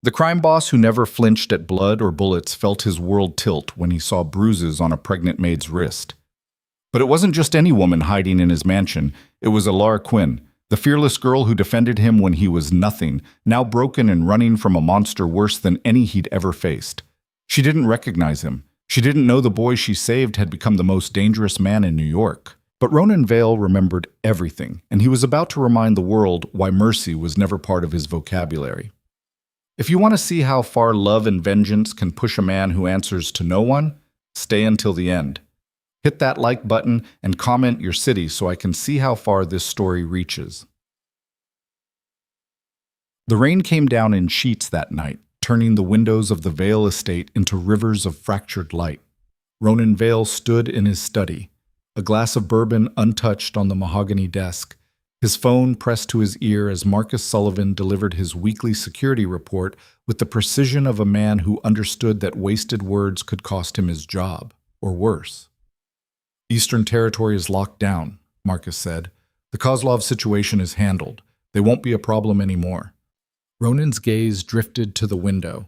The crime boss who never flinched at blood or bullets felt his world tilt when he saw bruises on a pregnant maid's wrist. But it wasn't just any woman hiding in his mansion. It was Alara Quinn, the fearless girl who defended him when he was nothing, now broken and running from a monster worse than any he'd ever faced. She didn't recognize him. She didn't know the boy she saved had become the most dangerous man in New York. But Ronan Vale remembered everything, and he was about to remind the world why mercy was never part of his vocabulary. If you want to see how far love and vengeance can push a man who answers to no one, stay until the end. Hit that like button and comment your city so I can see how far this story reaches. The rain came down in sheets that night, turning the windows of the Vale estate into rivers of fractured light. Ronan Vale stood in his study, a glass of bourbon untouched on the mahogany desk, his phone pressed to his ear as Marcus Sullivan delivered his weekly security report with the precision of a man who understood that wasted words could cost him his job, or worse. "Eastern Territory is locked down," Marcus said. "The Kozlov situation is handled. They won't be a problem anymore." Ronan's gaze drifted to the window.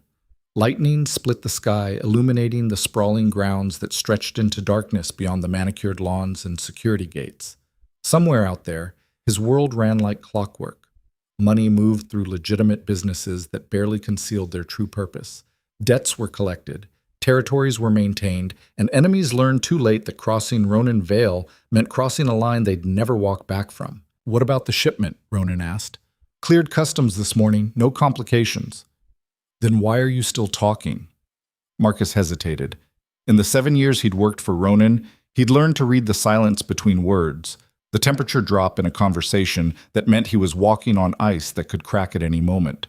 Lightning split the sky, illuminating the sprawling grounds that stretched into darkness beyond the manicured lawns and security gates. Somewhere out there, his world ran like clockwork. Money moved through legitimate businesses that barely concealed their true purpose. Debts were collected, territories were maintained, and enemies learned too late that crossing Ronan Vale meant crossing a line they'd never walk back from. "What about the shipment?" Ronan asked. "Cleared customs this morning, no complications." "Then why are you still talking?" Marcus hesitated. In the 7 years he'd worked for Ronan, he'd learned to read the silence between words, the temperature drop in a conversation that meant he was walking on ice that could crack at any moment.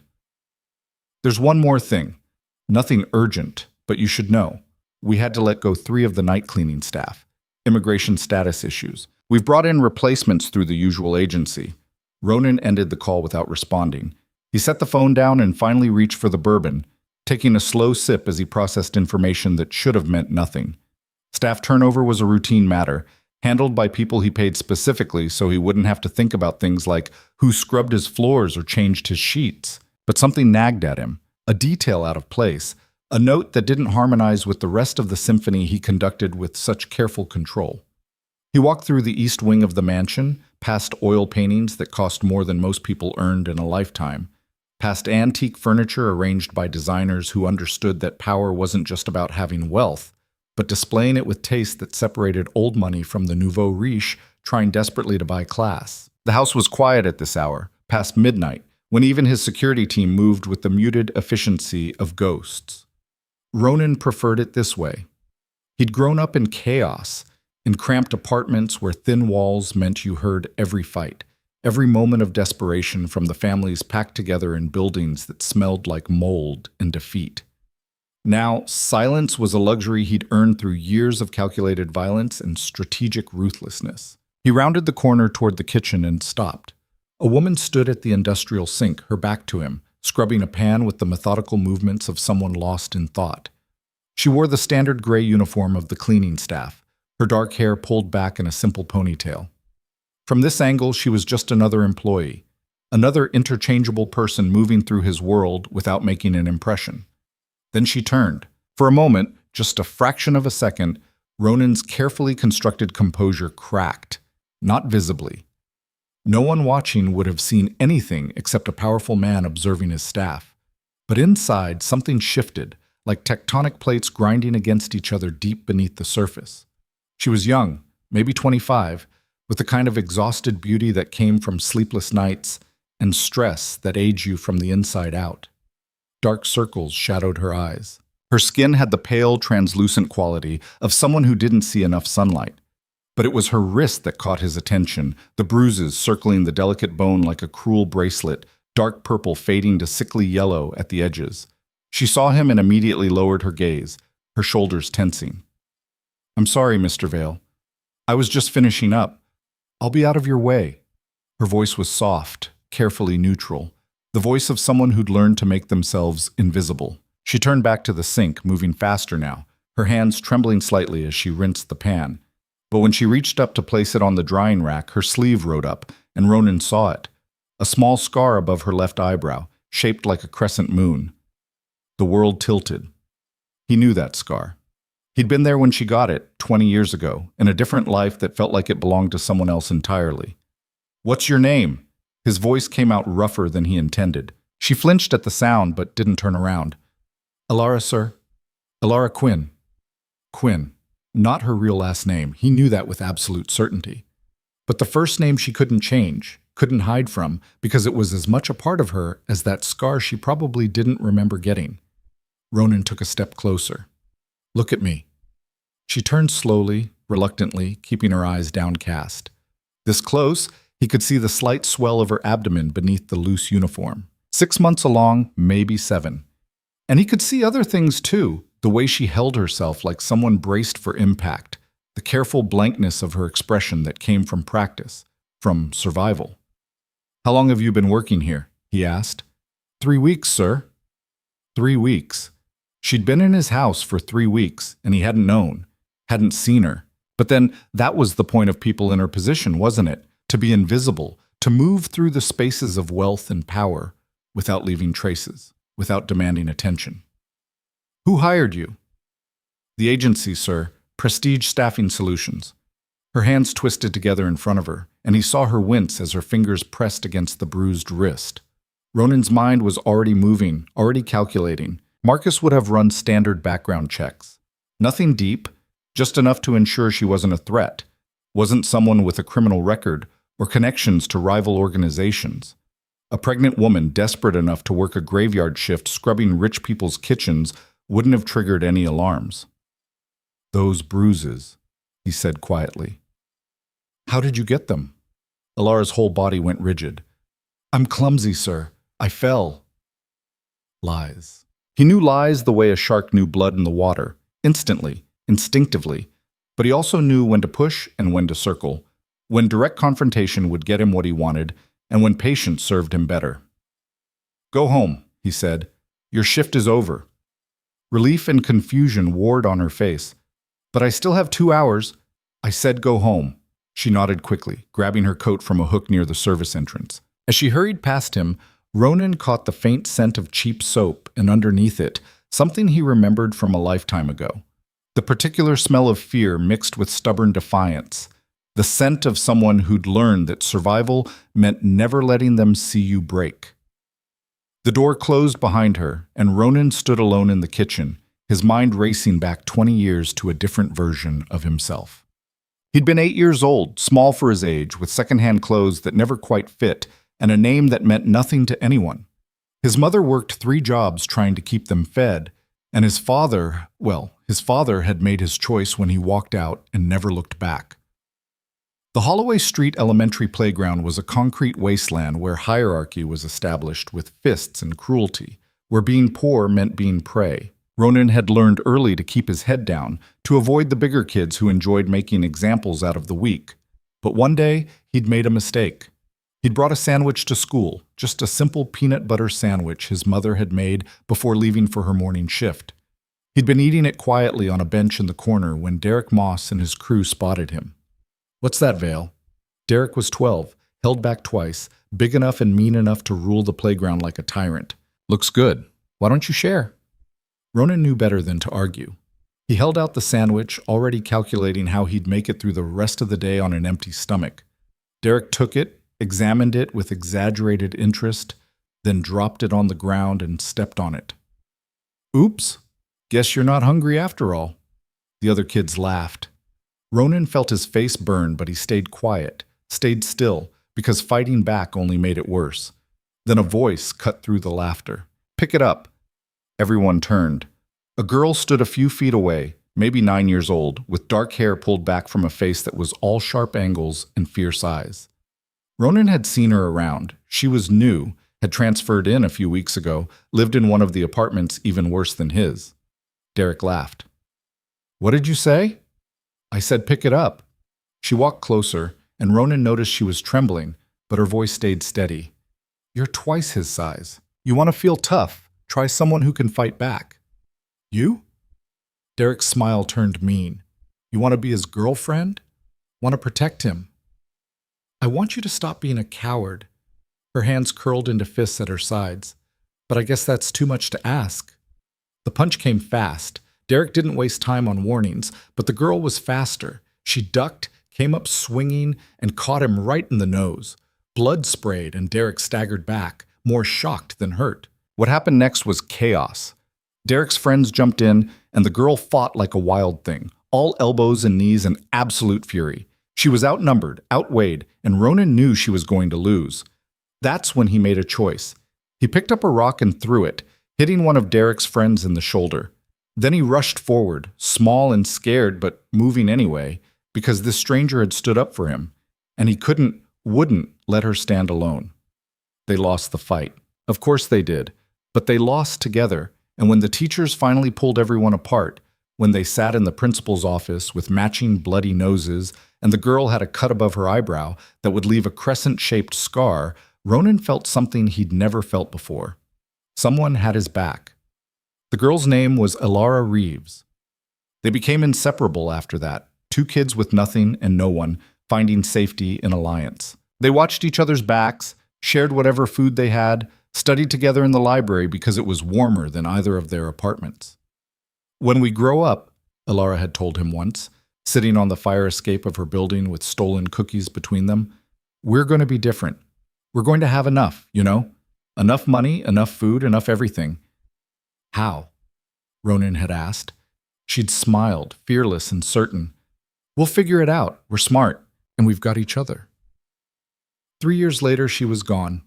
"There's one more thing. Nothing urgent, but you should know. We had to let go 3 of the night cleaning staff. Immigration status issues. We've brought in replacements through the usual agency." Ronan ended the call without responding. He set the phone down and finally reached for the bourbon, taking a slow sip as he processed information that should have meant nothing. Staff turnover was a routine matter, handled by people he paid specifically so he wouldn't have to think about things like who scrubbed his floors or changed his sheets. But something nagged at him, a detail out of place, a note that didn't harmonize with the rest of the symphony he conducted with such careful control. He walked through the east wing of the mansion, past oil paintings that cost more than most people earned in a lifetime, past antique furniture arranged by designers who understood that power wasn't just about having wealth, but displaying it with taste that separated old money from the nouveau riche trying desperately to buy class. The house was quiet at this hour, past midnight, when even his security team moved with the muted efficiency of ghosts. Ronan preferred it this way. He'd grown up in chaos, in cramped apartments where thin walls meant you heard every fight, every moment of desperation from the families packed together in buildings that smelled like mold and defeat. Now, silence was a luxury he'd earned through years of calculated violence and strategic ruthlessness. He rounded the corner toward the kitchen and stopped. A woman stood at the industrial sink, her back to him, scrubbing a pan with the methodical movements of someone lost in thought. She wore the standard gray uniform of the cleaning staff, her dark hair pulled back in a simple ponytail. From this angle, she was just another employee, another interchangeable person moving through his world without making an impression. Then she turned. For a moment, just a fraction of a second, Ronan's carefully constructed composure cracked, not visibly. No one watching would have seen anything except a powerful man observing his staff. But inside, something shifted, like tectonic plates grinding against each other deep beneath the surface. She was young, maybe 25, with the kind of exhausted beauty that came from sleepless nights and stress that aged you from the inside out. Dark circles shadowed her eyes. Her skin had the pale, translucent quality of someone who didn't see enough sunlight. But it was her wrist that caught his attention, the bruises circling the delicate bone like a cruel bracelet, dark purple fading to sickly yellow at the edges. She saw him and immediately lowered her gaze, her shoulders tensing. "I'm sorry, Mr. Vale. I was just finishing up. I'll be out of your way." Her voice was soft, carefully neutral, the voice of someone who'd learned to make themselves invisible. She turned back to the sink, moving faster now, her hands trembling slightly as she rinsed the pan. But when she reached up to place it on the drying rack, her sleeve rode up, and Ronan saw it. A small scar above her left eyebrow, shaped like a crescent moon. The world tilted. He knew that scar. He'd been there when she got it, 20 years ago, in a different life that felt like it belonged to someone else entirely. "What's your name?" His voice came out rougher than he intended. She flinched at the sound, but didn't turn around. "Alara, sir. Alara Quinn." Quinn. Not her real last name. He knew that with absolute certainty. But the first name she couldn't change, couldn't hide from, because it was as much a part of her as that scar she probably didn't remember getting. Ronan took a step closer. "Look at me." She turned slowly, reluctantly, keeping her eyes downcast. This close, he could see the slight swell of her abdomen beneath the loose uniform. 6 months along, maybe 7. And he could see other things too, the way she held herself like someone braced for impact, the careful blankness of her expression that came from practice, from survival. "How long have you been working here?" he asked. 3 weeks, sir." 3 weeks. She'd been in his house for 3 weeks, and he hadn't known, hadn't seen her. But then that was the point of people in her position, wasn't it? To be invisible, to move through the spaces of wealth and power without leaving traces, without demanding attention. "Who hired you?" "The agency, sir. Prestige Staffing Solutions." Her hands twisted together in front of her, and he saw her wince as her fingers pressed against the bruised wrist. Ronan's mind was already moving, already calculating. Marcus would have run standard background checks. Nothing deep, just enough to ensure she wasn't a threat, wasn't someone with a criminal record or connections to rival organizations. A pregnant woman desperate enough to work a graveyard shift scrubbing rich people's kitchens wouldn't have triggered any alarms. "Those bruises," he said quietly. "How did you get them?" Alara's whole body went rigid. "I'm clumsy, sir. I fell." Lies. He knew lies the way a shark knew blood in the water, instantly, instinctively, but he also knew when to push and when to circle, when direct confrontation would get him what he wanted, and when patience served him better. "Go home," he said. "Your shift is over." Relief and confusion warred on her face. "But I still have 2 hours." "I said go home." She nodded quickly, grabbing her coat from a hook near the service entrance. As she hurried past him, Ronan caught the faint scent of cheap soap, and underneath it, something he remembered from a lifetime ago. The particular smell of fear mixed with stubborn defiance. The scent of someone who'd learned that survival meant never letting them see you break. The door closed behind her, and Ronan stood alone in the kitchen, his mind racing back 20 years to a different version of himself. He'd been 8 years old, small for his age, with secondhand clothes that never quite fit, and a name that meant nothing to anyone. His mother worked 3 jobs trying to keep them fed, and his father had made his choice when he walked out and never looked back. The Holloway Street Elementary Playground was a concrete wasteland where hierarchy was established with fists and cruelty, where being poor meant being prey. Ronan had learned early to keep his head down, to avoid the bigger kids who enjoyed making examples out of the weak. But one day, he'd made a mistake. He'd brought a sandwich to school, just a simple peanut butter sandwich his mother had made before leaving for her morning shift. He'd been eating it quietly on a bench in the corner when Derek Moss and his crew spotted him. "What's that, Vale?" Derek was 12, held back twice, big enough and mean enough to rule the playground like a tyrant. "Looks good. Why don't you share?" Ronan knew better than to argue. He held out the sandwich, already calculating how he'd make it through the rest of the day on an empty stomach. Derek took it, examined it with exaggerated interest, then dropped it on the ground and stepped on it. "Oops, guess you're not hungry after all." The other kids laughed. Ronan felt his face burn, but he stayed quiet, stayed still, because fighting back only made it worse. Then a voice cut through the laughter. "Pick it up." Everyone turned. A girl stood a few feet away, maybe 9 years old, with dark hair pulled back from a face that was all sharp angles and fierce eyes. Ronan had seen her around. She was new, had transferred in a few weeks ago, lived in one of the apartments even worse than his. Derek laughed. "What did you say?" "I said pick it up." She walked closer, and Ronan noticed she was trembling, but her voice stayed steady. "You're twice his size. You want to feel tough. Try someone who can fight back." "You?" Derek's smile turned mean. "You want to be his girlfriend? Want to protect him?" "I want you to stop being a coward." Her hands curled into fists at her sides. "But I guess that's too much to ask." The punch came fast. Derek didn't waste time on warnings, but the girl was faster. She ducked, came up swinging, and caught him right in the nose. Blood sprayed, and Derek staggered back, more shocked than hurt. What happened next was chaos. Derek's friends jumped in, and the girl fought like a wild thing, all elbows and knees and absolute fury. She was outnumbered, outweighed, and Ronan knew she was going to lose. That's when he made a choice. He picked up a rock and threw it, hitting one of Derek's friends in the shoulder. Then he rushed forward, small and scared but moving anyway, because this stranger had stood up for him, and he wouldn't let her stand alone. They lost the fight. Of course they did, but they lost together, and when the teachers finally pulled everyone apart, when they sat in the principal's office with matching bloody noses, and the girl had a cut above her eyebrow that would leave a crescent-shaped scar, Ronan felt something he'd never felt before. Someone had his back. The girl's name was Elara Reeves. They became inseparable after that, two kids with nothing and no one, finding safety in alliance. They watched each other's backs, shared whatever food they had, studied together in the library because it was warmer than either of their apartments. "When we grow up," Elara had told him once, sitting on the fire escape of her building with stolen cookies between them, "we're going to be different. We're going to have enough, you know? Enough money, enough food, enough everything." "How?" Ronan had asked. She'd smiled, fearless and certain. "We'll figure it out. We're smart, and we've got each other." 3 years later, she was gone.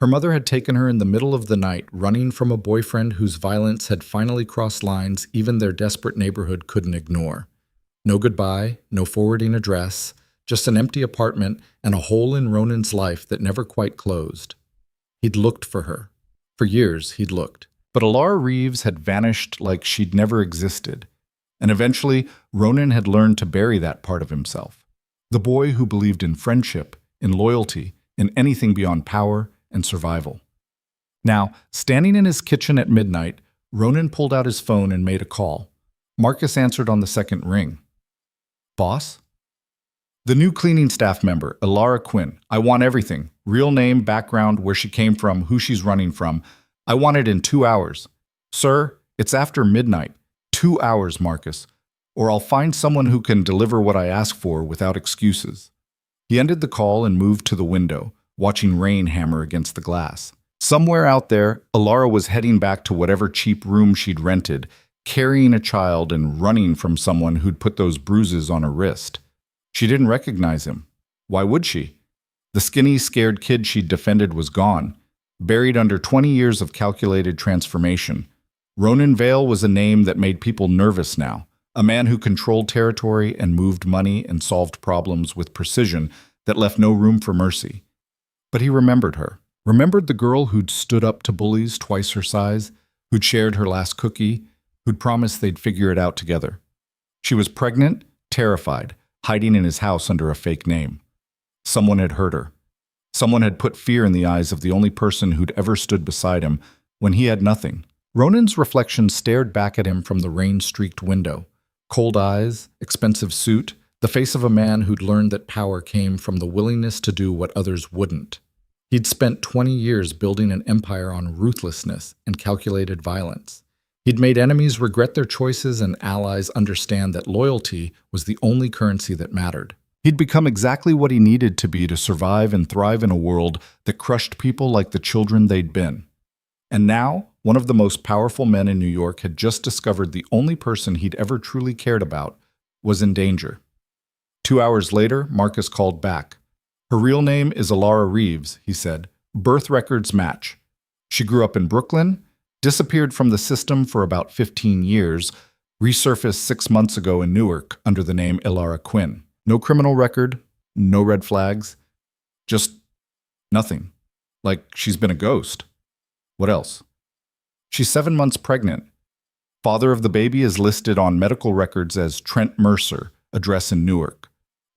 Her mother had taken her in the middle of the night, running from a boyfriend whose violence had finally crossed lines even their desperate neighborhood couldn't ignore. No goodbye, no forwarding address, just an empty apartment and a hole in Ronan's life that never quite closed. He'd looked for her. For years, he'd looked. But Elara Reeves had vanished like she'd never existed. And eventually, Ronan had learned to bury that part of himself. The boy who believed in friendship, in loyalty, in anything beyond power and survival. Now, standing in his kitchen at midnight, Ronan pulled out his phone and made a call. Marcus answered on the second ring. "Boss?" "The new cleaning staff member, Elara Quinn. I want everything. Real name, background, where she came from, who she's running from. I want it in 2 hours." "Sir, it's after midnight. 2 hours, Marcus. Or I'll find someone who can deliver what I ask for without excuses." He ended the call and moved to the window, watching rain hammer against the glass. Somewhere out there, Elara was heading back to whatever cheap room she'd rented, carrying a child and running from someone who'd put those bruises on her wrist. She didn't recognize him. Why would she? The skinny, scared kid she'd defended was gone, buried under 20 years of calculated transformation. Ronan Vale was a name that made people nervous now, a man who controlled territory and moved money and solved problems with precision that left no room for mercy. But he remembered her, remembered the girl who'd stood up to bullies twice her size, who'd shared her last cookie, who'd promised they'd figure it out together. She was pregnant, terrified, hiding in his house under a fake name. Someone had hurt her. Someone had put fear in the eyes of the only person who'd ever stood beside him when he had nothing. Ronan's reflection stared back at him from the rain-streaked window. Cold eyes, expensive suit, the face of a man who'd learned that power came from the willingness to do what others wouldn't. He'd spent 20 years building an empire on ruthlessness and calculated violence. He'd made enemies regret their choices and allies understand that loyalty was the only currency that mattered. He'd become exactly what he needed to be to survive and thrive in a world that crushed people like the children they'd been. And now, one of the most powerful men in New York had just discovered the only person he'd ever truly cared about was in danger. 2 hours later, Marcus called back. "Her real name is Elara Reeves," he said. "Birth records match. She grew up in Brooklyn, disappeared from the system for about 15 years, resurfaced 6 months ago in Newark under the name Elara Quinn. No criminal record, no red flags, just nothing. Like she's been a ghost. What else? She's 7 months pregnant. Father of the baby is listed on medical records as Trent Mercer, address in Newark.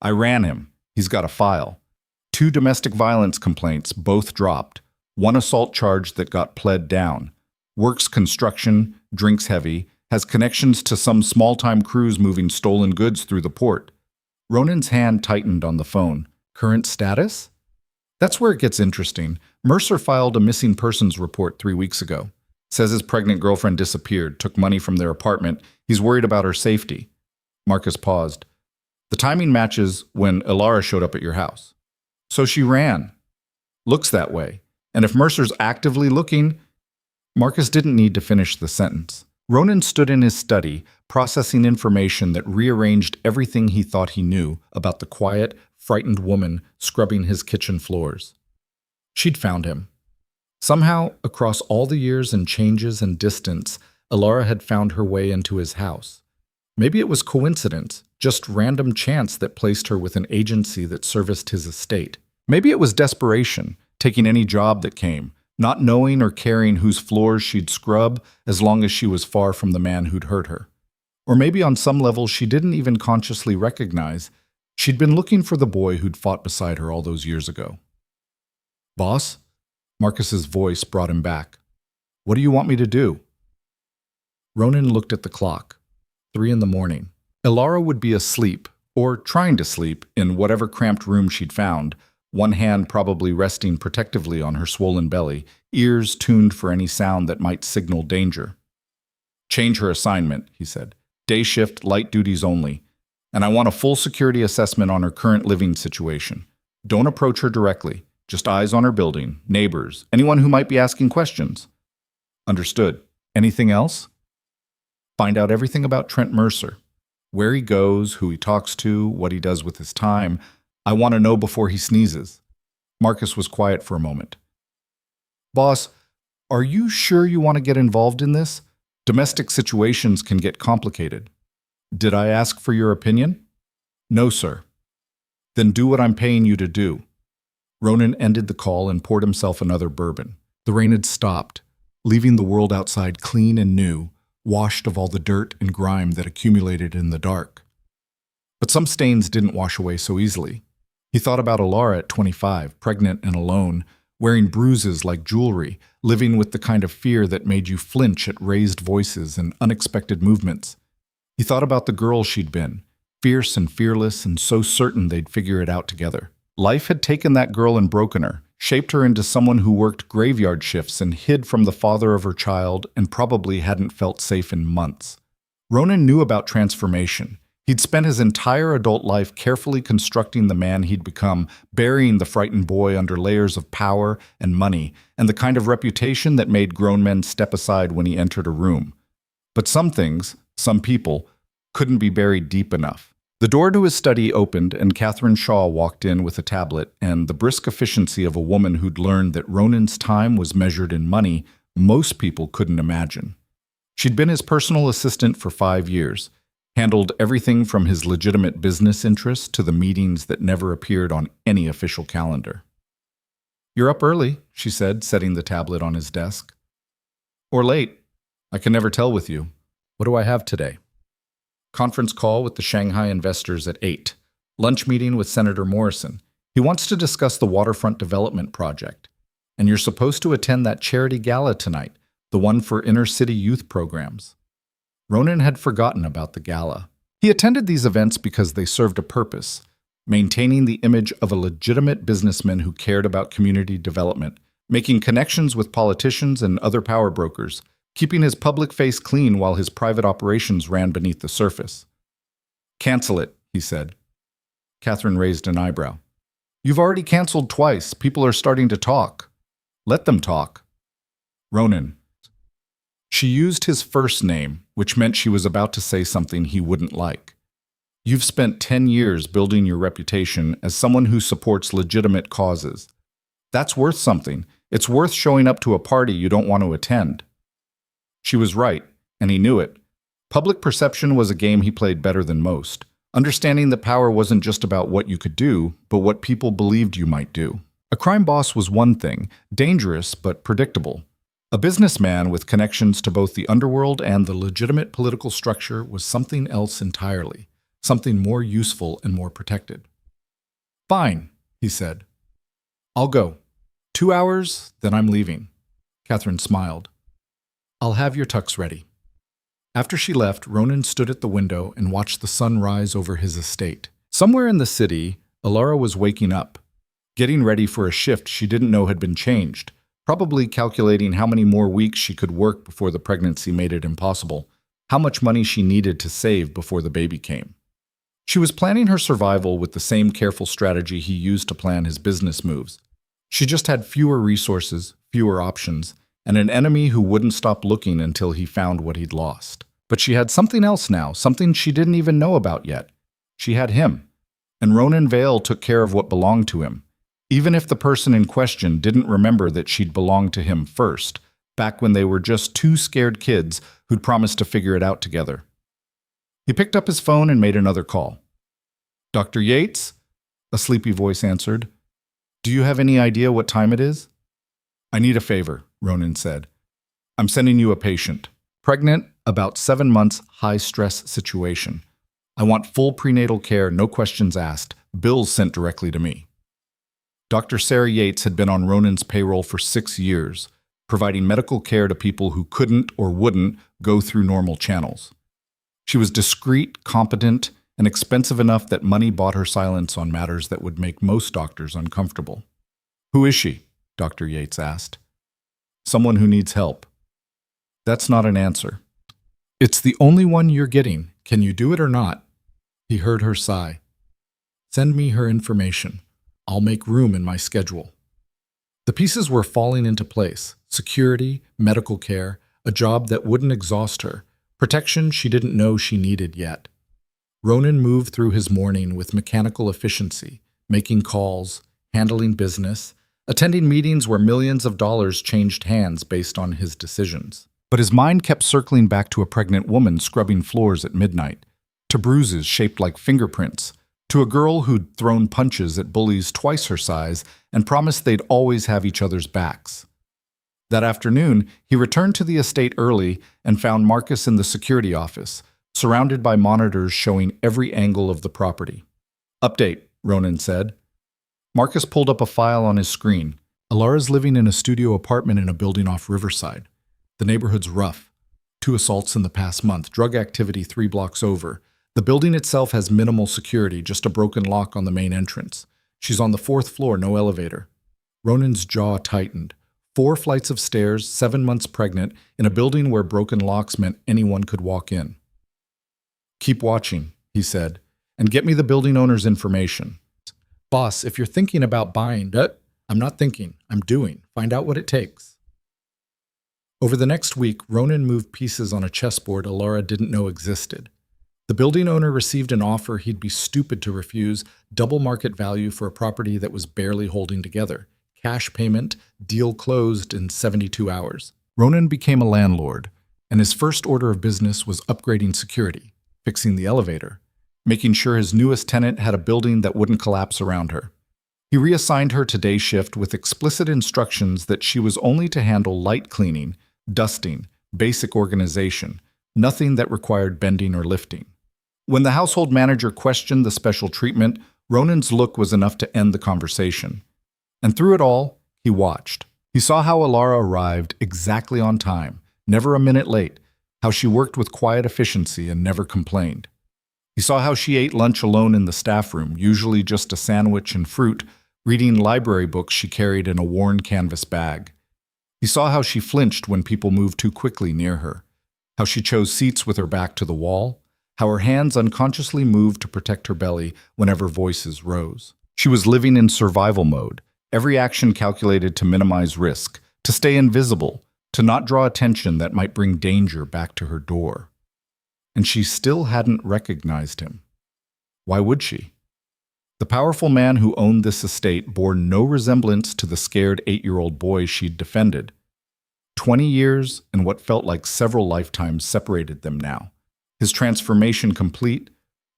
I ran him. He's got a file. 2 domestic violence complaints, both dropped. 1 assault charge that got pled down. Works construction, drinks heavy, has connections to some small-time crews moving stolen goods through the port." Ronan's hand tightened on the phone. "Current status?" "That's where it gets interesting. Mercer filed a missing persons report 3 weeks ago. Says his pregnant girlfriend disappeared, took money from their apartment. He's worried about her safety. Marcus paused. The timing matches when Ilara showed up at your house. So she ran. Looks that way. And if Mercer's actively looking... Marcus didn't need to finish the sentence. Ronan stood in his study, processing information that rearranged everything he thought he knew about the quiet, frightened woman scrubbing his kitchen floors. She'd found him. Somehow, across all the years and changes and distance, Ilara had found her way into his house. Maybe it was coincidence, just random chance that placed her with an agency that serviced his estate. Maybe it was desperation, taking any job that came, not knowing or caring whose floors she'd scrub as long as she was far from the man who'd hurt her. Or maybe on some level she didn't even consciously recognize she'd been looking for the boy who'd fought beside her all those years ago. "Boss?" Marcus's voice brought him back. "What do you want me to do?" Ronan looked at the clock. 3 a.m. Ilara would be asleep, or trying to sleep, in whatever cramped room she'd found, one hand probably resting protectively on her swollen belly, ears tuned for any sound that might signal danger. "Change her assignment," he said. "Day shift, light duties only. And I want a full security assessment on her current living situation. Don't approach her directly. Just eyes on her building, neighbors, anyone who might be asking questions." "Understood. Anything else?" "Find out everything about Trent Mercer. Where he goes, who he talks to, what he does with his time. I want to know before he sneezes." Marcus was quiet for a moment. "Boss, are you sure you want to get involved in this? Domestic situations can get complicated." "Did I ask for your opinion?" "No, sir." "Then do what I'm paying you to do." Ronan ended the call and poured himself another bourbon. The rain had stopped, leaving the world outside clean and new, washed of all the dirt and grime that accumulated in the dark. But some stains didn't wash away so easily. He thought about Ilara at 25, pregnant and alone, wearing bruises like jewelry, living with the kind of fear that made you flinch at raised voices and unexpected movements. He thought about the girl she'd been, fierce and fearless and so certain they'd figure it out together. Life had taken that girl and broken her, shaped her into someone who worked graveyard shifts and hid from the father of her child and probably hadn't felt safe in months. Ronan knew about transformation. He'd spent his entire adult life carefully constructing the man he'd become, burying the frightened boy under layers of power and money, and the kind of reputation that made grown men step aside when he entered a room. But some things, some people, couldn't be buried deep enough. The door to his study opened, and Catherine Shaw walked in with a tablet and the brisk efficiency of a woman who'd learned that Ronan's time was measured in money most people couldn't imagine. She'd been his personal assistant for 5 years, handled everything from his legitimate business interests to the meetings that never appeared on any official calendar. "You're up early," she said, setting the tablet on his desk. "Or late. I can never tell with you. What do I have today?" "Conference call with the Shanghai investors at 8. Lunch meeting with Senator Morrison. He wants to discuss the waterfront development project. And you're supposed to attend that charity gala tonight, the one for inner-city youth programs." Ronan had forgotten about the gala. He attended these events because they served a purpose, maintaining the image of a legitimate businessman who cared about community development, making connections with politicians and other power brokers, keeping his public face clean while his private operations ran beneath the surface. "Cancel it," he said. Catherine raised an eyebrow. "You've already canceled twice. People are starting to talk." "Let them talk." "Ronan." She used his first name, which meant she was about to say something he wouldn't like. "You've spent 10 years building your reputation as someone who supports legitimate causes. That's worth something. It's worth showing up to a party you don't want to attend." She was right, and he knew it. Public perception was a game he played better than most, understanding that power wasn't just about what you could do, but what people believed you might do. A crime boss was one thing, dangerous but predictable. A businessman with connections to both the underworld and the legitimate political structure was something else entirely, something more useful and more protected. "Fine," he said. "I'll go. 2 hours, then I'm leaving." Catherine smiled. "I'll have your tux ready." After she left, Ronan stood at the window and watched the sun rise over his estate. Somewhere in the city, Ilara was waking up, getting ready for a shift she didn't know had been changed, probably calculating how many more weeks she could work before the pregnancy made it impossible, how much money she needed to save before the baby came. She was planning her survival with the same careful strategy he used to plan his business moves. She just had fewer resources, fewer options, and an enemy who wouldn't stop looking until he found what he'd lost. But she had something else now, something she didn't even know about yet. She had him. And Ronan Vale took care of what belonged to him, even if the person in question didn't remember that she'd belonged to him first, back when they were just two scared kids who'd promised to figure it out together. He picked up his phone and made another call. "Dr. Yates?" A sleepy voice answered. "Do you have any idea what time it is?" "I need a favor," Ronan said. "I'm sending you a patient. Pregnant, about 7 months, high-stress situation. I want full prenatal care, no questions asked, bills sent directly to me." Dr. Sarah Yates had been on Ronan's payroll for 6 years, providing medical care to people who couldn't or wouldn't go through normal channels. She was discreet, competent, and expensive enough that money bought her silence on matters that would make most doctors uncomfortable. "Who is she?" Dr. Yates asked. "Someone who needs help." "That's not an answer." "It's the only one you're getting. Can you do it or not?" He heard her sigh. "Send me her information. I'll make room in my schedule." The pieces were falling into place: security, medical care, a job that wouldn't exhaust her, protection she didn't know she needed yet. Ronan moved through his morning with mechanical efficiency, making calls, handling business, attending meetings where millions of dollars changed hands based on his decisions. But his mind kept circling back to a pregnant woman scrubbing floors at midnight, to bruises shaped like fingerprints, to a girl who'd thrown punches at bullies twice her size and promised they'd always have each other's backs. That afternoon, he returned to the estate early and found Marcus in the security office, surrounded by monitors showing every angle of the property. "Update," Ronan said. Marcus pulled up a file on his screen. "Alara's living in a studio apartment in a building off Riverside. The neighborhood's rough. 2 assaults in the past month, drug activity 3 blocks over. The building itself has minimal security, just a broken lock on the main entrance. She's on the 4th floor, no elevator." Ronan's jaw tightened. 4 flights of stairs, 7 months pregnant, in a building where broken locks meant anyone could walk in. "Keep watching," he said, "and get me the building owner's information." "Boss, if you're thinking about buying it," "I'm not thinking, I'm doing. Find out what it takes." Over the next week, Ronan moved pieces on a chessboard Alara didn't know existed. The building owner received an offer he'd be stupid to refuse, double market value for a property that was barely holding together. Cash payment, deal closed in 72 hours. Ronan became a landlord, and his first order of business was upgrading security, fixing the elevator, making sure his newest tenant had a building that wouldn't collapse around her. He reassigned her to day shift with explicit instructions that she was only to handle light cleaning, dusting, basic organization, nothing that required bending or lifting. When the household manager questioned the special treatment, Ronan's look was enough to end the conversation. And through it all, he watched. He saw how Alara arrived exactly on time, never a minute late, how she worked with quiet efficiency and never complained. He saw how she ate lunch alone in the staff room, usually just a sandwich and fruit, reading library books she carried in a worn canvas bag. He saw how she flinched when people moved too quickly near her, how she chose seats with her back to the wall, how her hands unconsciously moved to protect her belly whenever voices rose. She was living in survival mode, every action calculated to minimize risk, to stay invisible, to not draw attention that might bring danger back to her door. And she still hadn't recognized him. Why would she? The powerful man who owned this estate bore no resemblance to the scared 8-year-old boy she'd defended. 20 years and what felt like several lifetimes separated them now. His transformation complete,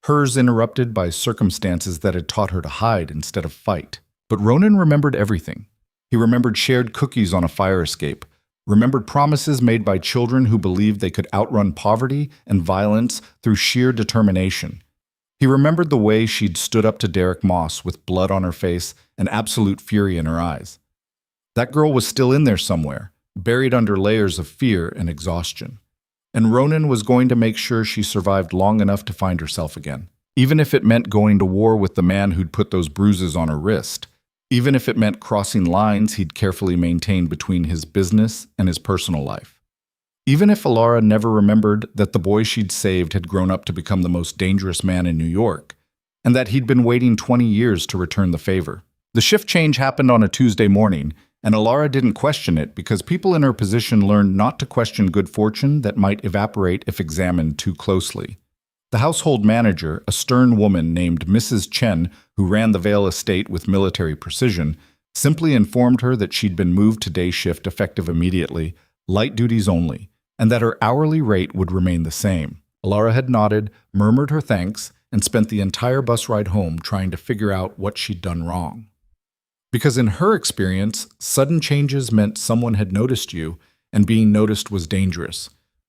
hers interrupted by circumstances that had taught her to hide instead of fight. But Ronan remembered everything. He remembered shared cookies on a fire escape, remembered promises made by children who believed they could outrun poverty and violence through sheer determination. He remembered the way she'd stood up to Derek Moss with blood on her face and absolute fury in her eyes. That girl was still in there somewhere, buried under layers of fear and exhaustion. And Ronan was going to make sure she survived long enough to find herself again, even if it meant going to war with the man who'd put those bruises on her wrist, even if it meant crossing lines he'd carefully maintained between his business and his personal life. Even if Alara never remembered that the boy she'd saved had grown up to become the most dangerous man in New York, and that he'd been waiting 20 years to return the favor. The shift change happened on a Tuesday morning, and Alara didn't question it because people in her position learned not to question good fortune that might evaporate if examined too closely. The household manager, a stern woman named Mrs. Chen, who ran the Vale estate with military precision, simply informed her that she'd been moved to day shift effective immediately, light duties only, and that her hourly rate would remain the same. Alara had nodded, murmured her thanks, and spent the entire bus ride home trying to figure out what she'd done wrong. Because in her experience, sudden changes meant someone had noticed you, and being noticed was dangerous.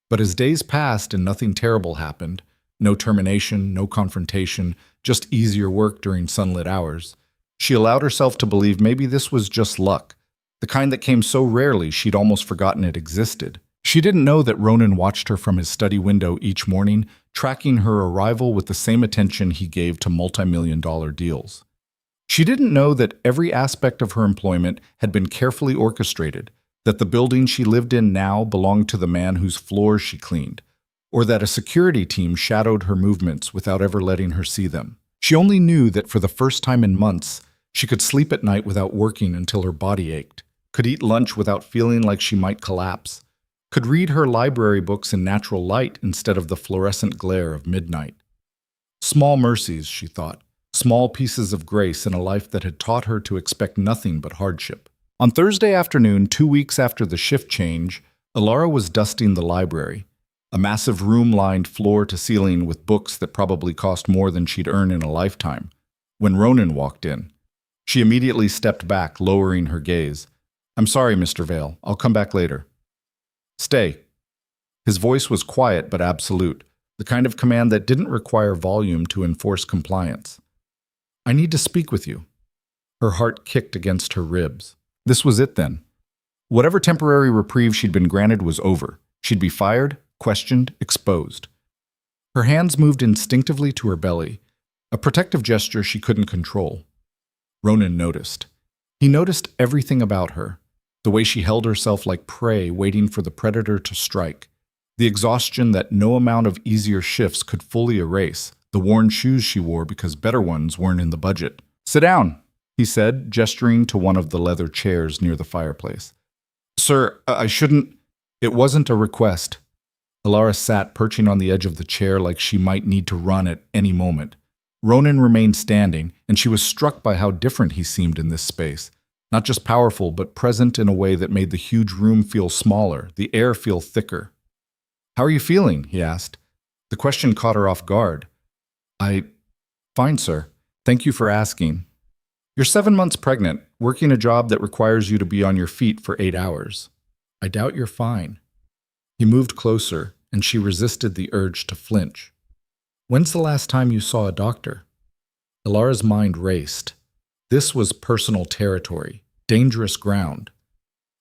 But as days passed and nothing terrible happened, no termination, no confrontation, just easier work during sunlit hours, she allowed herself to believe maybe this was just luck, the kind that came so rarely she'd almost forgotten it existed. She didn't know that Ronan watched her from his study window each morning, tracking her arrival with the same attention he gave to multi-million-dollar deals. She didn't know that every aspect of her employment had been carefully orchestrated, that the building she lived in now belonged to the man whose floors she cleaned, or that a security team shadowed her movements without ever letting her see them. She only knew that for the first time in months, she could sleep at night without working until her body ached, could eat lunch without feeling like she might collapse, could read her library books in natural light instead of the fluorescent glare of midnight. Small mercies, she thought, small pieces of grace in a life that had taught her to expect nothing but hardship. On Thursday afternoon, 2 weeks after the shift change, Alara was dusting the library, a massive room lined floor to ceiling with books that probably cost more than she'd earn in a lifetime, when Ronan walked in. She immediately stepped back, lowering her gaze. "I'm sorry, Mr. Vale. I'll come back later." "Stay." His voice was quiet but absolute, the kind of command that didn't require volume to enforce compliance. "I need to speak with you." Her heart kicked against her ribs. This was it then. Whatever temporary reprieve she'd been granted was over. She'd be fired, questioned, exposed. Her hands moved instinctively to her belly, a protective gesture she couldn't control. Ronan noticed. He noticed everything about her, the way she held herself like prey waiting for the predator to strike, the exhaustion that no amount of easier shifts could fully erase, the worn shoes she wore because better ones weren't in the budget. "Sit down," he said, gesturing to one of the leather chairs near the fireplace. "Sir, I shouldn't—" It wasn't a request. Alara sat perching on the edge of the chair like she might need to run at any moment. Ronan remained standing, and she was struck by how different he seemed in this space. Not just powerful, but present in a way that made the huge room feel smaller, the air feel thicker. "How are you feeling?" he asked. The question caught her off guard. Fine, sir. Thank you for asking." "You're 7 months pregnant, working a job that requires you to be on your feet for 8 hours. I doubt you're fine." He moved closer, and she resisted the urge to flinch. "When's the last time you saw a doctor?" Alara's mind raced. This was personal territory, dangerous ground.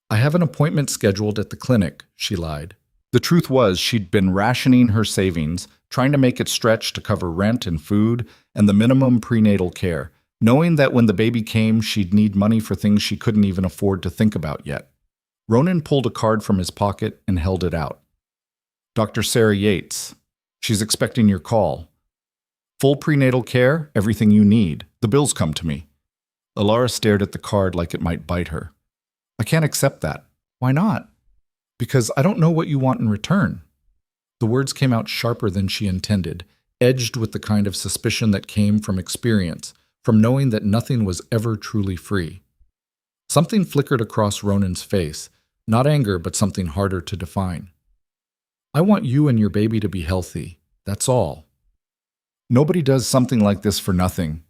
"I have an appointment scheduled at the clinic," she lied. The truth was she'd been rationing her savings, trying to make it stretch to cover rent and food and the minimum prenatal care, knowing that when the baby came, she'd need money for things she couldn't even afford to think about yet. Ronan pulled a card from his pocket and held it out. "Dr. Sarah Yates. She's expecting your call. Full prenatal care, everything you need. The bills come to me." Alara stared at the card like it might bite her. "I can't accept that." "Why not?" "Because I don't know what you want in return." The words came out sharper than she intended, edged with the kind of suspicion that came from experience, from knowing that nothing was ever truly free. Something flickered across Ronan's face, not anger, but something harder to define. "I want you and your baby to be healthy. That's all." Nobody does something like this for nothing.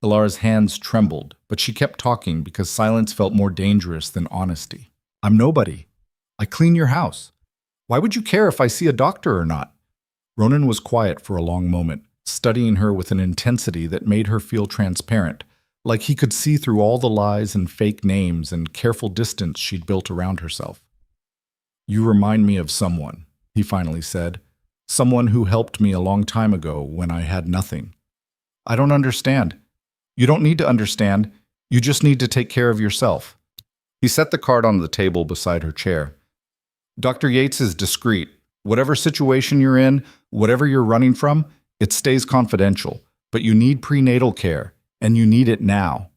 Alara's hands trembled, but she kept talking because silence felt more dangerous than honesty. "I'm nobody. I clean your house. Why would you care if I see a doctor or not?" Ronan was quiet for a long moment, studying her with an intensity that made her feel transparent, like he could see through all the lies and fake names and careful distance she'd built around herself. "You remind me of someone," he finally said. "Someone who helped me a long time ago when I had nothing." "I don't understand." "You don't need to understand. You just need to take care of yourself. He set the card on the table beside her chair. Dr. Yates is discreet. Whatever situation you're in, whatever you're running from, it stays confidential. But you need prenatal care, and you need it now.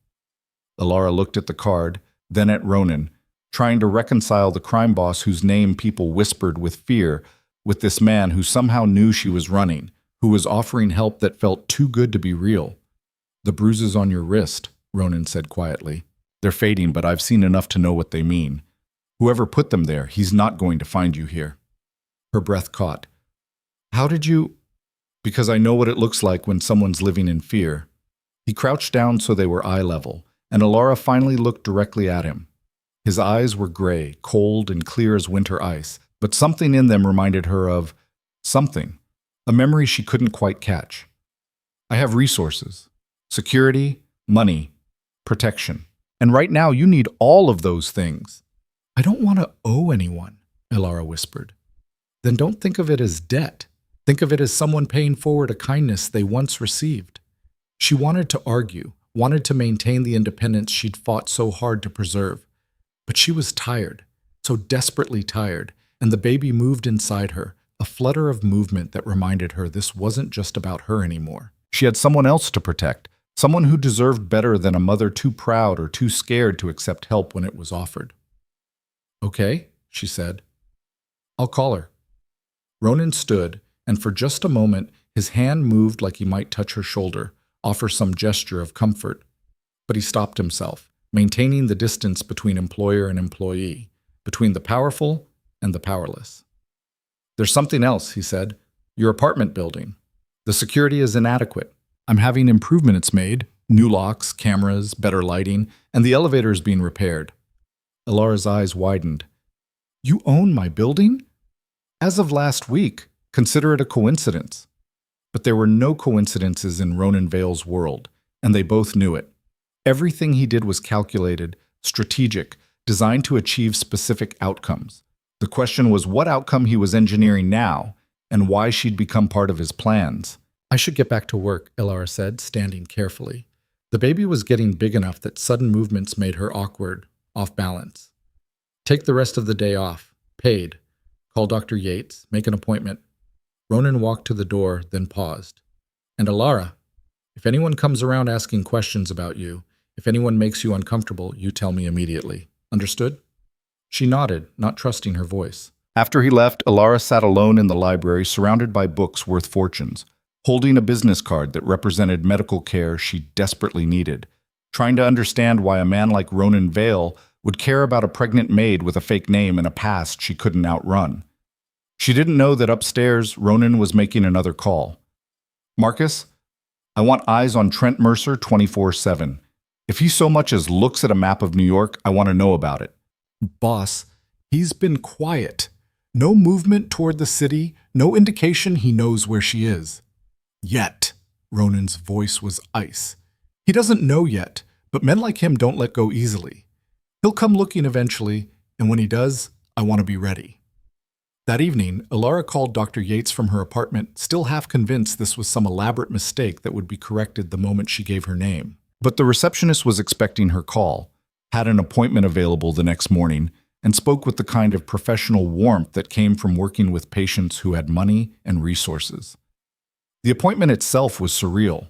Alara looked at the card, then at Ronan, trying to reconcile the crime boss whose name people whispered with fear with this man who somehow knew she was running, who was offering help that felt too good to be real. The bruises on your wrist, Ronan said quietly. They're fading, but I've seen enough to know what they mean. Whoever put them there, he's not going to find you here. Her breath caught. How did you... Because I know what it looks like when someone's living in fear. He crouched down so they were eye level, and Alara finally looked directly at him. His eyes were gray, cold and clear as winter ice, but something in them reminded her of something, a memory she couldn't quite catch. I have resources, security, money, protection. And right now you need all of those things. I don't want to owe anyone, Alara whispered. Then don't think of it as debt. Think of it as someone paying forward a kindness they once received. She wanted to argue, wanted to maintain the independence she'd fought so hard to preserve. But she was tired, so desperately tired, and the baby moved inside her, a flutter of movement that reminded her this wasn't just about her anymore. She had someone else to protect, someone who deserved better than a mother too proud or too scared to accept help when it was offered. Okay, she said. I'll call her. Ronan stood, and for just a moment, his hand moved like he might touch her shoulder, offer some gesture of comfort. But he stopped himself, maintaining the distance between employer and employee, between the powerful and the powerless. There's something else, he said. Your apartment building. The security is inadequate. I'm having improvements made, new locks, cameras, better lighting, and the elevator is being repaired. Alara's eyes widened. You own my building? As of last week, consider it a coincidence. But there were no coincidences in Ronan Vale's world, and they both knew it. Everything he did was calculated, strategic, designed to achieve specific outcomes. The question was what outcome he was engineering now, and why she'd become part of his plans. I should get back to work, Alara said, standing carefully. The baby was getting big enough that sudden movements made her awkward, off balance. Take the rest of the day off, paid. Call Dr. Yates, make an appointment. Ronan walked to the door, then paused. And Alara, if anyone comes around asking questions about you, if anyone makes you uncomfortable, you tell me immediately. Understood? She nodded, not trusting her voice. After he left, Alara sat alone in the library, surrounded by books worth fortunes, holding a business card that represented medical care she desperately needed, trying to understand why a man like Ronan Vale would care about a pregnant maid with a fake name and a past she couldn't outrun. She didn't know that upstairs, Ronan was making another call. Marcus, I want eyes on Trent Mercer 24/7. If he so much as looks at a map of New York, I want to know about it. Boss, he's been quiet. No movement toward the city, no indication he knows where she is. Yet. Ronan's voice was ice. He doesn't know yet, but men like him don't let go easily. He'll come looking eventually, and when he does, I want to be ready. That evening, Alara called Dr. Yates from her apartment, still half convinced this was some elaborate mistake that would be corrected the moment she gave her name. But the receptionist was expecting her call, had an appointment available the next morning, and spoke with the kind of professional warmth that came from working with patients who had money and resources. The appointment itself was surreal.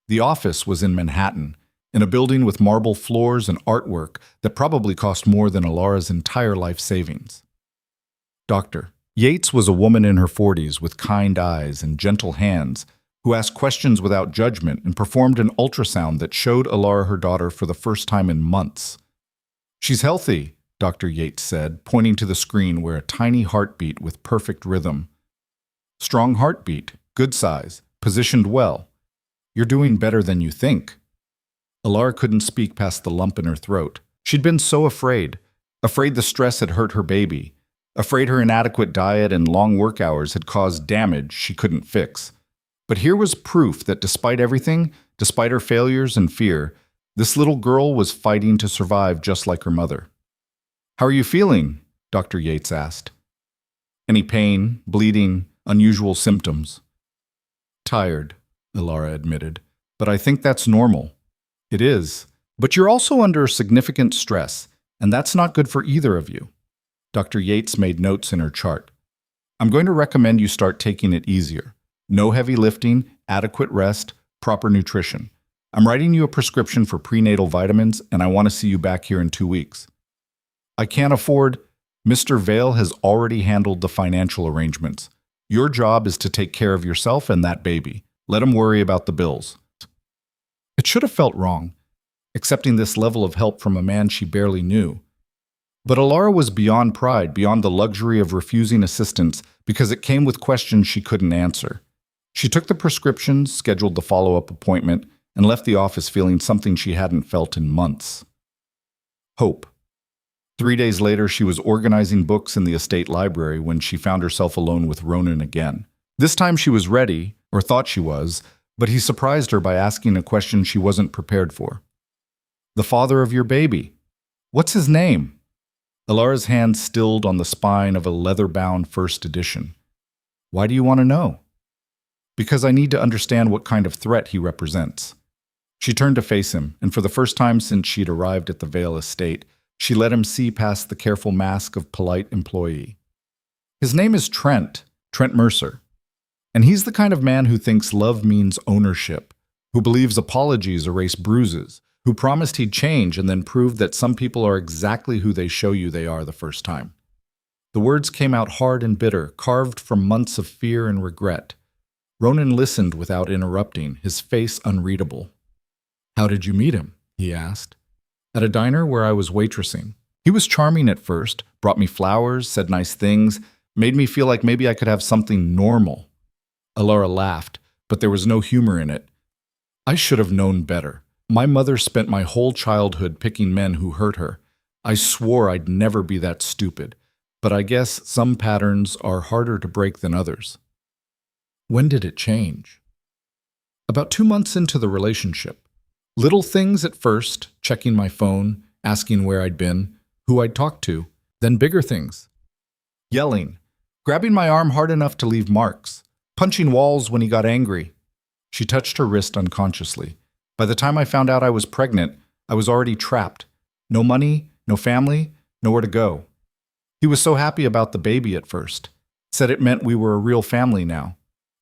The office was in Manhattan, in a building with marble floors and artwork that probably cost more than Alara's entire life savings. Doctor Yates was a woman in her 40s with kind eyes and gentle hands who asked questions without judgment and performed an ultrasound that showed Alara her daughter for the first time in months. She's healthy, Dr. Yates said, pointing to the screen where a tiny heartbeat with perfect rhythm. Strong heartbeat, good size, positioned well. You're doing better than you think. Alara couldn't speak past the lump in her throat. She'd been so afraid the stress had hurt her baby, afraid her inadequate diet and long work hours had caused damage she couldn't fix. But here was proof that despite everything, despite her failures and fear, this little girl was fighting to survive just like her mother. How are you feeling? Dr. Yates asked. Any pain, bleeding, unusual symptoms? Tired, Alara admitted, but I think that's normal. It is. But you're also under significant stress, and that's not good for either of you. Dr. Yates made notes in her chart. I'm going to recommend you start taking it easier. No heavy lifting, adequate rest, proper nutrition. I'm writing you a prescription for prenatal vitamins, and I want to see you back here in 2 weeks. I can't afford. Mr. Vale has already handled the financial arrangements. Your job is to take care of yourself and that baby. Let him worry about the bills. It should have felt wrong, accepting this level of help from a man she barely knew. But Alara was beyond pride, beyond the luxury of refusing assistance, because it came with questions she couldn't answer. She took the prescriptions, scheduled the follow-up appointment, and left the office feeling something she hadn't felt in months. Hope. 3 days later, she was organizing books in the estate library when she found herself alone with Ronan again. This time she was ready, or thought she was, but he surprised her by asking a question she wasn't prepared for. The father of your baby. What's his name? Alara's hand stilled on the spine of a leather-bound first edition. Why do you want to know? Because I need to understand what kind of threat he represents. She turned to face him, and for the first time since she'd arrived at the Vale estate, she let him see past the careful mask of polite employee. His name is Trent Mercer. And he's the kind of man who thinks love means ownership, who believes apologies erase bruises, who promised he'd change and then proved that some people are exactly who they show you they are the first time. The words came out hard and bitter, carved from months of fear and regret. Ronan listened without interrupting, his face unreadable. How did you meet him? He asked. At a diner where I was waitressing. He was charming at first, brought me flowers, said nice things, made me feel like maybe I could have something normal. Alara laughed, but there was no humor in it. I should have known better. My mother spent my whole childhood picking men who hurt her. I swore I'd never be that stupid, but I guess some patterns are harder to break than others. When did it change? About 2 months into the relationship. Little things at first, checking my phone, asking where I'd been, who I'd talked to, then bigger things. Yelling, grabbing my arm hard enough to leave marks, punching walls when he got angry. She touched her wrist unconsciously. By the time I found out I was pregnant, I was already trapped. No money, no family, nowhere to go. He was so happy about the baby at first. Said it meant we were a real family now.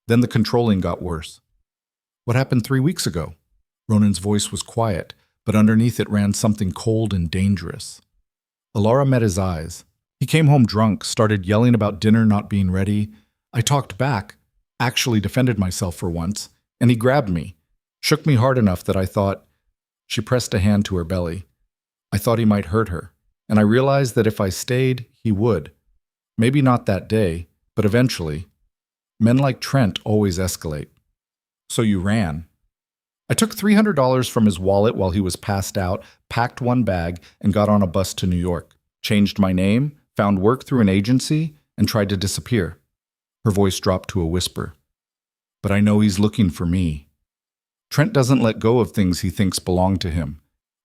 Then the controlling got worse. What happened 3 weeks ago? Ronan's voice was quiet, but underneath it ran something cold and dangerous. Alara met his eyes. He came home drunk, started yelling about dinner not being ready. I talked back, actually defended myself for once, and he grabbed me, shook me hard enough that I thought. She pressed a hand to her belly. I thought he might hurt her, and I realized that if I stayed, he would. Maybe not that day, but eventually. Men like Trent always escalate. So you ran. I took $300 from his wallet while he was passed out, packed one bag, and got on a bus to New York. Changed my name, found work through an agency, and tried to disappear. Her voice dropped to a whisper. But I know he's looking for me. Trent doesn't let go of things he thinks belong to him.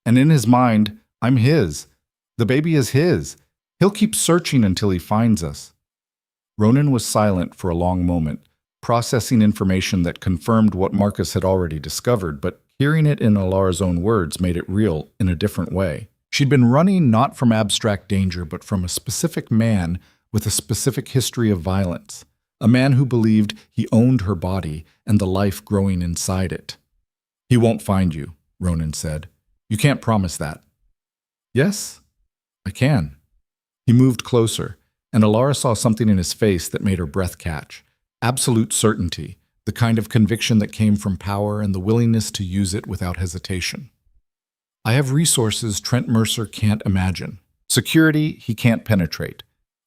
And in his mind, I'm his. The baby is his. He'll keep searching until he finds us. Ronan was silent for a long moment, processing information that confirmed what Marcus had already discovered, but hearing it in Alara's own words made it real in a different way. She'd been running not from abstract danger, but from a specific man with a specific history of violence. A man who believed he owned her body and the life growing inside it. He won't find you, Ronan said. You can't promise that. Yes, I can. He moved closer, and Alara saw something in his face that made her breath catch. Absolute certainty, the kind of conviction that came from power and the willingness to use it without hesitation. I have resources Trent Mercer can't imagine. Security he can't penetrate.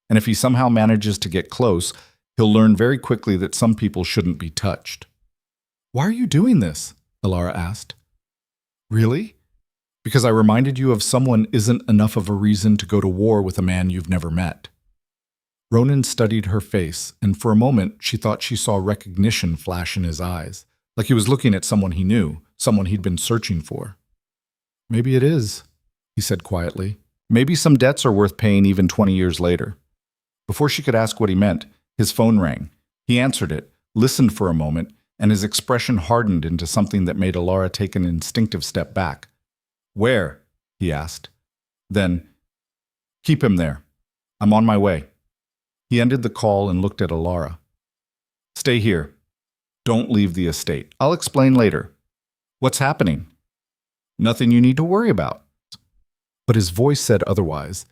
And if he somehow manages to get close, he'll learn very quickly that some people shouldn't be touched. Why are you doing this? Alara asked. Really? Because I reminded you of someone isn't enough of a reason to go to war with a man you've never met. Ronan studied her face, and for a moment she thought she saw recognition flash in his eyes, like he was looking at someone he knew, someone he'd been searching for. Maybe it is, he said quietly. Maybe some debts are worth paying even 20 years later. Before she could ask what he meant, his phone rang. He answered it, listened for a moment, and his expression hardened into something that made Alara take an instinctive step back. Where? He asked. Then, keep him there. I'm on my way. He ended the call and looked at Alara. Stay here. Don't leave the estate. I'll explain later. What's happening? Nothing you need to worry about. But his voice said otherwise.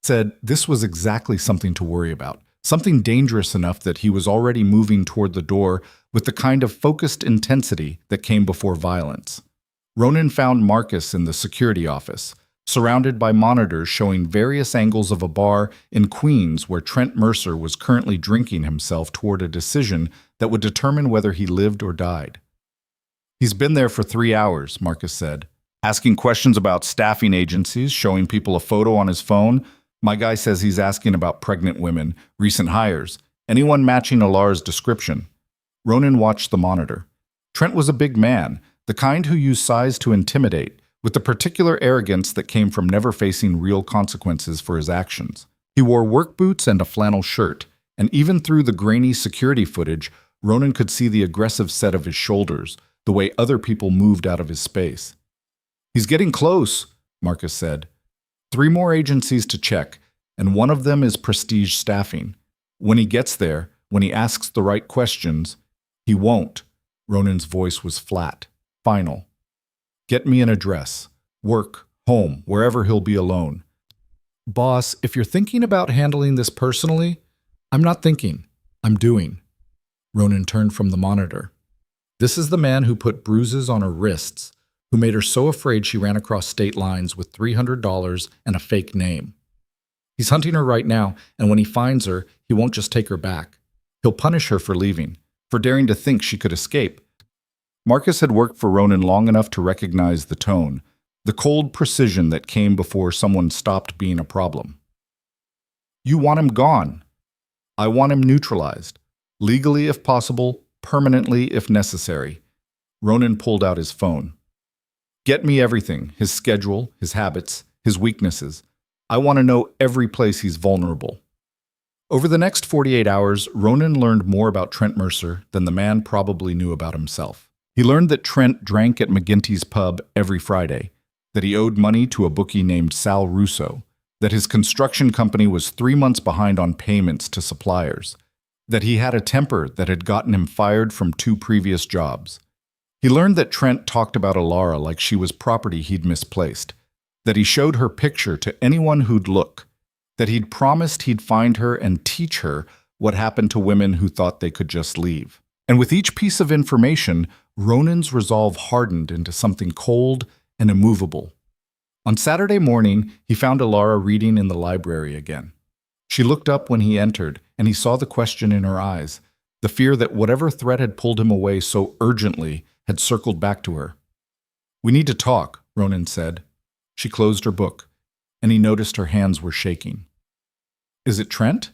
Said this was exactly something to worry about. Something dangerous enough that he was already moving toward the door with the kind of focused intensity that came before violence. Ronan found Marcus in the security office, surrounded by monitors showing various angles of a bar in Queens where Trent Mercer was currently drinking himself toward a decision that would determine whether he lived or died. He's been there for 3 hours, Marcus said, asking questions about staffing agencies, showing people a photo on his phone. My guy says he's asking about pregnant women, recent hires, anyone matching Alara's description. Ronan watched the monitor. Trent was a big man, the kind who used size to intimidate, with the particular arrogance that came from never facing real consequences for his actions. He wore work boots and a flannel shirt, and even through the grainy security footage, Ronan could see the aggressive set of his shoulders, the way other people moved out of his space. He's getting close, Marcus said. 3 more agencies to check, and one of them is Prestige Staffing. When he gets there, when he asks the right questions, he won't. Ronan's voice was flat, final. Get me an address, work, home, wherever he'll be alone. Boss, if you're thinking about handling this personally, I'm not thinking, I'm doing. Ronan turned from the monitor. This is the man who put bruises on her wrists, who made her so afraid she ran across state lines with $300 and a fake name. He's hunting her right now, and when he finds her, he won't just take her back. He'll punish her for leaving, for daring to think she could escape. Marcus had worked for Ronan long enough to recognize the tone, the cold precision that came before someone stopped being a problem. You want him gone. I want him neutralized. Legally if possible, permanently if necessary. Ronan pulled out his phone. Get me everything, his schedule, his habits, his weaknesses. I want to know every place he's vulnerable. Over the next 48 hours, Ronan learned more about Trent Mercer than the man probably knew about himself. He learned that Trent drank at McGinty's pub every Friday, that he owed money to a bookie named Sal Russo, that his construction company was 3 months behind on payments to suppliers, that he had a temper that had gotten him fired from 2 previous jobs. He learned that Trent talked about Alara like she was property he'd misplaced, that he showed her picture to anyone who'd look, that he'd promised he'd find her and teach her what happened to women who thought they could just leave. And with each piece of information, Ronan's resolve hardened into something cold and immovable. On Saturday morning, he found Alara reading in the library again. She looked up when he entered, and he saw the question in her eyes, the fear that whatever threat had pulled him away so urgently had circled back to her. We need to talk, Ronan said. She closed her book, and he noticed her hands were shaking. Is it Trent?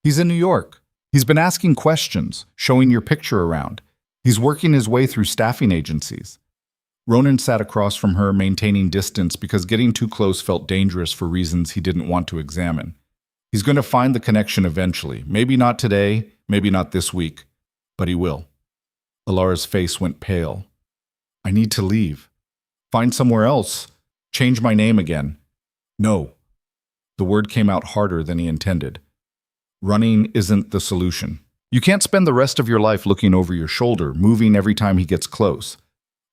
He's in New York. He's been asking questions, showing your picture around. He's working his way through staffing agencies. Ronan sat across from her, maintaining distance because getting too close felt dangerous for reasons he didn't want to examine. He's going to find the connection eventually. Maybe not today, maybe not this week, but he will. Alara's face went pale. I need to leave. Find somewhere else. Change my name again. No. The word came out harder than he intended. Running isn't the solution. You can't spend the rest of your life looking over your shoulder, moving every time he gets close.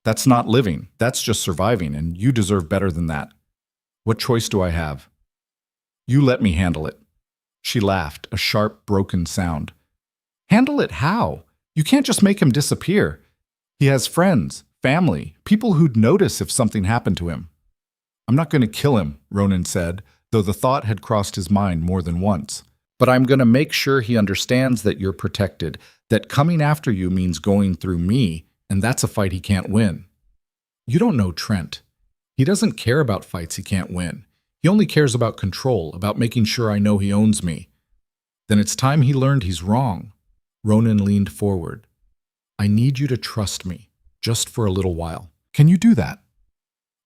That's not living. That's just surviving, and you deserve better than that. What choice do I have? You let me handle it. She laughed, a sharp, broken sound. Handle it how? You can't just make him disappear. He has friends, family, people who'd notice if something happened to him. I'm not going to kill him, Ronan said, though the thought had crossed his mind more than once. But I'm going to make sure he understands that you're protected, that coming after you means going through me, and that's a fight he can't win. You don't know Trent. He doesn't care about fights he can't win. He only cares about control, about making sure I know he owns me. Then it's time he learned he's wrong. Ronan leaned forward. I need you to trust me, just for a little while. Can you do that?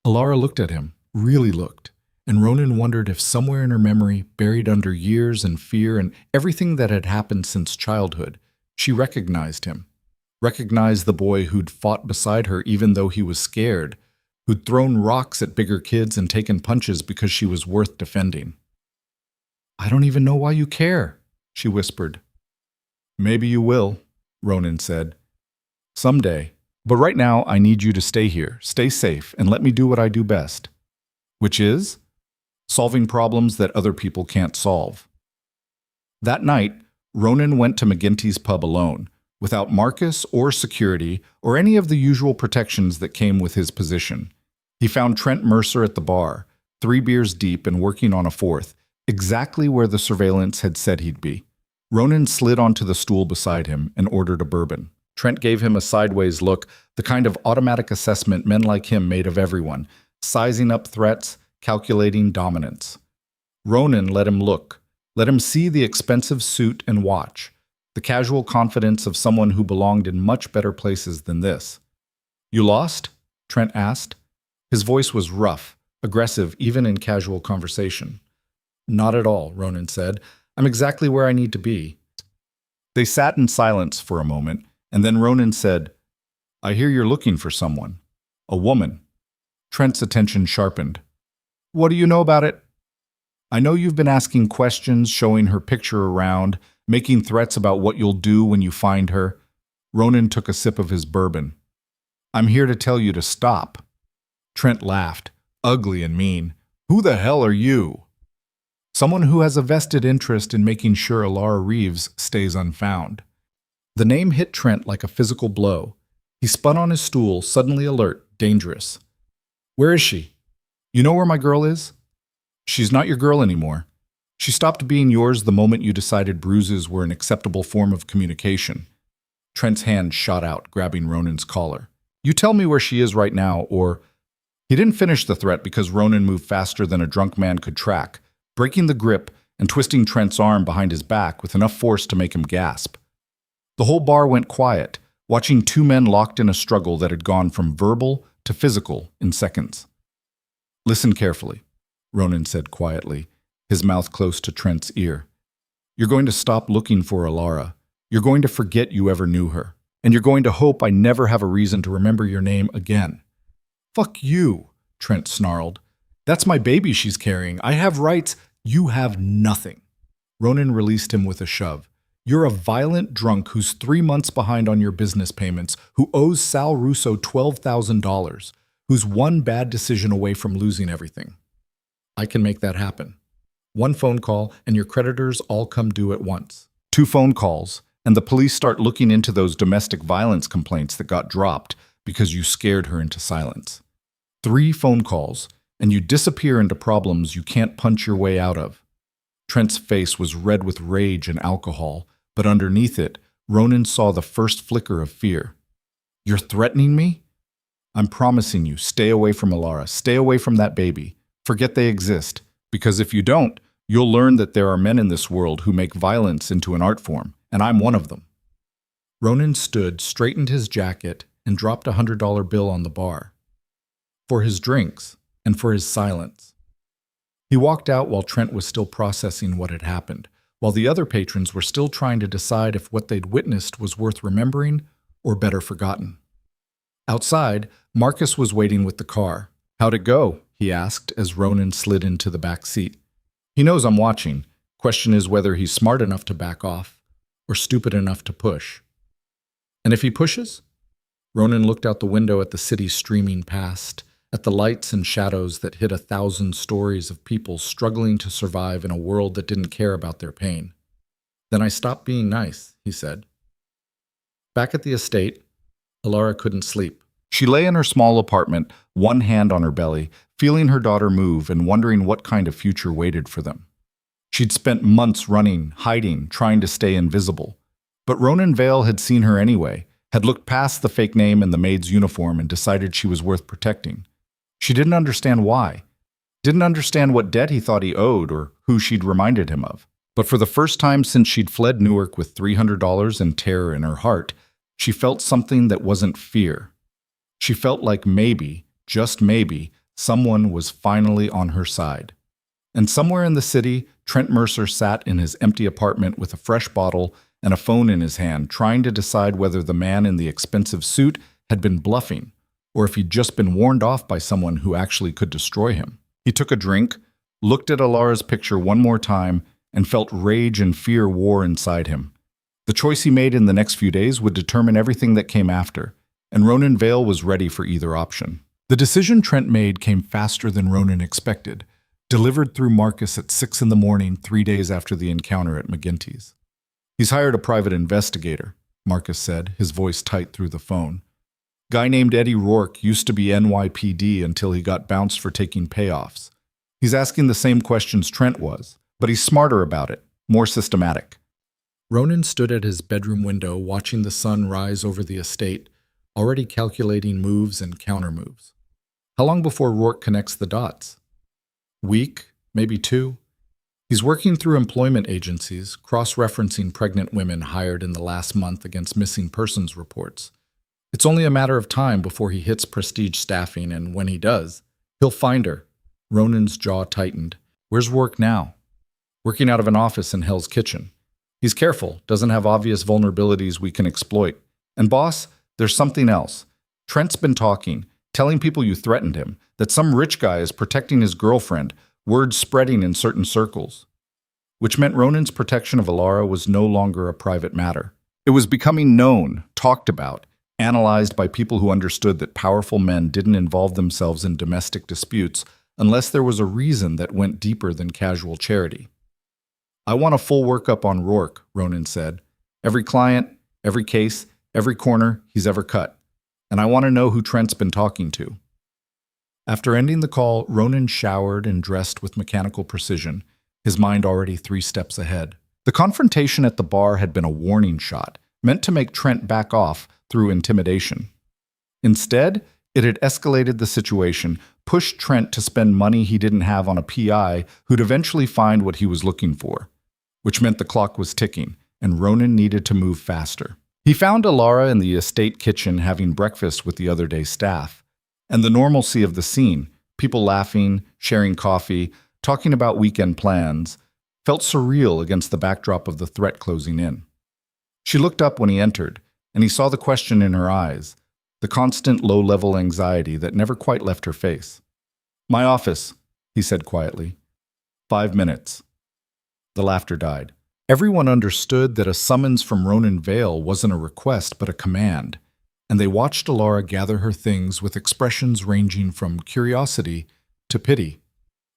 Alara looked at him, really looked, and Ronan wondered if somewhere in her memory, buried under years and fear and everything that had happened since childhood, she recognized him. Recognized the boy who'd fought beside her even though he was scared, who'd thrown rocks at bigger kids and taken punches because she was worth defending. "I don't even know why you care," she whispered. "Maybe you will," Ronan said. "Someday. But right now, I need you to stay here, stay safe, and let me do what I do best." Which is? Solving problems that other people can't solve. That night, Ronan went to McGinty's pub alone, without Marcus or security or any of the usual protections that came with his position. He found Trent Mercer at the bar, 3 beers deep and working on a fourth, exactly where the surveillance had said he'd be. Ronan slid onto the stool beside him and ordered a bourbon. Trent gave him a sideways look, the kind of automatic assessment men like him made of everyone, sizing up threats, calculating dominance. Ronan let him look, let him see the expensive suit and watch, the casual confidence of someone who belonged in much better places than this. "You lost?" Trent asked. His voice was rough, aggressive even in casual conversation. "Not at all," Ronan said. "I'm exactly where I need to be." They sat in silence for a moment, and then Ronan said, "I hear you're looking for someone. A woman." Trent's attention sharpened. "What do you know about it?" "I know you've been asking questions, showing her picture around, making threats about what you'll do when you find her." Ronan took a sip of his bourbon. "I'm here to tell you to stop." Trent laughed, ugly and mean. "Who the hell are you?" "Someone who has a vested interest in making sure Alara Reeves stays unfound." The name hit Trent like a physical blow. He spun on his stool, suddenly alert, dangerous. "Where is she?" "You know where my girl is?" "She's not your girl anymore. She stopped being yours the moment you decided bruises were an acceptable form of communication." Trent's hand shot out, grabbing Ronan's collar. "You tell me where she is right now, or—" He didn't finish the threat because Ronan moved faster than a drunk man could track, breaking the grip and twisting Trent's arm behind his back with enough force to make him gasp. The whole bar went quiet, watching 2 men locked in a struggle that had gone from verbal to physical in seconds. "Listen carefully," Ronan said quietly, his mouth close to Trent's ear. "You're going to stop looking for Alara. You're going to forget you ever knew her. And you're going to hope I never have a reason to remember your name again." "Fuck you," Trent snarled. "That's my baby she's carrying. I have rights. You have nothing." Ronan released him with a shove. "You're a violent drunk who's 3 months behind on your business payments, who owes Sal Russo $12,000, who's one bad decision away from losing everything. I can make that happen. 1 phone call and your creditors all come due at once. 2 phone calls, and the police start looking into those domestic violence complaints that got dropped because you scared her into silence. 3 phone calls, and you disappear into problems you can't punch your way out of." Trent's face was red with rage and alcohol, but underneath it, Ronan saw the first flicker of fear. "You're threatening me? I'm promising you, stay away from Alara, stay away from that baby. Forget they exist, because if you don't, you'll learn that there are men in this world who make violence into an art form, and I'm one of them." Ronan stood, straightened his jacket, and dropped a $100 bill on the bar. For his drinks, and for his silence. He walked out while Trent was still processing what had happened, while the other patrons were still trying to decide if what they'd witnessed was worth remembering or better forgotten. Outside, Marcus was waiting with the car. "How'd it go?" he asked as Ronan slid into the back seat. "He knows I'm watching. Question is whether he's smart enough to back off or stupid enough to push." "And if he pushes?" Ronan looked out the window at the city streaming past, at the lights and shadows that hid 1,000 stories of people struggling to survive in a world that didn't care about their pain. "Then I stopped being nice," he said. Back at the estate, Alara couldn't sleep. She lay in her small apartment, one hand on her belly, feeling her daughter move and wondering what kind of future waited for them. She'd spent months running, hiding, trying to stay invisible. But Ronan Vale had seen her anyway, had looked past the fake name and the maid's uniform and decided she was worth protecting. She didn't understand why. Didn't understand what debt he thought he owed or who she'd reminded him of. But for the first time since she'd fled Newark with $300 and terror in her heart, she felt something that wasn't fear. She felt like maybe, just maybe, someone was finally on her side. And somewhere in the city, Trent Mercer sat in his empty apartment with a fresh bottle and a phone in his hand, trying to decide whether the man in the expensive suit had been bluffing or if he'd just been warned off by someone who actually could destroy him. He took a drink, looked at Alara's picture one more time, and felt rage and fear war inside him. The choice he made in the next few days would determine everything that came after, and Ronan Vale was ready for either option. The decision Trent made came faster than Ronan expected, delivered through Marcus at 6 a.m. 3 days after the encounter at McGinty's. "He's hired a private investigator," Marcus said, his voice tight through the phone. "Guy named Eddie Rourke used to be NYPD until he got bounced for taking payoffs. He's asking the same questions Trent was, but he's smarter about it, more systematic." Ronan stood at his bedroom window watching the sun rise over the estate, already calculating moves and countermoves. How long before Rourke connects the dots? Week, maybe 2? He's working through employment agencies, cross-referencing pregnant women hired in the last month against missing persons reports. It's only a matter of time before he hits prestige staffing, and when he does, he'll find her. Ronan's jaw tightened. Where's Rourke now? Working out of an office in Hell's Kitchen. He's careful, doesn't have obvious vulnerabilities we can exploit. And boss, there's something else. Trent's been talking, telling people you threatened him, that some rich guy is protecting his girlfriend, word spreading in certain circles. Which meant Ronan's protection of Alara was no longer a private matter. It was becoming known, talked about, analyzed by people who understood that powerful men didn't involve themselves in domestic disputes unless there was a reason that went deeper than casual charity. "I want a full workup on Rourke," Ronan said. "Every client, every case, every corner he's ever cut. And I want to know who Trent's been talking to." After ending the call, Ronan showered and dressed with mechanical precision, his mind already 3 steps ahead. The confrontation at the bar had been a warning shot, meant to make Trent back off through intimidation. Instead, it had escalated the situation, pushed Trent to spend money he didn't have on a PI who'd eventually find what he was looking for, which meant the clock was ticking, and Ronan needed to move faster. He found Alara in the estate kitchen having breakfast with the other day's staff, and the normalcy of the scene, people laughing, sharing coffee, talking about weekend plans, felt surreal against the backdrop of the threat closing in. She looked up when he entered, and he saw the question in her eyes, the constant low-level anxiety that never quite left her face. "My office," he said quietly. 5 minutes. The laughter died. Everyone understood that a summons from Ronan Vale wasn't a request but a command, and they watched Alara gather her things with expressions ranging from curiosity to pity.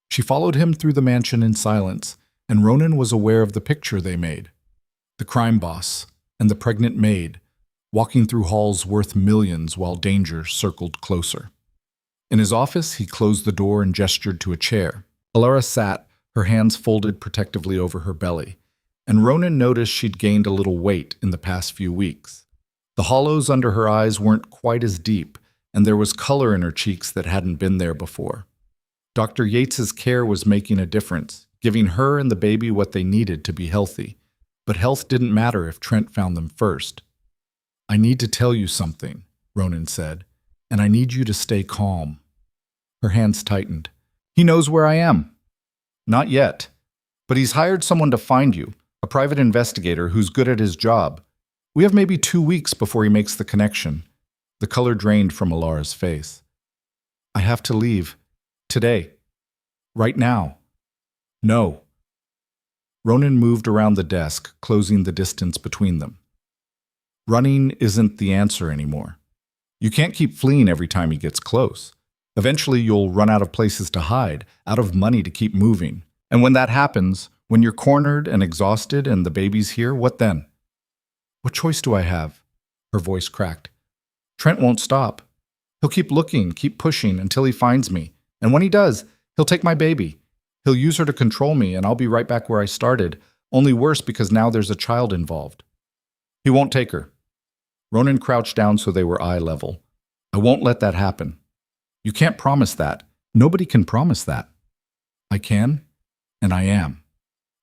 She followed him through the mansion in silence, and Ronan was aware of the picture they made. The crime boss and the pregnant maid, walking through halls worth millions while danger circled closer. In his office, he closed the door and gestured to a chair. Alara sat, her hands folded protectively over her belly, and Ronan noticed she'd gained a little weight in the past few weeks. The hollows under her eyes weren't quite as deep, and there was color in her cheeks that hadn't been there before. Dr. Yates's care was making a difference, giving her and the baby what they needed to be healthy. But health didn't matter if Trent found them first. "I need to tell you something," Ronan said, "and I need you to stay calm." Her hands tightened. "He knows where I am." "Not yet. But he's hired someone to find you, a private investigator who's good at his job. We have maybe 2 weeks before he makes the connection." The color drained from Alara's face. "I have to leave. Today. Right now." "No." Ronan moved around the desk, closing the distance between them. "Running isn't the answer anymore. You can't keep fleeing every time he gets close. Eventually you'll run out of places to hide, out of money to keep moving. And when that happens, when you're cornered and exhausted and the baby's here, what then?" "What choice do I have?" Her voice cracked. "Trent won't stop. He'll keep looking, keep pushing until he finds me. And when he does, he'll take my baby. He'll use her to control me, and I'll be right back where I started, only worse because now there's a child involved." "He won't take her." Ronan crouched down so they were eye level. "I won't let that happen." "You can't promise that. Nobody can promise that." "I can, and I am."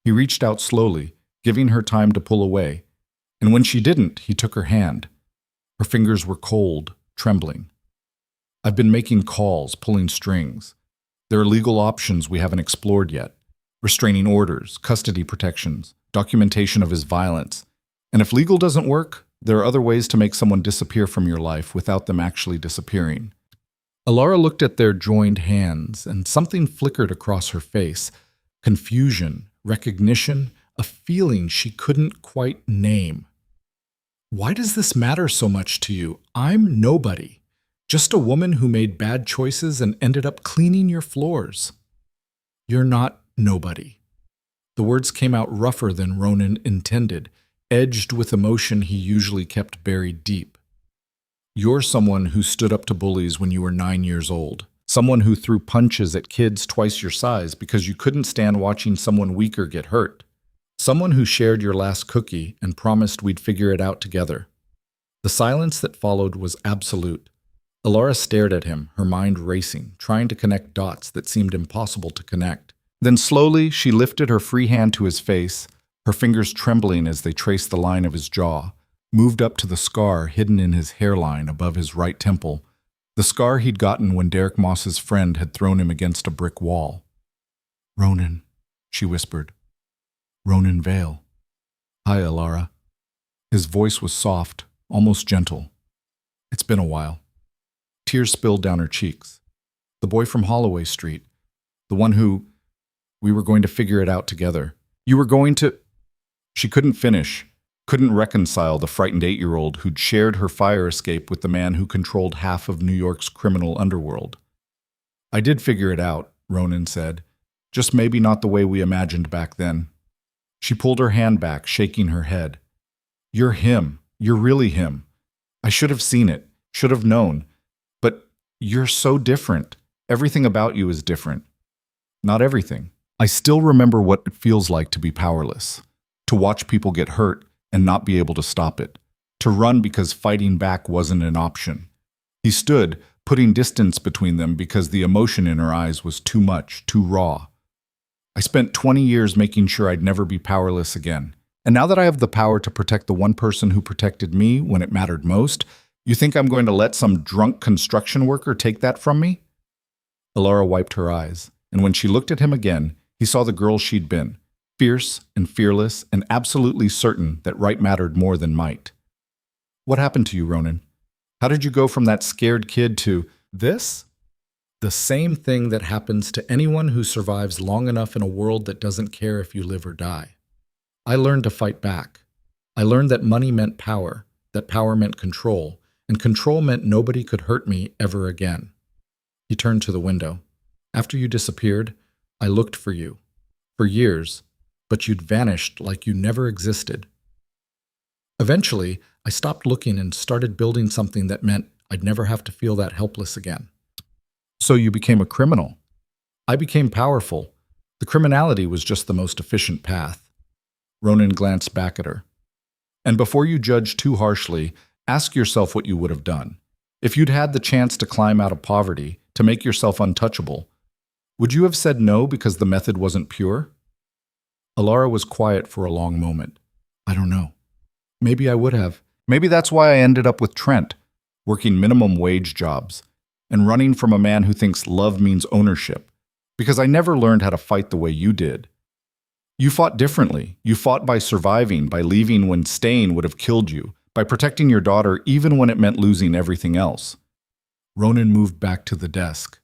He reached out slowly, giving her time to pull away, and when she didn't, he took her hand. Her fingers were cold, trembling. "I've been making calls, pulling strings. There are legal options we haven't explored yet. Restraining orders, custody protections, documentation of his violence. And if legal doesn't work, there are other ways to make someone disappear from your life without them actually disappearing. Alara looked at their joined hands, and something flickered across her face. Confusion, recognition, a feeling she couldn't quite name. Why does this matter so much to you? I'm nobody. Just a woman who made bad choices and ended up cleaning your floors. You're not nobody. The words came out rougher than Ronan intended, edged with emotion he usually kept buried deep. You're someone who stood up to bullies when you were 9 years old. Someone who threw punches at kids twice your size because you couldn't stand watching someone weaker get hurt. Someone who shared your last cookie and promised we'd figure it out together. The silence that followed was absolute. Alara stared at him, her mind racing, trying to connect dots that seemed impossible to connect. Then slowly, she lifted her free hand to his face, her fingers trembling as they traced the line of his jaw, moved up to the scar hidden in his hairline above his right temple, the scar he'd gotten when Derek Moss's friend had thrown him against a brick wall. "Ronan," she whispered. "Ronan Vale." "Hi, Alara." His voice was soft, almost gentle. "It's been a while." Tears spilled down her cheeks. "The boy from Holloway Street. The one who... We were going to figure it out together. You were going to..." She couldn't finish, couldn't reconcile the frightened 8-year-old who'd shared her fire escape with the man who controlled half of New York's criminal underworld. "I did figure it out," Ronan said. "Just maybe not the way we imagined back then." She pulled her hand back, shaking her head. "You're him. You're really him. I should have seen it, should have known. But you're so different. Everything about you is different." "Not everything. I still remember what it feels like to be powerless, to watch people get hurt and not be able to stop it, to run because fighting back wasn't an option." He stood, putting distance between them because the emotion in her eyes was too much, too raw. "I spent 20 years making sure I'd never be powerless again. And now that I have the power to protect the one person who protected me when it mattered most, you think I'm going to let some drunk construction worker take that from me?" Alara wiped her eyes, and when she looked at him again, he saw the girl she'd been, fierce and fearless and absolutely certain that right mattered more than might. "What happened to you, Ronan? How did you go from that scared kid to this?" "The same thing that happens to anyone who survives long enough in a world that doesn't care if you live or die. I learned to fight back. I learned that money meant power, that power meant control, and control meant nobody could hurt me ever again." He turned to the window. "After you disappeared, I looked for you. For years, but you'd vanished like you never existed. Eventually, I stopped looking and started building something that meant I'd never have to feel that helpless again." "So you became a criminal." "I became powerful. The criminality was just the most efficient path." Ronan glanced back at her. "And before you judge too harshly, ask yourself what you would have done. If you'd had the chance to climb out of poverty, to make yourself untouchable, would you have said no because the method wasn't pure?" Alara was quiet for a long moment. "I don't know. Maybe I would have. Maybe that's why I ended up with Trent, working minimum wage jobs, and running from a man who thinks love means ownership, because I never learned how to fight the way you did. You fought differently. You fought by surviving, by leaving when staying would have killed you, by protecting your daughter even when it meant losing everything else." Ronan moved back to the desk.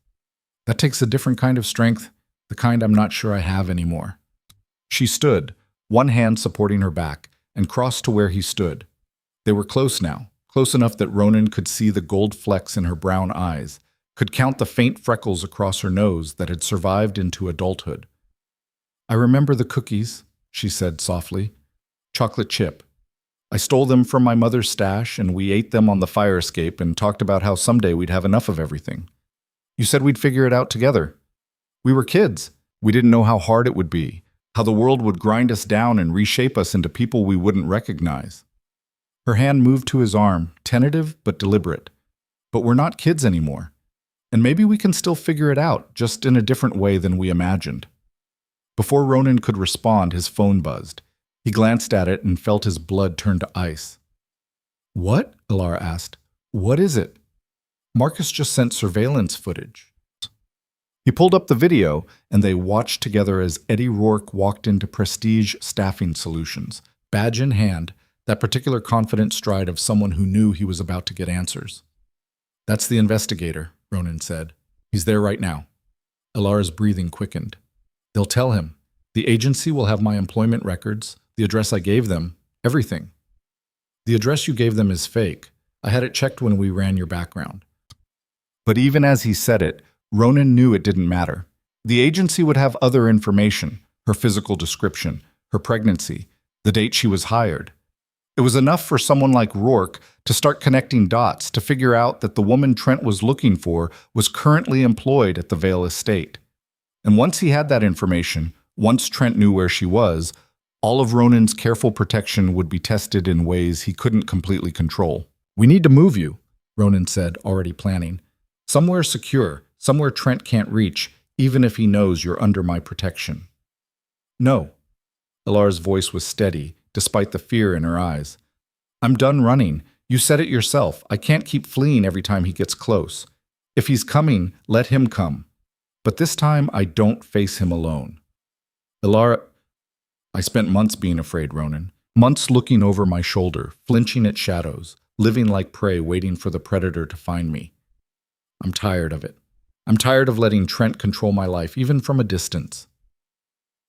"That takes a different kind of strength, the kind I'm not sure I have anymore." She stood, one hand supporting her back, and crossed to where he stood. They were close now, close enough that Ronan could see the gold flecks in her brown eyes, could count the faint freckles across her nose that had survived into adulthood. "I remember the cookies," she said softly. "Chocolate chip. I stole them from my mother's stash, and we ate them on the fire escape and talked about how someday we'd have enough of everything. You said we'd figure it out together. We were kids. We didn't know how hard it would be, how the world would grind us down and reshape us into people we wouldn't recognize." Her hand moved to his arm, tentative but deliberate. "But we're not kids anymore. And maybe we can still figure it out, just in a different way than we imagined." Before Ronan could respond, his phone buzzed. He glanced at it and felt his blood turn to ice. "What?" Alara asked. "What is it?" "Marcus just sent surveillance footage." He pulled up the video, and they watched together as Eddie Rourke walked into Prestige Staffing Solutions, badge in hand, that particular confident stride of someone who knew he was about to get answers. "That's the investigator," Ronan said. He's there right now. Alara's breathing quickened. They'll tell him. The agency will have my employment records, the address I gave them, everything. The address you gave them is fake. I had it checked when we ran your background. But even as he said it, Ronan knew it didn't matter. The agency would have other information, her physical description, her pregnancy, the date she was hired. It was enough for someone like Rourke to start connecting dots to figure out that the woman Trent was looking for was currently employed at the Vale estate. And once he had that information, once Trent knew where she was, all of Ronan's careful protection would be tested in ways he couldn't completely control. We need to move you, Ronan said, already planning. Somewhere secure, somewhere Trent can't reach, even if he knows you're under my protection. No. Alara's voice was steady, despite the fear in her eyes. I'm done running. You said it yourself. I can't keep fleeing every time he gets close. If he's coming, let him come. But this time, I don't face him alone. Alara, I spent months being afraid, Ronan. Months looking over my shoulder, flinching at shadows, living like prey, waiting for the predator to find me. I'm tired of it. I'm tired of letting Trent control my life, even from a distance.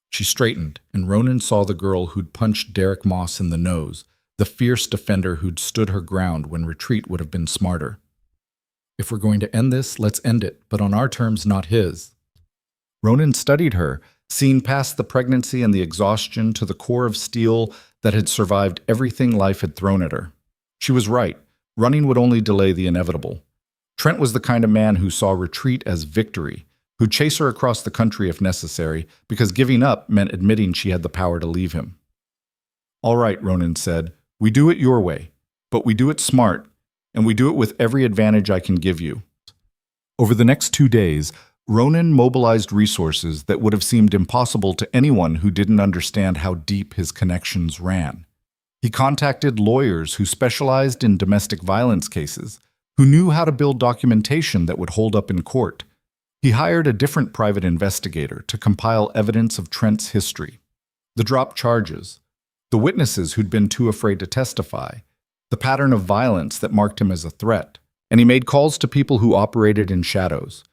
She straightened, and Ronan saw the girl who'd punched Derek Moss in the nose, the fierce defender who'd stood her ground when retreat would have been smarter. If we're going to end this, let's end it, but on our terms, not his. Ronan studied her, seeing past the pregnancy and the exhaustion to the core of steel that had survived everything life had thrown at her. She was right. Running would only delay the inevitable. Trent was the kind of man who saw retreat as victory, who'd chase her across the country if necessary, because giving up meant admitting she had the power to leave him. All right, Ronan said, we do it your way, but we do it smart, and we do it with every advantage I can give you. Over the next 2 days, Ronan mobilized resources that would have seemed impossible to anyone who didn't understand how deep his connections ran. He contacted lawyers who specialized in domestic violence cases, who knew how to build documentation that would hold up in court. He hired a different private investigator to compile evidence of Trent's history. The dropped charges, the witnesses who'd been too afraid to testify, the pattern of violence that marked him as a threat, and he made calls to people who operated in shadows,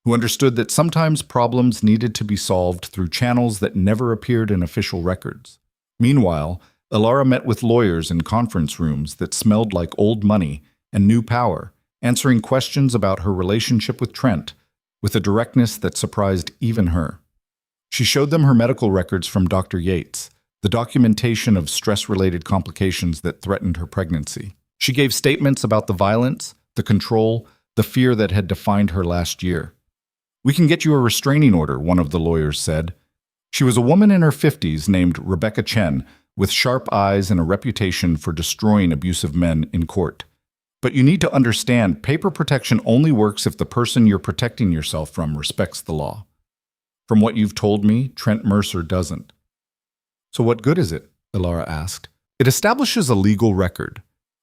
who understood that sometimes problems needed to be solved through channels that never appeared in official records. Meanwhile, Alara met with lawyers in conference rooms that smelled like old money and new power, answering questions about her relationship with Trent, with a directness that surprised even her. She showed them her medical records from Dr. Yates, the documentation of stress-related complications that threatened her pregnancy. She gave statements about the violence, the control, the fear that had defined her last year. We can get you a restraining order, one of the lawyers said. She was a woman in her 50s named Rebecca Chen, with sharp eyes and a reputation for destroying abusive men in court. But you need to understand, paper protection only works if the person you're protecting yourself from respects the law. From what you've told me, Trent Mercer doesn't. So what good is it? Alara asked. It establishes a legal record.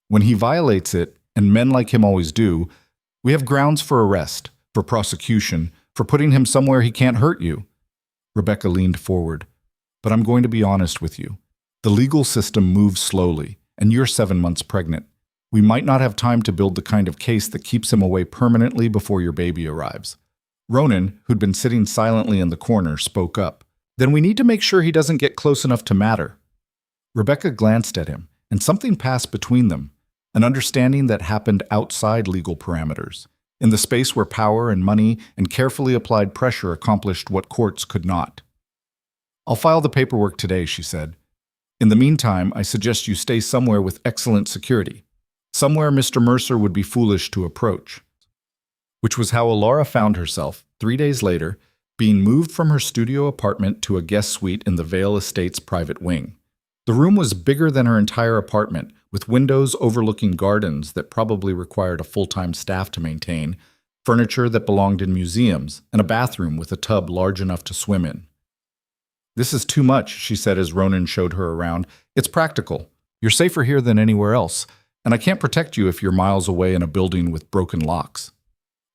When he violates it, and men like him always do, we have grounds for arrest, for prosecution, for putting him somewhere he can't hurt you. Rebecca leaned forward. But I'm going to be honest with you. The legal system moves slowly, and you're 7 months pregnant. We might not have time to build the kind of case that keeps him away permanently before your baby arrives. Ronan, who'd been sitting silently in the corner, spoke up. Then we need to make sure he doesn't get close enough to matter. Rebecca glanced at him, and something passed between them, an understanding that happened outside legal parameters, in the space where power and money and carefully applied pressure accomplished what courts could not. I'll file the paperwork today, she said. In the meantime, I suggest you stay somewhere with excellent security, somewhere Mr. Mercer would be foolish to approach. Which was how Alara found herself, 3 days later, being moved from her studio apartment to a guest suite in the Vale Estate's private wing. The room was bigger than her entire apartment, with windows overlooking gardens that probably required a full-time staff to maintain, furniture that belonged in museums, and a bathroom with a tub large enough to swim in. This is too much, she said as Ronan showed her around. It's practical. You're safer here than anywhere else, and I can't protect you if you're miles away in a building with broken locks.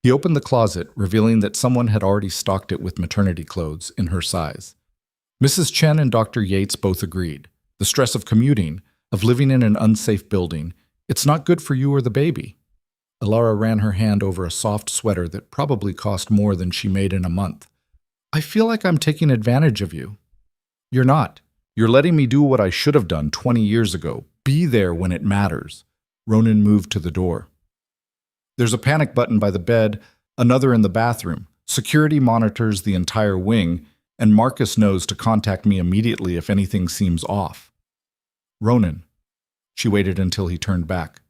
He opened the closet, revealing that someone had already stocked it with maternity clothes in her size. Mrs. Chen and Dr. Yates both agreed. The stress of commuting, of living in an unsafe building, it's not good for you or the baby. Alara ran her hand over a soft sweater that probably cost more than she made in a month. I feel like I'm taking advantage of you. You're not. You're letting me do what I should have done 20 years ago. Be there when it matters. Ronan moved to the door. There's a panic button by the bed, another in the bathroom. Security monitors the entire wing, and Marcus knows to contact me immediately if anything seems off. Ronan. She waited until he turned back.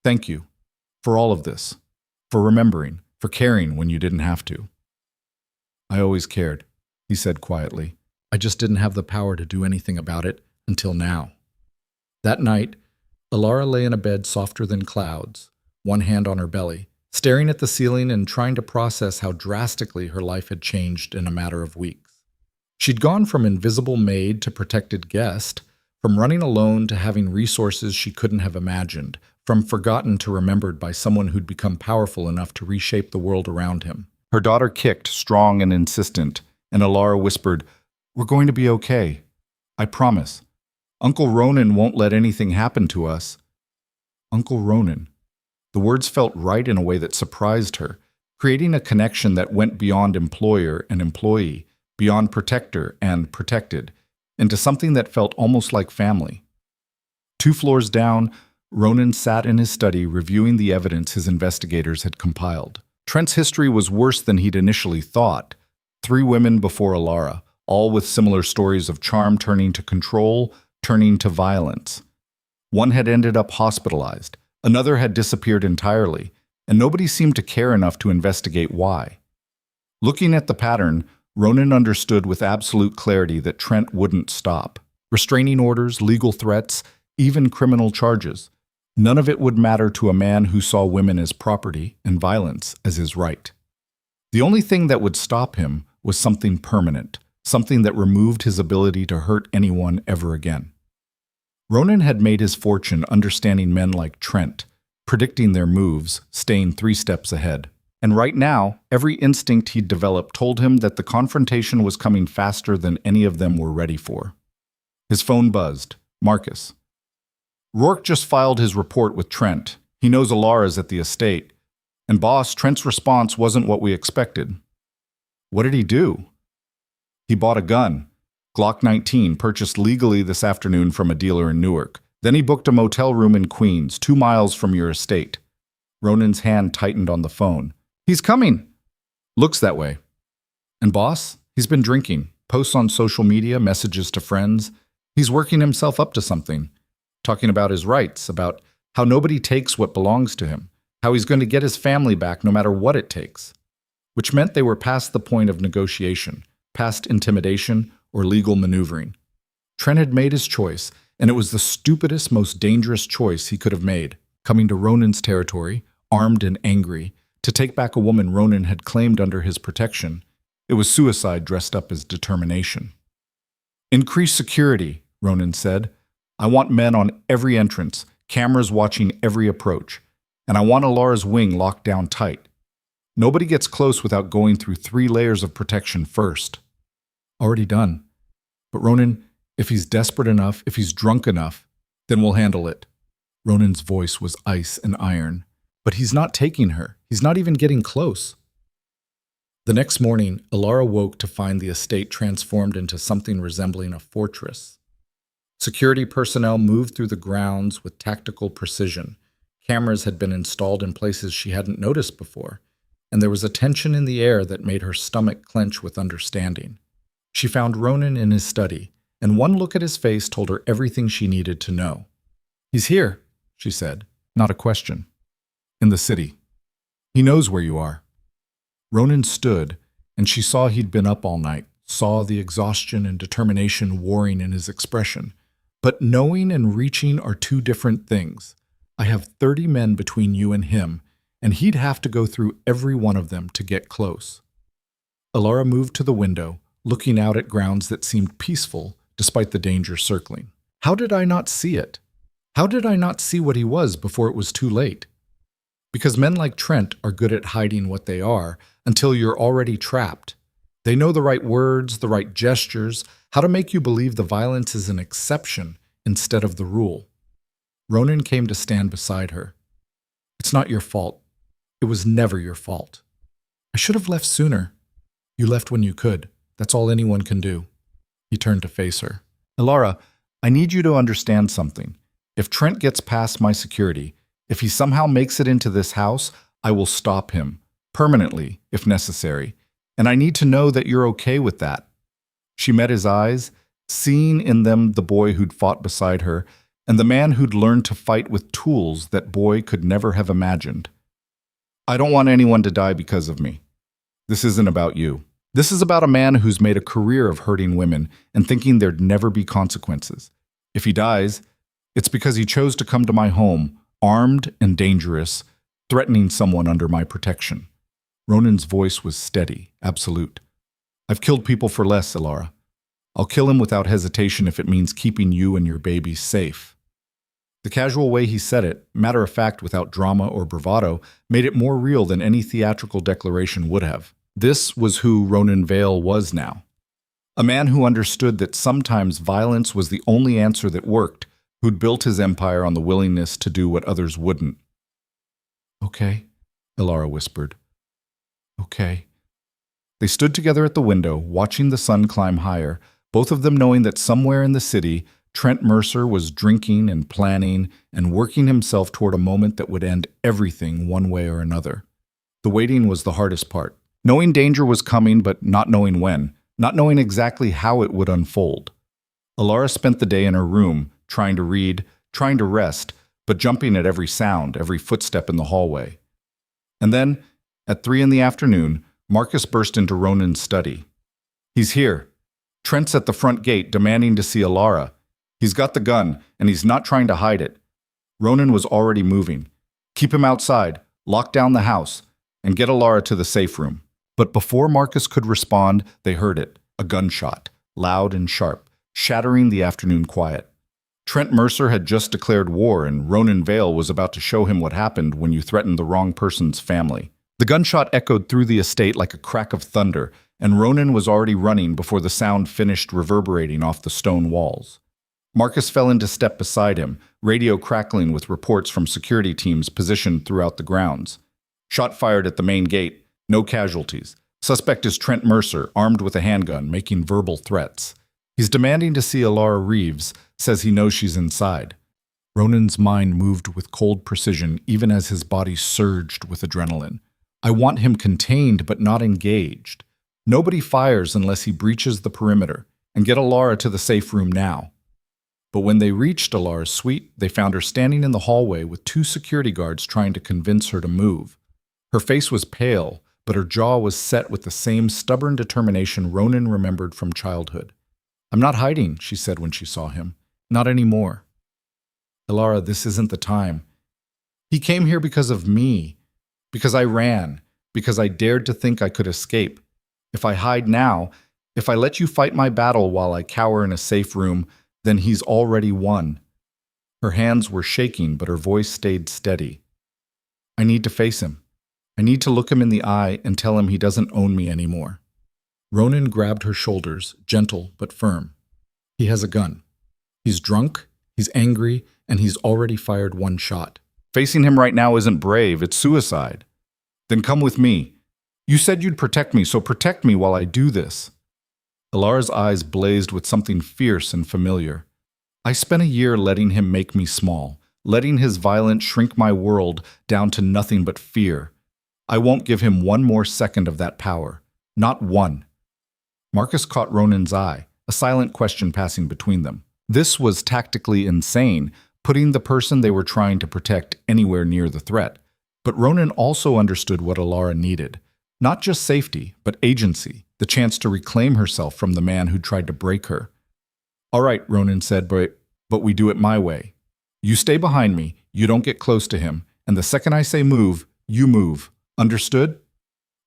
Thank you. For all of this. For remembering. For caring when you didn't have to. I always cared, he said quietly. I just didn't have the power to do anything about it until now. That night, Alara lay in a bed softer than clouds, one hand on her belly, staring at the ceiling and trying to process how drastically her life had changed in a matter of weeks. She'd gone from invisible maid to protected guest, from running alone to having resources she couldn't have imagined, from forgotten to remembered by someone who'd become powerful enough to reshape the world around him. Her daughter kicked, strong and insistent, and Alara whispered, We're going to be okay. I promise. Uncle Ronan won't let anything happen to us. Uncle Ronan. The words felt right in a way that surprised her, creating a connection that went beyond employer and employee, beyond protector and protected, into something that felt almost like family. 2 floors down, Ronan sat in his study reviewing the evidence his investigators had compiled. Trent's history was worse than he'd initially thought. 3 women before Alara, all with similar stories of charm turning to control, turning to violence. One had ended up hospitalized, another had disappeared entirely, and nobody seemed to care enough to investigate why. Looking at the pattern, Ronan understood with absolute clarity that Trent wouldn't stop. Restraining orders, legal threats, even criminal charges. None of it would matter to a man who saw women as property and violence as his right. The only thing that would stop him was something permanent, something that removed his ability to hurt anyone ever again. Ronan had made his fortune understanding men like Trent, predicting their moves, staying 3 steps ahead. And right now, every instinct he'd developed told him that the confrontation was coming faster than any of them were ready for. His phone buzzed. Marcus. Rourke just filed his report with Trent. He knows Alara's at the estate. And boss, Trent's response wasn't what we expected. What did he do? He bought a gun. Glock 19, purchased legally this afternoon from a dealer in Newark. Then he booked a motel room in Queens, 2 miles from your estate. Ronan's hand tightened on the phone. He's coming. Looks that way. And boss, he's been drinking. Posts on social media, messages to friends. He's working himself up to something. Talking about his rights, about how nobody takes what belongs to him. How he's going to get his family back no matter what it takes. Which meant they were past the point of negotiation, past intimidation or legal maneuvering. Trent had made his choice, and it was the stupidest, most dangerous choice he could have made, coming to Ronan's territory, armed and angry, to take back a woman Ronan had claimed under his protection. It was suicide dressed up as determination. Increase security, Ronan said. I want men on every entrance, cameras watching every approach, and I want Alara's wing locked down tight. Nobody gets close without going through 3 layers of protection first. Already done. But Ronan, if he's desperate enough, if he's drunk enough, then we'll handle it. Ronan's voice was ice and iron. But he's not taking her. He's not even getting close. The next morning, Alara woke to find the estate transformed into something resembling a fortress. Security personnel moved through the grounds with tactical precision. Cameras had been installed in places she hadn't noticed before, and there was a tension in the air that made her stomach clench with understanding. She found Ronan in his study, and one look at his face told her everything she needed to know. He's here, she said, not a question. In the city. He knows where you are. Ronan stood, and she saw he'd been up all night, saw the exhaustion and determination warring in his expression. But knowing and reaching are 2 different things. I have 30 men between you and him, and he'd have to go through every one of them to get close. Alara moved to the window, looking out at grounds that seemed peaceful despite the danger circling. How did I not see it? How did I not see what he was before it was too late? Because men like Trent are good at hiding what they are until you're already trapped. They know the right words, the right gestures, how to make you believe the violence is an exception instead of the rule. Ronan came to stand beside her. It's not your fault, It was never your fault. I should have left sooner. You left when you could. That's all anyone can do. He turned to face her. Elara, I need you to understand something. If Trent gets past my security, if he somehow makes it into this house, I will stop him, permanently, if necessary. And I need to know that you're okay with that. She met his eyes, seeing in them the boy who'd fought beside her, and the man who'd learned to fight with tools that boy could never have imagined. I don't want anyone to die because of me. This isn't about you. This is about a man who's made a career of hurting women and thinking there'd never be consequences. If he dies, it's because he chose to come to my home, armed and dangerous, threatening someone under my protection. Ronan's voice was steady, absolute. I've killed people for less, Elara. I'll kill him without hesitation if it means keeping you and your baby safe. The casual way he said it, matter of fact without drama or bravado, made it more real than any theatrical declaration would have. This was who Unveiled was now. A man who understood that sometimes violence was the only answer that worked, who'd built his empire on the willingness to do what others wouldn't. Okay, Elara whispered. Okay. They stood together at the window, watching the sun climb higher, both of them knowing that somewhere in the city, Trent Mercer was drinking and planning and working himself toward a moment that would end everything one way or another. The waiting was the hardest part. Knowing danger was coming, but not knowing when, not knowing exactly how it would unfold. Elara spent the day in her room, trying to read, trying to rest, but jumping at every sound, every footstep in the hallway. And then, at 3 p.m, Marcus burst into Ronan's study. He's here. Trent's at the front gate, demanding to see Elara. He's got the gun, and he's not trying to hide it. Ronan was already moving. Keep him outside, lock down the house, and get Elara to the safe room. But before Marcus could respond, they heard it, a gunshot, loud and sharp, shattering the afternoon quiet. Trent Mercer had just declared war, and Unveiled was about to show him what happened when you threatened the wrong person's family. The gunshot echoed through the estate like a crack of thunder, and Ronan was already running before the sound finished reverberating off the stone walls. Marcus fell into step beside him, radio crackling with reports from security teams positioned throughout the grounds. Shot fired at the main gate, no casualties. Suspect is Trent Mercer, armed with a handgun, making verbal threats. He's demanding to see Elara Reeves, says he knows she's inside. Ronan's mind moved with cold precision even as his body surged with adrenaline. I want him contained but not engaged. Nobody fires unless he breaches the perimeter, and get Elara to the safe room now. But when they reached Elara's suite, they found her standing in the hallway with 2 security guards trying to convince her to move. Her face was pale, but her jaw was set with the same stubborn determination Ronan remembered from childhood. I'm not hiding, she said when she saw him. Not anymore. Elara, this isn't the time. He came here because of me, because I ran, because I dared to think I could escape. If I hide now, if I let you fight my battle while I cower in a safe room, then he's already won. Her hands were shaking, but her voice stayed steady. I need to face him. I need to look him in the eye and tell him he doesn't own me anymore. Ronan grabbed her shoulders, gentle but firm. He has a gun. He's drunk, he's angry, and he's already fired 1 shot. Facing him right now isn't brave, it's suicide. Then come with me. You said you'd protect me, so protect me while I do this. Elara's eyes blazed with something fierce and familiar. I spent a year letting him make me small, letting his violence shrink my world down to nothing but fear. I won't give him 1 more second of that power. Not 1. Marcus caught Ronan's eye, a silent question passing between them. This was tactically insane, putting the person they were trying to protect anywhere near the threat. But Ronan also understood what Elara needed. Not just safety, but agency, the chance to reclaim herself from the man who tried to break her. All right, Ronan said, but we do it my way. You stay behind me, you don't get close to him, and the second I say move, you move. Understood?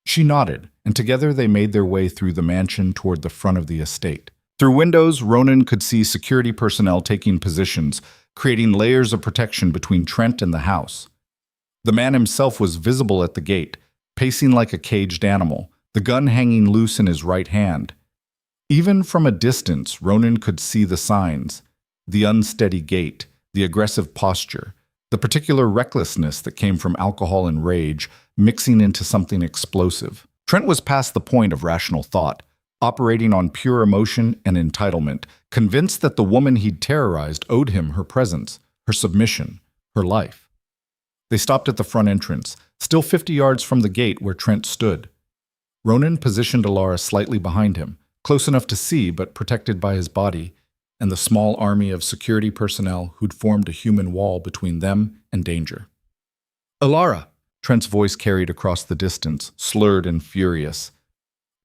She nodded, and together they made their way through the mansion toward the front of the estate. Through windows, Ronan could see security personnel taking positions, creating layers of protection between Trent and the house. The man himself was visible at the gate, pacing like a caged animal, the gun hanging loose in his right hand. Even from a distance, Ronan could see the signs, the unsteady gait, the aggressive posture, the particular recklessness that came from alcohol and rage, mixing into something explosive. Trent was past the point of rational thought, operating on pure emotion and entitlement, convinced that the woman he'd terrorized owed him her presence, her submission, her life. They stopped at the front entrance, still 50 yards from the gate where Trent stood. Ronan positioned Alara slightly behind him, close enough to see but protected by his body, and the small army of security personnel who'd formed a human wall between them and danger. "Alara," Trent's voice carried across the distance, slurred and furious.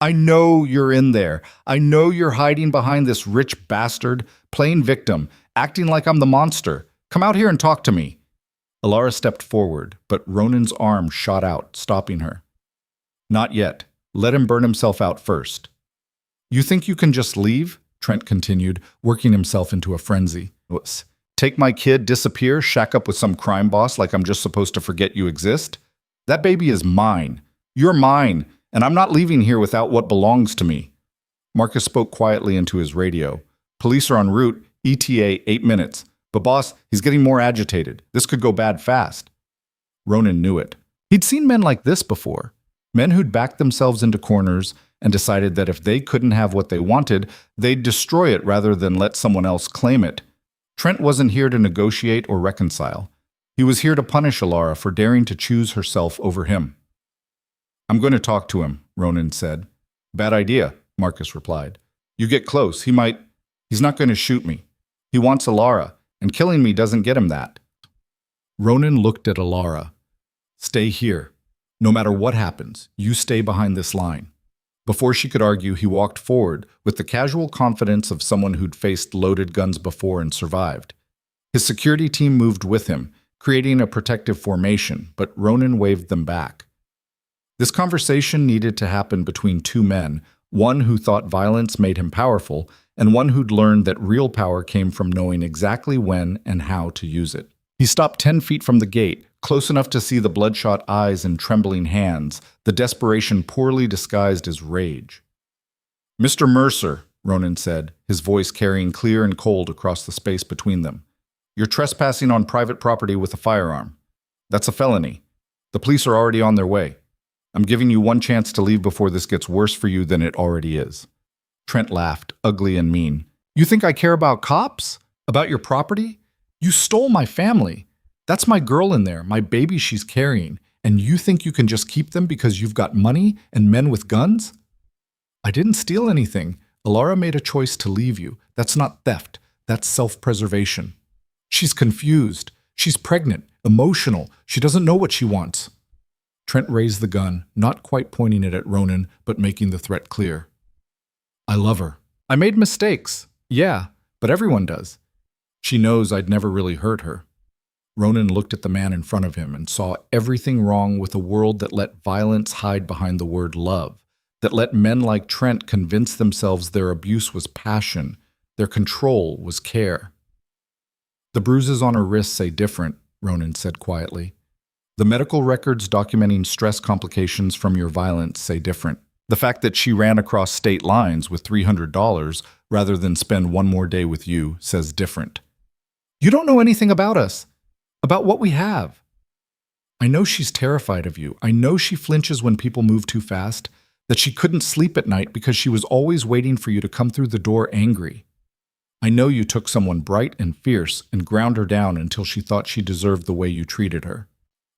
"I know you're in there. I know you're hiding behind this rich bastard, playing victim, acting like I'm the monster. Come out here and talk to me." Alara stepped forward, but Ronan's arm shot out, stopping her. "Not yet. Let him burn himself out first." "You think you can just leave?" Trent continued, working himself into a frenzy. "Take my kid, disappear, shack up with some crime boss like I'm just supposed to forget you exist? That baby is mine. You're mine, and I'm not leaving here without what belongs to me." Marcus spoke quietly into his radio. "Police are en route, ETA 8 minutes. But boss, he's getting more agitated. This could go bad fast." Ronan knew it. He'd seen men like this before. Men who'd backed themselves into corners and decided that if they couldn't have what they wanted, they'd destroy it rather than let someone else claim it. Trent wasn't here to negotiate or reconcile. He was here to punish Alara for daring to choose herself over him. "I'm going to talk to him," Ronan said. "Bad idea," Marcus replied. "You get close, he's not going to shoot me. He wants Alara, and killing me doesn't get him that." Ronan looked at Alara. "Stay here. No matter what happens, you stay behind this line." Before she could argue, he walked forward with the casual confidence of someone who'd faced loaded guns before and survived. His security team moved with him, creating a protective formation, but Ronan waved them back. This conversation needed to happen between two men, one who thought violence made him powerful, and one who'd learned that real power came from knowing exactly when and how to use it. He stopped 10 feet from the gate, close enough to see the bloodshot eyes and trembling hands, the desperation poorly disguised as rage. "Mr. Mercer," Ronan said, his voice carrying clear and cold across the space between them. "You're trespassing on private property with a firearm. That's a felony. The police are already on their way. I'm giving you one chance to leave before this gets worse for you than it already is." Trent laughed, ugly and mean. "You think I care about cops? About your property? You stole my family. That's my girl in there, my baby she's carrying, and you think you can just keep them because you've got money and men with guns?" "I didn't steal anything. Alara made a choice to leave you. That's not theft. That's self-preservation." "She's confused. She's pregnant, emotional. She doesn't know what she wants." Trent raised the gun, not quite pointing it at Ronan, but making the threat clear. "I love her. I made mistakes. Yeah, but everyone does. She knows I'd never really hurt her." Ronan looked at the man in front of him and saw everything wrong with a world that let violence hide behind the word love, that let men like Trent convince themselves their abuse was passion, their control was care. "The bruises on her wrists say different," Ronan said quietly. "The medical records documenting stress complications from your violence say different. The fact that she ran across state lines with $300 rather than spend one more day with you says different. You don't know anything about us, about what we have. I know she's terrified of you. I know she flinches when people move too fast, that she couldn't sleep at night because she was always waiting for you to come through the door angry. I know you took someone bright and fierce and ground her down until she thought she deserved the way you treated her."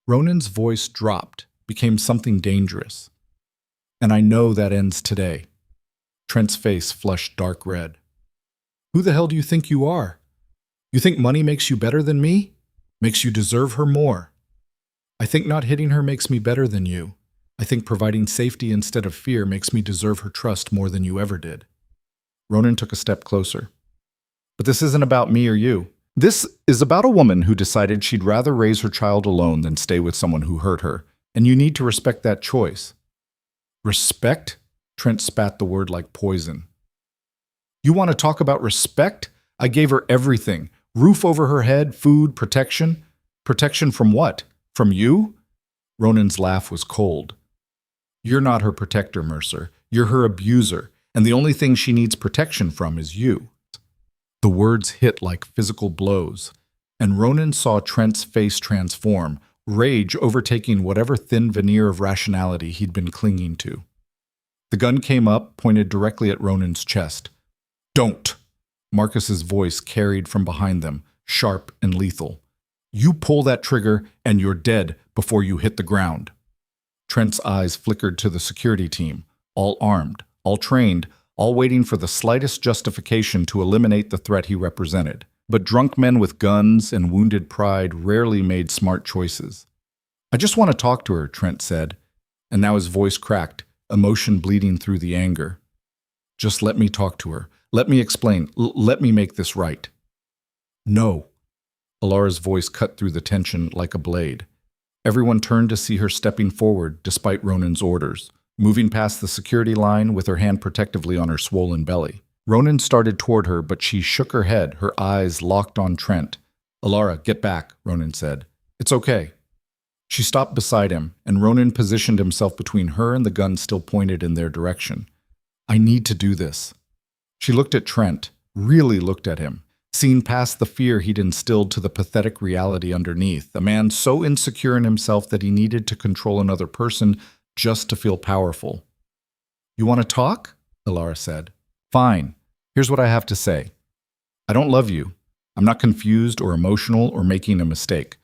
Ronan's voice dropped, became something dangerous. "And I know that ends today." Trent's face flushed dark red. "Who the hell do you think you are? You think money makes you better than me? Makes you deserve her more? I think not hitting her makes me better than you. I think providing safety instead of fear makes me deserve her trust more than you ever did." Ronan took a step closer. "But this isn't about me or you. This is about a woman who decided she'd rather raise her child alone than stay with someone who hurt her, and you need to respect that choice." "Respect?" Trent spat the word like poison. "You want to talk about respect? I gave her everything. Roof over her head, food, protection. Protection from what? From you?" Ronan's laugh was cold. "You're not her protector, Mercer. You're her abuser, and the only thing she needs protection from is you." The words hit like physical blows, and Ronan saw Trent's face transform, rage overtaking whatever thin veneer of rationality he'd been clinging to. The gun came up, pointed directly at Ronan's chest. "Don't!" Marcus's voice carried from behind them, sharp and lethal. "You pull that trigger and you're dead before you hit the ground." Trent's eyes flickered to the security team, all armed, all trained, all waiting for the slightest justification to eliminate the threat he represented. But drunk men with guns and wounded pride rarely made smart choices. "I just want to talk to her," Trent said, and now his voice cracked, emotion bleeding through the anger. "Just let me talk to her. Let me explain. Let me make this right." "No." Alara's voice cut through the tension like a blade. Everyone turned to see her stepping forward despite Ronan's orders, moving past the security line with her hand protectively on her swollen belly. Ronan started toward her, but she shook her head, her eyes locked on Trent. "Alara, get back," Ronan said. "It's okay." She stopped beside him, and Ronan positioned himself between her and the gun still pointed in their direction. "I need to do this." She looked at Trent, really looked at him, seen past the fear he'd instilled to the pathetic reality underneath, a man so insecure in himself that he needed to control another person just to feel powerful. "You want to talk?" Alara said. "Fine. Here's what I have to say. I don't love you. I'm not confused or emotional or making a mistake.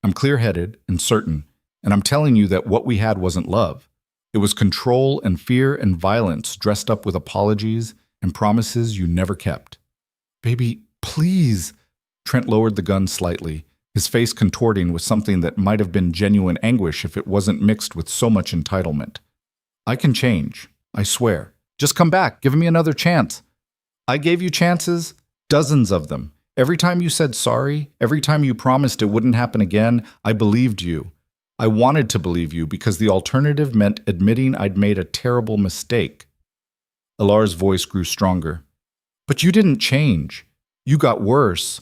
I'm clear-headed and certain, and I'm telling you that what we had wasn't love. It was control and fear and violence dressed up with apologies and promises you never kept." "Baby, please." Trent lowered the gun slightly, his face contorting with something that might have been genuine anguish if it wasn't mixed with so much entitlement. "I can change. I swear. Just come back. Give me another chance. I gave you chances, dozens of them. Every time you said sorry, every time you promised it wouldn't happen again, I believed you. I wanted to believe you because the alternative meant admitting I'd made a terrible mistake." Alara's voice grew stronger. "But you didn't change. You got worse.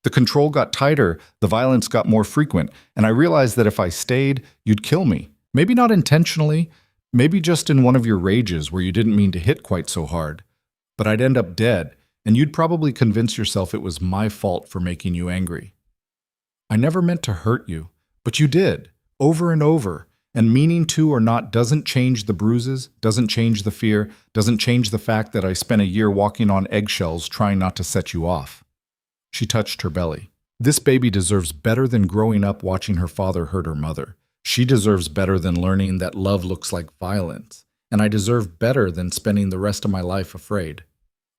The control got tighter, the violence got more frequent, and I realized that if I stayed, you'd kill me. Maybe not intentionally, maybe just in one of your rages where you didn't mean to hit quite so hard. But I'd end up dead, and you'd probably convince yourself it was my fault for making you angry. I never meant to hurt you, but you did, over and over, and meaning to or not doesn't change the bruises, doesn't change the fear, doesn't change the fact that I spent a year walking on eggshells trying not to set you off." She touched her belly. "This baby deserves better than growing up watching her father hurt her mother. She deserves better than learning that love looks like violence. And I deserve better than spending the rest of my life afraid."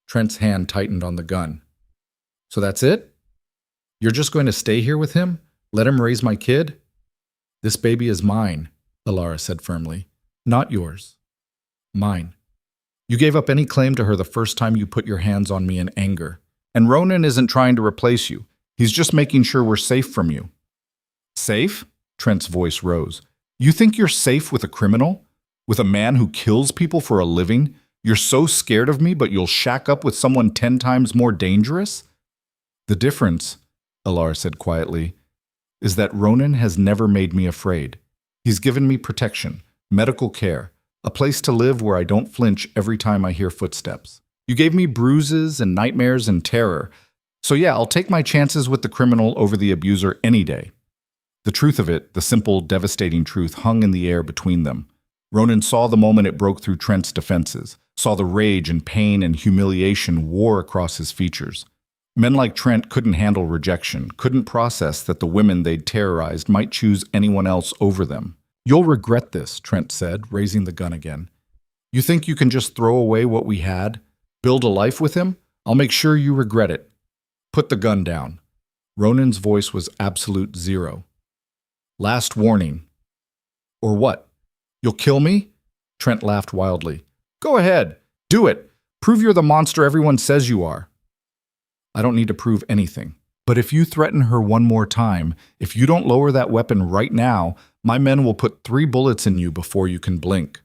Trent's hand tightened on the gun. "So that's it? You're just going to stay here with him? Let him raise my kid?" "This baby is mine," Alara said firmly. "Not yours. Mine. You gave up any claim to her the first time you put your hands on me in anger. And Ronan isn't trying to replace you. He's just making sure we're safe from you." "Safe?" Trent's voice rose. "You think you're safe with a criminal? With a man who kills people for a living? You're so scared of me, but you'll shack up with someone 10 times more dangerous?" "The difference," Alara said quietly, "is that Ronan has never made me afraid. He's given me protection, medical care, a place to live where I don't flinch every time I hear footsteps. You gave me bruises and nightmares and terror. So yeah, I'll take my chances with the criminal over the abuser any day." The truth of it, the simple, devastating truth, hung in the air between them. Ronan saw the moment it broke through Trent's defenses, saw the rage and pain and humiliation war across his features. Men like Trent couldn't handle rejection, couldn't process that the women they'd terrorized might choose anyone else over them. "You'll regret this," Trent said, raising the gun again. "You think you can just throw away what we had? Build a life with him? I'll make sure you regret it. Put the gun down." Ronan's voice was absolute zero. "Last warning." "Or what? You'll kill me?" Trent laughed wildly. "Go ahead. Do it. Prove you're the monster everyone says you are." "I don't need to prove anything. But if you threaten her one more time, if you don't lower that weapon right now, my men will put 3 bullets in you before you can blink."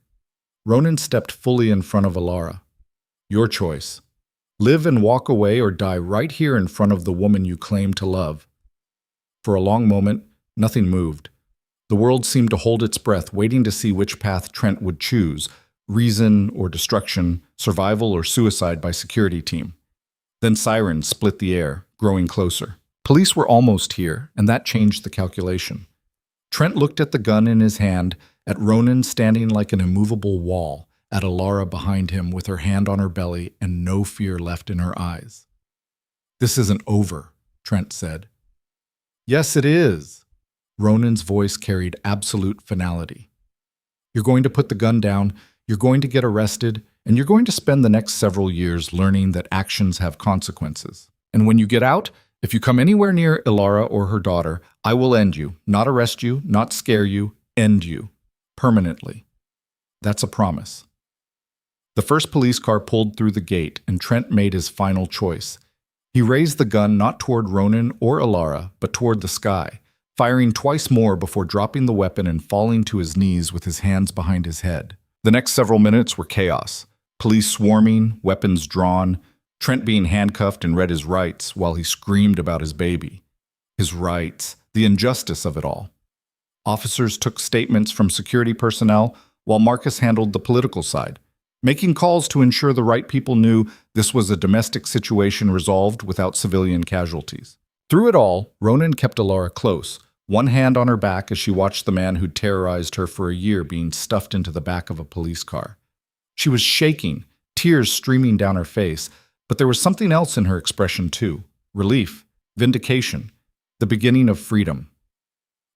Ronan stepped fully in front of Alara. "Your choice. Live and walk away or die right here in front of the woman you claim to love." For a long moment, nothing moved. The world seemed to hold its breath, waiting to see which path Trent would choose, reason or destruction, survival or suicide by security team. Then sirens split the air, growing closer. Police were almost here, and that changed the calculation. Trent looked at the gun in his hand, at Ronan standing like an immovable wall, at Alara behind him with her hand on her belly and no fear left in her eyes. "This isn't over," Trent said. "Yes, it is." Ronan's voice carried absolute finality. "You're going to put the gun down, you're going to get arrested, and you're going to spend the next several years learning that actions have consequences. And when you get out, if you come anywhere near Alara or her daughter, I will end you, not arrest you, not scare you, end you. Permanently. That's a promise." The first police car pulled through the gate, and Trent made his final choice. He raised the gun not toward Ronan or Alara, but toward the sky, firing twice more before dropping the weapon and falling to his knees with his hands behind his head. The next several minutes were chaos. Police swarming, weapons drawn, Trent being handcuffed and read his rights while he screamed about his baby. His rights, the injustice of it all. Officers took statements from security personnel while Marcus handled the political side, making calls to ensure the right people knew this was a domestic situation resolved without civilian casualties. Through it all, Ronan kept Alara close, one hand on her back as she watched the man who'd terrorized her for a year being stuffed into the back of a police car. She was shaking, tears streaming down her face, but there was something else in her expression too. Relief, vindication, the beginning of freedom.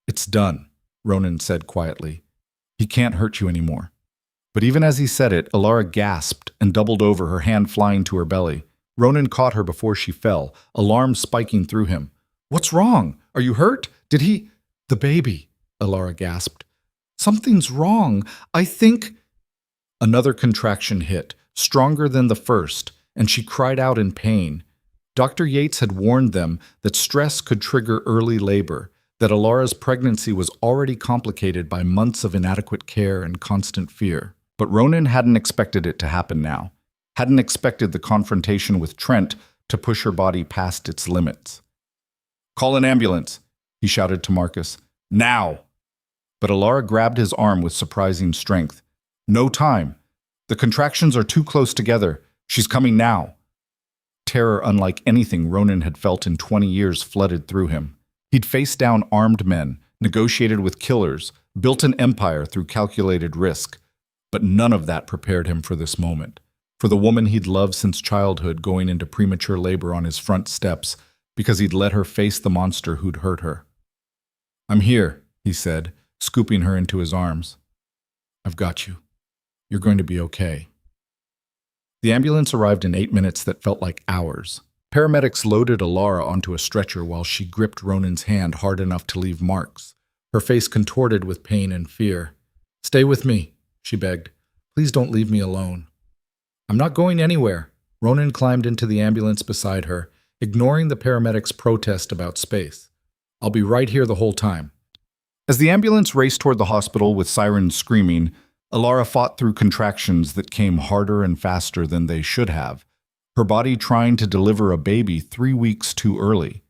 "It's done," Ronan said quietly. "He can't hurt you anymore." But even as he said it, Alara gasped and doubled over, her hand flying to her belly. Ronan caught her before she fell, alarm spiking through him. "What's wrong? Are you hurt? Did he—" "The baby," Alara gasped. "Something's wrong. I think—" Another contraction hit, stronger than the first, and she cried out in pain. Dr. Yates had warned them that stress could trigger early labor, that Alara's pregnancy was already complicated by months of inadequate care and constant fear. But Ronan hadn't expected it to happen now, hadn't expected the confrontation with Trent to push her body past its limits. "Call an ambulance," he shouted to Marcus. "Now!" But Alara grabbed his arm with surprising strength. "No time. The contractions are too close together. She's coming now." Terror unlike anything Ronan had felt in 20 years flooded through him. He'd faced down armed men, negotiated with killers, built an empire through calculated risk. But none of that prepared him for this moment, for the woman he'd loved since childhood going into premature labor on his front steps because he'd let her face the monster who'd hurt her. "I'm here," he said, scooping her into his arms. "I've got you. You're going to be okay." The ambulance arrived in 8 minutes that felt like hours. Paramedics loaded Alara onto a stretcher while she gripped Ronan's hand hard enough to leave marks, her face contorted with pain and fear. "Stay with me," she begged. "Please don't leave me alone." "I'm not going anywhere." Ronan climbed into the ambulance beside her, ignoring the paramedics' protest about space. "I'll be right here the whole time." As the ambulance raced toward the hospital with sirens screaming, Alara fought through contractions that came harder and faster than they should have, her body trying to deliver a baby 3 weeks too early.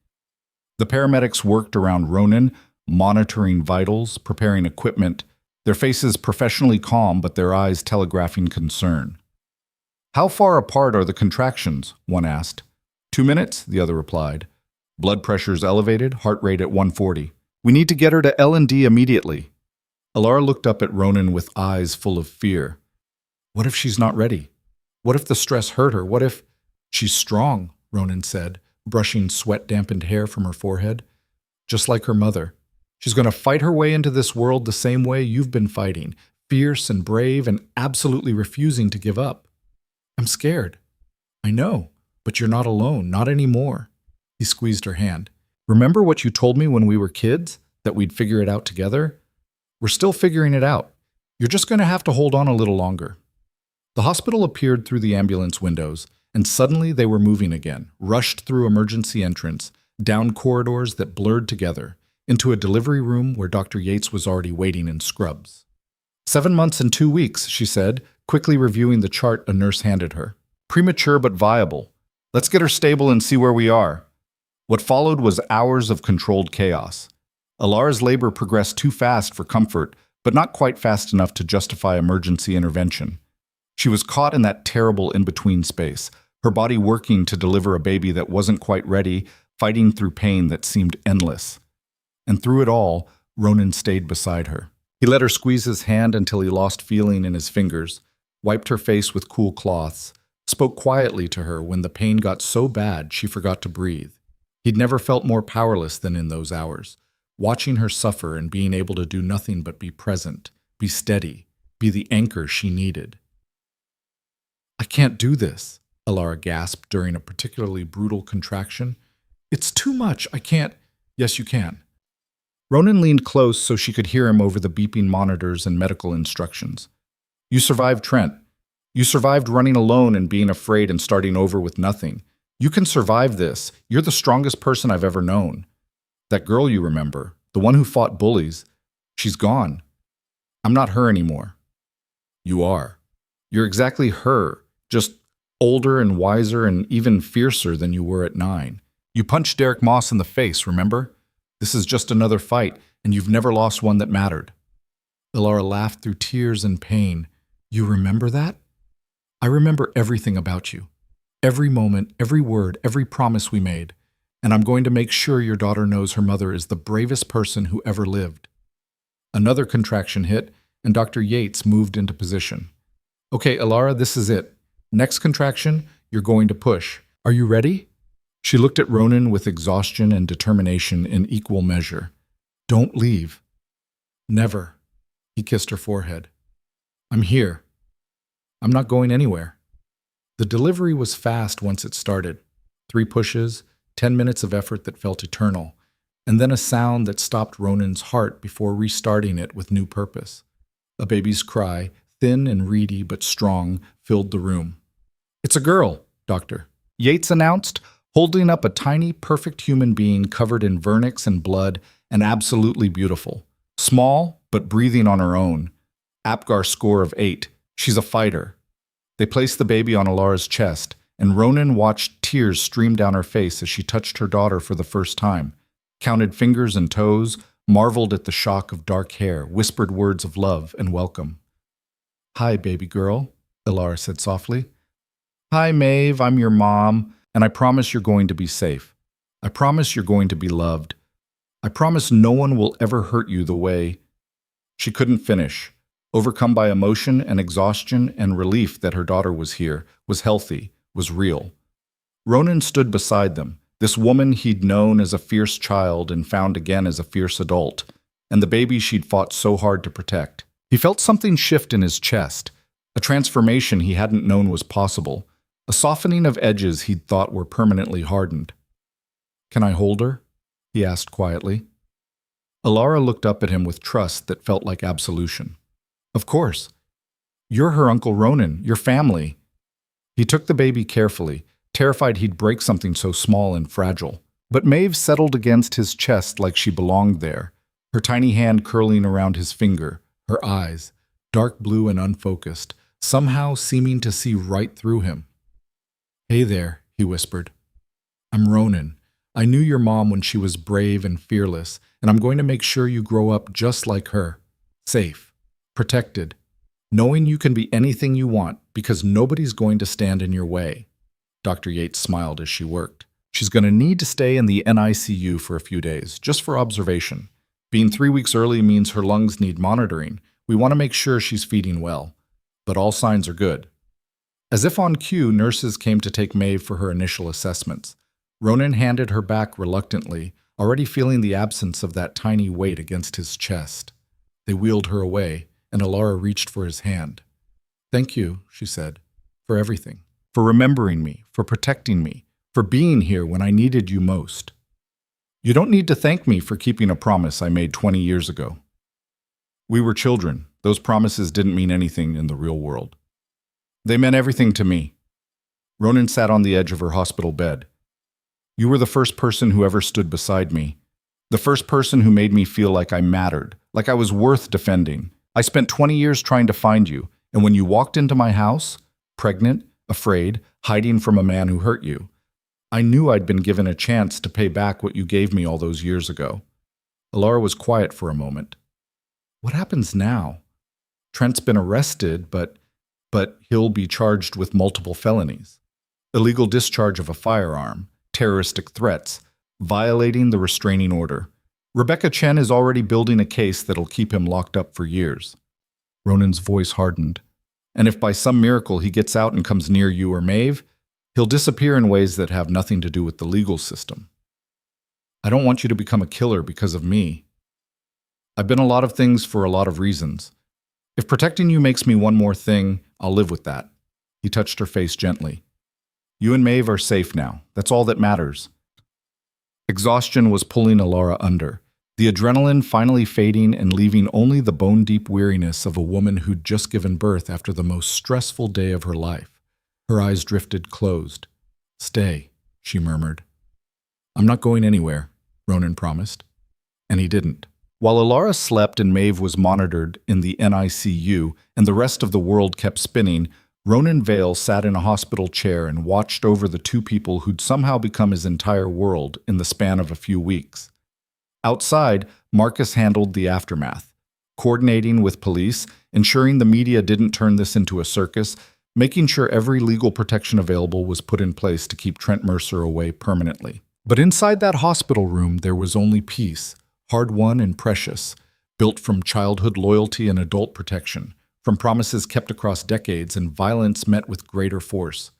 The paramedics worked around Ronan, monitoring vitals, preparing equipment, their faces professionally calm but their eyes telegraphing concern. "How far apart are the contractions?" one asked. 2 minutes, the other replied. "Blood pressure's elevated, heart rate at 140. We need to get her to L&D immediately." Alara looked up at Ronan with eyes full of fear. "What if she's not ready? What if the stress hurt her? What if—" "She's strong," Ronan said, brushing sweat-dampened hair from her forehead. "Just like her mother. She's going to fight her way into this world the same way you've been fighting, fierce and brave and absolutely refusing to give up." "I'm scared." "I know, but you're not alone, not anymore." He squeezed her hand. "Remember what you told me when we were kids? That we'd figure it out together? We're still figuring it out. You're just going to have to hold on a little longer." The hospital appeared through the ambulance windows, and suddenly they were moving again, rushed through emergency entrance, down corridors that blurred together, into a delivery room where Dr. Yates was already waiting in scrubs. 7 months and 2 weeks, she said, quickly reviewing the chart a nurse handed her. "Premature but viable. Let's get her stable and see where we are." What followed was hours of controlled chaos. Alara's labor progressed too fast for comfort, but not quite fast enough to justify emergency intervention. She was caught in that terrible in-between space, her body working to deliver a baby that wasn't quite ready, fighting through pain that seemed endless. And through it all, Ronan stayed beside her. He let her squeeze his hand until he lost feeling in his fingers, wiped her face with cool cloths, spoke quietly to her when the pain got so bad she forgot to breathe. He'd never felt more powerless than in those hours, watching her suffer and being able to do nothing but be present, be steady, be the anchor she needed. "I can't do this," Alara gasped during a particularly brutal contraction. "It's too much. I can't." "Yes, you can." Ronan leaned close so she could hear him over the beeping monitors and medical instructions. "You survived, Trent. You survived running alone and being afraid and starting over with nothing. You can survive this. You're the strongest person I've ever known. That girl you remember, the one who fought bullies, she's gone. I'm not her anymore." "You are. You're exactly her, just older and wiser and even fiercer than you were at 9. You punched Derek Moss in the face, remember? This is just another fight, and you've never lost one that mattered." Alara laughed through tears and pain. "You remember that? I remember everything about you. Every moment, every word, every promise we made. And I'm going to make sure your daughter knows her mother is the bravest person who ever lived." Another contraction hit, and Dr. Yates moved into position. "Okay, Alara, this is it. Next contraction, you're going to push. Are you ready?" She looked at Ronan with exhaustion and determination in equal measure. "Don't leave." "Never." He kissed her forehead. "I'm here. I'm not going anywhere." The delivery was fast once it started. 3 pushes, 10 minutes of effort that felt eternal, and then a sound that stopped Ronan's heart before restarting it with new purpose. A baby's cry, thin and reedy but strong, filled the room. "It's a girl, Doctor," Yates announced, holding up a tiny, perfect human being covered in vernix and blood and absolutely beautiful. Small, but breathing on her own. Apgar score of 8. She's a fighter. They placed the baby on Alara's chest, and Ronan watched tears stream down her face as she touched her daughter for the first time, counted fingers and toes, marveled at the shock of dark hair, whispered words of love and welcome. "Hi, baby girl," Alara said softly. "Hi, Maeve, I'm your mom, and I promise you're going to be safe. I promise you're going to be loved. I promise no one will ever hurt you the way—" She couldn't finish, overcome by emotion and exhaustion and relief that her daughter was here, was healthy, was real. Ronan stood beside them, this woman he'd known as a fierce child and found again as a fierce adult, and the baby she'd fought so hard to protect. He felt something shift in his chest, a transformation he hadn't known was possible, a softening of edges he'd thought were permanently hardened. "Can I hold her?" he asked quietly. Alara looked up at him with trust that felt like absolution. "Of course. You're her Uncle Ronan, your family." He took the baby carefully, terrified he'd break something so small and fragile. But Maeve settled against his chest like she belonged there, her tiny hand curling around his finger, her eyes, dark blue and unfocused, somehow seeming to see right through him. "Hey there," he whispered. "I'm Ronan. I knew your mom when she was brave and fearless, and I'm going to make sure you grow up just like her. Safe, protected, knowing you can be anything you want because nobody's going to stand in your way." Dr. Yates smiled as she worked. "She's going to need to stay in the NICU for a few days, just for observation. Being 3 weeks early means her lungs need monitoring. We want to make sure she's feeding well. But all signs are good." As if on cue, nurses came to take Maeve for her initial assessments. Ronan handed her back reluctantly, already feeling the absence of that tiny weight against his chest. They wheeled her away, and Alara reached for his hand. "Thank you," she said, "for everything. For remembering me, for protecting me, for being here when I needed you most. You don't need to thank me for keeping a promise I made 20 years ago. We were children. Those promises didn't mean anything in the real world. They meant everything to me." Ronan sat on the edge of her hospital bed. "You were the first person who ever stood beside me. The first person who made me feel like I mattered, like I was worth defending. I spent 20 years trying to find you, and when you walked into my house, pregnant, afraid, hiding from a man who hurt you, I knew I'd been given a chance to pay back what you gave me all those years ago." Alara was quiet for a moment. "What happens now? Trent's been arrested, but he'll be charged with multiple felonies. Illegal discharge of a firearm, terroristic threats, violating the restraining order. Rebecca Chen is already building a case that'll keep him locked up for years. Ronan's voice hardened. And if by some miracle he gets out and comes near you or Maeve, he'll disappear in ways that have nothing to do with the legal system. I don't want you to become a killer because of me. I've been a lot of things for a lot of reasons. If protecting you makes me one more thing, I'll live with that. He touched her face gently. You and Maeve are safe now. That's all that matters. Exhaustion was pulling Alara under, the adrenaline finally fading and leaving only the bone-deep weariness of a woman who'd just given birth after the most stressful day of her life. Her eyes drifted closed. Stay, she murmured. I'm not going anywhere, Ronan promised. And he didn't. While Alara slept and Maeve was monitored in the NICU and the rest of the world kept spinning, Ronan Vale sat in a hospital chair and watched over the two people who'd somehow become his entire world in the span of a few weeks. Outside, Marcus handled the aftermath, coordinating with police, ensuring the media didn't turn this into a circus, making sure every legal protection available was put in place to keep Trent Mercer away permanently. But inside that hospital room, there was only peace, hard-won and precious, built from childhood loyalty and adult protection, from promises kept across decades and violence met with greater force.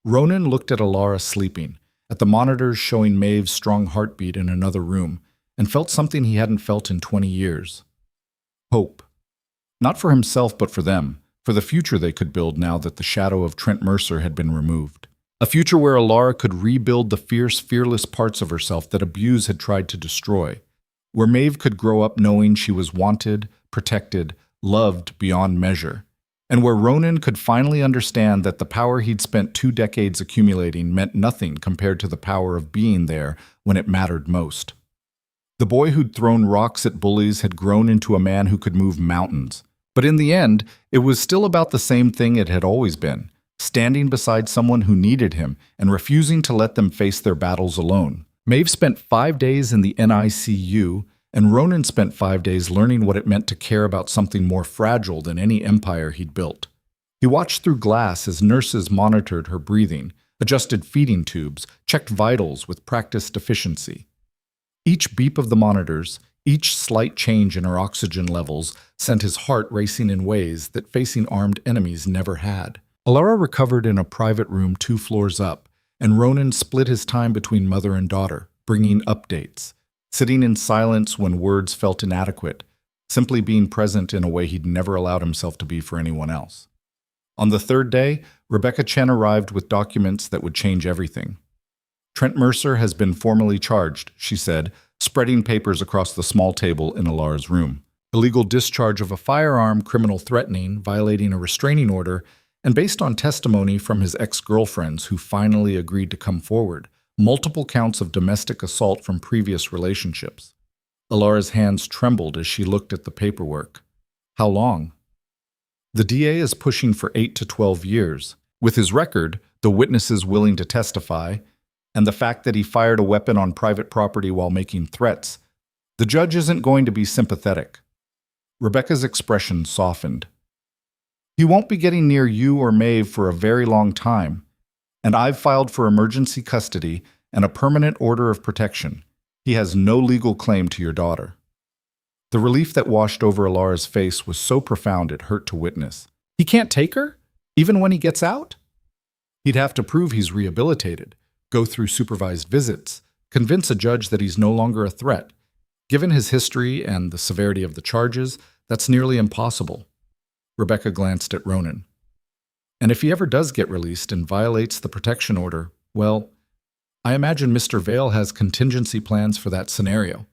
Ronan looked at Alara sleeping, at the monitors showing Maeve's strong heartbeat in another room, and felt something he hadn't felt in 20 years. Hope. Not for himself, but for them, for the future they could build now that the shadow of Trent Mercer had been removed. A future where Alara could rebuild the fierce, fearless parts of herself that abuse had tried to destroy. Where Maeve could grow up knowing she was wanted, protected, loved beyond measure. And where Ronan could finally understand that the power he'd spent 2 decades accumulating meant nothing compared to the power of being there when it mattered most. The boy who'd thrown rocks at bullies had grown into a man who could move mountains. But in the end, it was still about the same thing it had always been, standing beside someone who needed him and refusing to let them face their battles alone. Maeve spent 5 days in the NICU, and Ronan spent 5 days learning what it meant to care about something more fragile than any empire he'd built. He watched through glass as nurses monitored her breathing, adjusted feeding tubes, checked vitals with practiced efficiency. Each beep of the monitors, each slight change in her oxygen levels sent his heart racing in ways that facing armed enemies never had. Alara recovered in a private room 2 floors up, and Ronan split his time between mother and daughter, bringing updates, sitting in silence when words felt inadequate, simply being present in a way he'd never allowed himself to be for anyone else. On the 3rd day, Rebecca Chen arrived with documents that would change everything. Trent Mercer has been formally charged, she said, spreading papers across the small table in Alara's room. Illegal discharge of a firearm, criminal threatening, violating a restraining order, and based on testimony from his ex-girlfriends who finally agreed to come forward, multiple counts of domestic assault from previous relationships. Alara's hands trembled as she looked at the paperwork. How long? The DA is pushing for 8 to 12 years. With his record, the witnesses willing to testify, and the fact that he fired a weapon on private property while making threats, the judge isn't going to be sympathetic. Rebecca's expression softened. He won't be getting near you or Maeve for a very long time, and I've filed for emergency custody and a permanent order of protection. He has no legal claim to your daughter. The relief that washed over Alara's face was so profound it hurt to witness. He can't take her? Even when he gets out? He'd have to prove he's rehabilitated, go through supervised visits, convince a judge that he's no longer a threat. Given his history and the severity of the charges, that's nearly impossible. Rebecca glanced at Ronan. And if he ever does get released and violates the protection order, well, I imagine Mr. Vale has contingency plans for that scenario.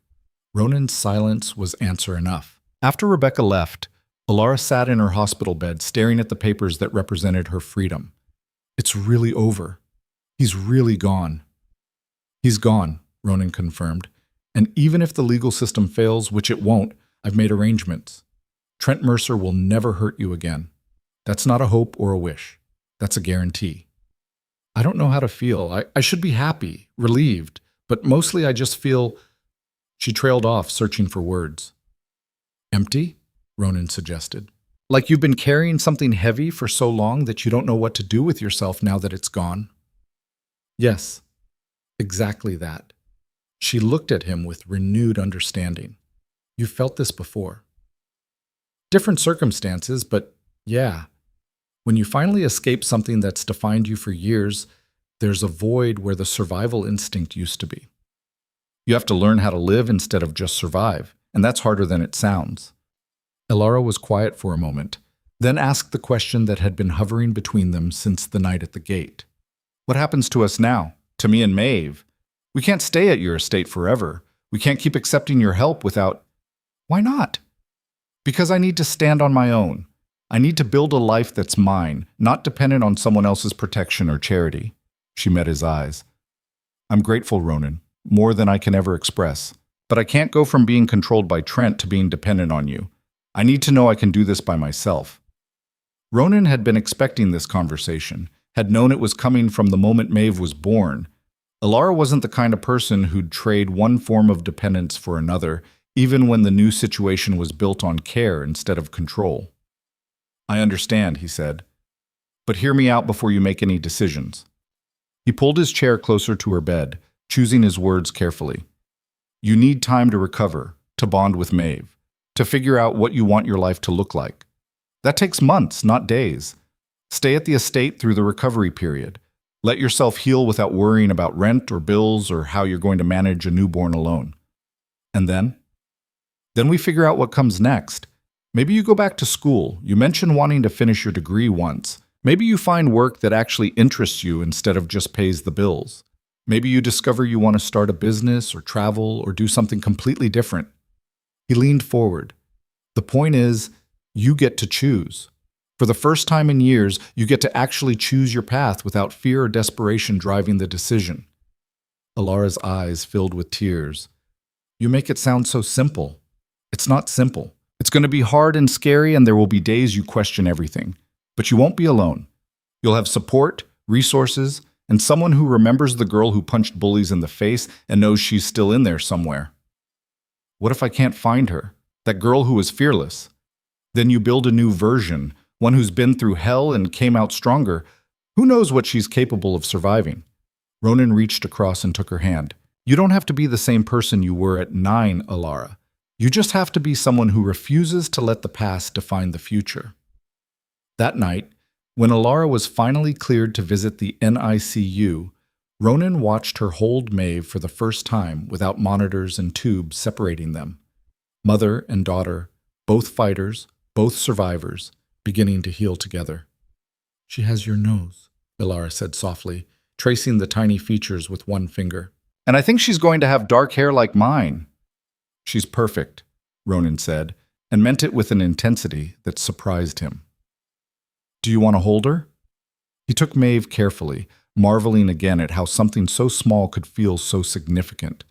Ronan's silence was answer enough. After Rebecca left, Alara sat in her hospital bed staring at the papers that represented her freedom. It's really over. He's really gone. He's gone, Ronan confirmed. And even if the legal system fails, which it won't, I've made arrangements. Trent Mercer will never hurt you again. That's not a hope or a wish. That's a guarantee. I don't know how to feel. I should be happy, relieved, but mostly I just feel... She trailed off, searching for words. Empty? Ronan suggested. Like you've been carrying something heavy for so long that you don't know what to do with yourself now that it's gone. Yes, exactly that. She looked at him with renewed understanding. "You've felt this before. Different circumstances, but yeah. When you finally escape something that's defined you for years, there's a void where the survival instinct used to be. You have to learn how to live instead of just survive, and that's harder than it sounds." Elara was quiet for a moment, then asked the question that had been hovering between them since the night at the gate. "What happens to us now? To me and Maeve? We can't stay at your estate forever. We can't keep accepting your help without—" "Why not?" "Because I need to stand on my own. I need to build a life that's mine, not dependent on someone else's protection or charity." She met his eyes. "I'm grateful, Ronan, more than I can ever express. But I can't go from being controlled by Trent to being dependent on you. I need to know I can do this by myself." Ronan had been expecting this conversation, had known it was coming from the moment Maeve was born. Elara wasn't the kind of person who'd trade one form of dependence for another, even when the new situation was built on care instead of control. "I understand," he said, "but hear me out before you make any decisions." He pulled his chair closer to her bed, choosing his words carefully. "You need time to recover, to bond with Maeve, to figure out what you want your life to look like. That takes months, not days. Stay at the estate through the recovery period. Let yourself heal without worrying about rent or bills or how you're going to manage a newborn alone. And then? Then we figure out what comes next. Maybe you go back to school. You mentioned wanting to finish your degree once. Maybe you find work that actually interests you instead of just pays the bills. Maybe you discover you want to start a business or travel or do something completely different." He leaned forward. "The point is, you get to choose. For the first time in years, you get to actually choose your path without fear or desperation driving the decision." Alara's eyes filled with tears. "You make it sound so simple. It's not simple. It's going to be hard and scary, and there will be days you question everything. But you won't be alone. You'll have support, resources, and someone who remembers the girl who punched bullies in the face and knows she's still in there somewhere." "What if I can't find her? That girl who was fearless?" "Then you build a new version, one who's been through hell and came out stronger. Who knows what she's capable of surviving?" Ronan reached across and took her hand. "You don't have to be the same person you were at 9, Elara. You just have to be someone who refuses to let the past define the future." That night, when Elara was finally cleared to visit the NICU, Ronan watched her hold Maeve for the first time without monitors and tubes separating them. Mother and daughter, both fighters, both survivors, beginning to heal together. "She has your nose," Elara said softly, tracing the tiny features with one finger. "And I think she's going to have dark hair like mine." "She's perfect," Ronan said, and meant it with an intensity that surprised him. "Do you want to hold her?" He took Maeve carefully, marveling again at how something so small could feel so significant.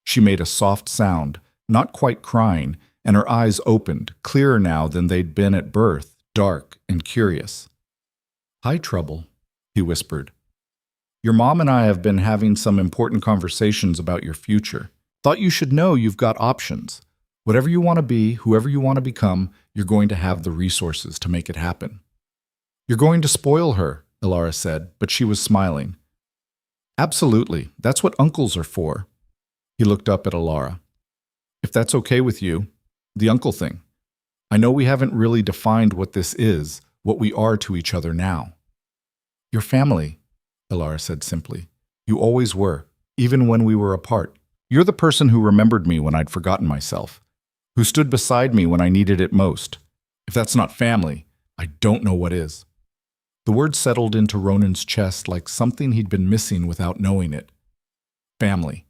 She made a soft sound, not quite crying, and her eyes opened, clearer now than they'd been at birth, dark and curious. "Hi, Trouble," he whispered. "Your mom and I have been having some important conversations about your future. Thought you should know you've got options. Whatever you want to be, whoever you want to become, you're going to have the resources to make it happen." "You're going to spoil her," Elara said, but she was smiling. "Absolutely. That's what uncles are for." He looked up at Elara. "If that's okay with you, the uncle thing. I know we haven't really defined what this is, what we are to each other now." "Your family," Elara said simply. "You always were, even when we were apart. You're the person who remembered me when I'd forgotten myself, who stood beside me when I needed it most. If that's not family, I don't know what is." The word settled into Ronan's chest like something he'd been missing without knowing it. Family.